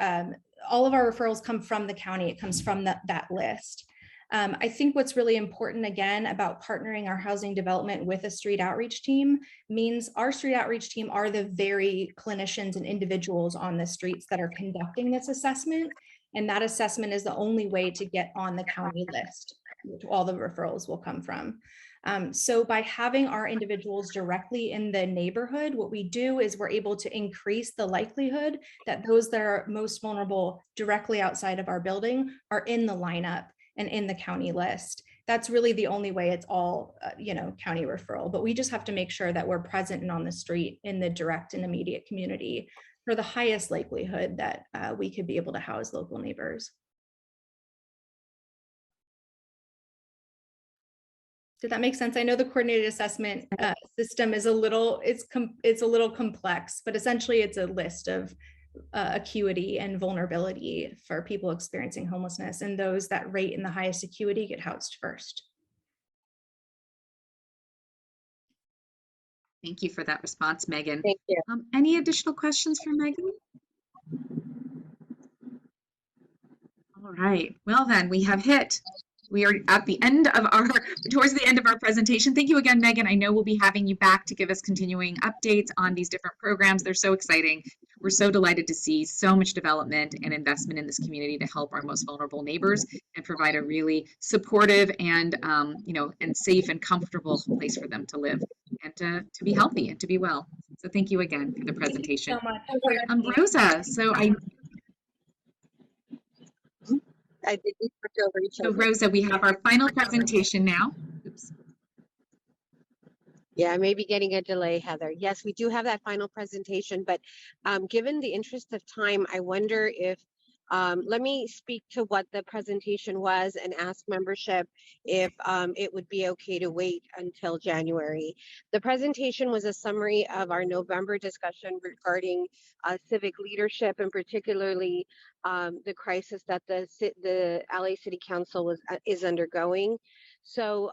all of our referrals come from the county, it comes from that list. I think what's really important, again, about partnering our housing development with a street outreach team means our street outreach team are the very clinicians and individuals on the streets that are conducting this assessment. And that assessment is the only way to get on the county list, which all the referrals will come from. So by having our individuals directly in the neighborhood, what we do is we're able to increase the likelihood that those that are most vulnerable directly outside of our building are in the lineup and in the county list. That's really the only way. It's all, county referral, but we just have to make sure that we're present and on the street in the direct and immediate community for the highest likelihood that we could be able to house local neighbors. Did that make sense? I know the coordinated assessment system is a little complex, but essentially it's a list of acuity and vulnerability for people experiencing homelessness, and those that rate in the highest acuity get housed first. Thank you for that response, Megan. Thank you. Any additional questions for Megan? All right, well then, we are at the end of towards the end of our presentation. Thank you again, Megan. I know we'll be having you back to give us continuing updates on these different programs. They're so exciting. We're so delighted to see so much development and investment in this community to help our most vulnerable neighbors and provide a really supportive and, and safe and comfortable place for them to live and to be healthy and to be well. So thank you again for the presentation. So much. Rosa, so I think we flipped over each So other. Rosa, we have our final presentation now. Oops. Yeah, I may be getting a delay, Heather. Yes, we do have that final presentation, but given the interest of time, I wonder if, let me speak to what the presentation was and ask membership if it would be okay to wait until January. The presentation was a summary of our November discussion regarding civic leadership, and particularly the crisis that the LA City Council is undergoing. So,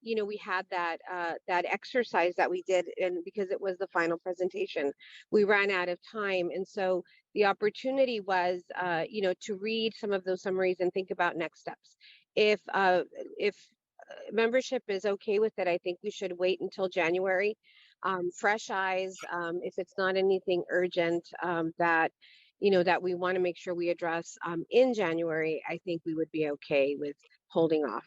we had that exercise that we did, and because it was the final presentation, we ran out of time. And so the opportunity was, to read some of those summaries and think about next steps. If membership is okay with it, I think we should wait until January. Fresh eyes, if it's not anything urgent that we want to make sure we address in January, I think we would be okay with holding off.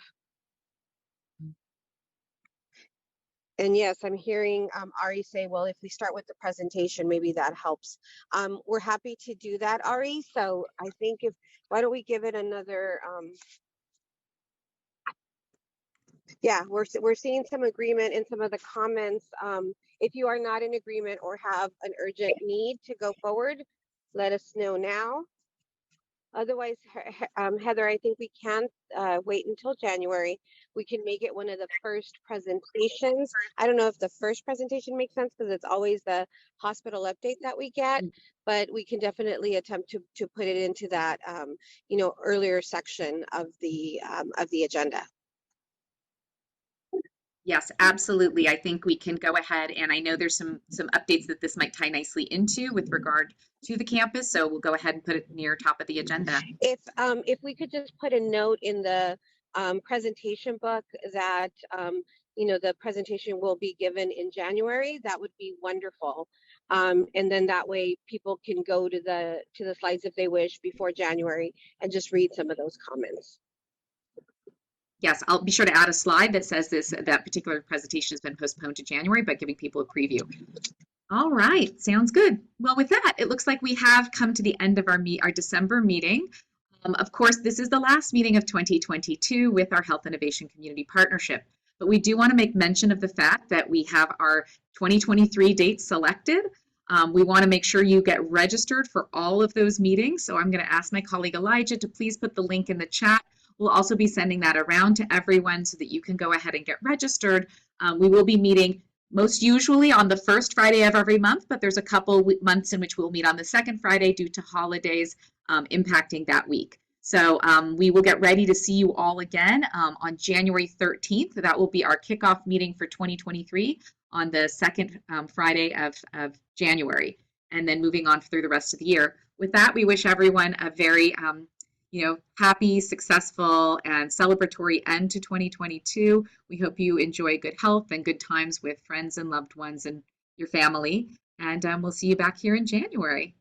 And yes, I'm hearing Ari say, well, if we start with the presentation, maybe that helps. We're happy to do that, Ari. So I think why don't we give it another, yeah, we're seeing some agreement in some of the comments. If you are not in agreement or have an urgent need to go forward, let us know now. Otherwise, Heather, I think we can wait until January. We can make it one of the first presentations. I don't know if the first presentation makes sense because it's always the hospital update that we get, but we can definitely attempt to put it into that earlier section of the agenda. Yes, absolutely. I think we can go ahead, and I know there's some updates that this might tie nicely into with regard to the campus. So we'll go ahead and put it near top of the agenda. If we could just put a note in the presentation book that the presentation will be given in January, that would be wonderful. And then that way people can go to the slides if they wish before January and just read some of those comments. Yes, I'll be sure to add a slide that says that particular presentation has been postponed to January, but giving people a preview. All right, sounds good. Well, with that, it looks like we have come to the end of our December meeting. Of course, this is the last meeting of 2022 with our Health Innovation Community Partnership. But we do want to make mention of the fact that we have our 2023 dates selected. We want to make sure you get registered for all of those meetings. So I'm going to ask my colleague Elijah to please put the link in the chat. We'll also be sending that around to everyone so that you can go ahead and get registered. We will be meeting most usually on the first Friday of every month, but there's a couple months in which we'll meet on the second Friday due to holidays impacting that week. So we will get ready to see you all again on January 13th. That will be our kickoff meeting for 2023 on the second Friday of January, and then moving on through the rest of the year. With that, we wish everyone a very happy, successful, and celebratory end to 2022. We hope you enjoy good health and good times with friends and loved ones and your family. And we'll see you back here in January.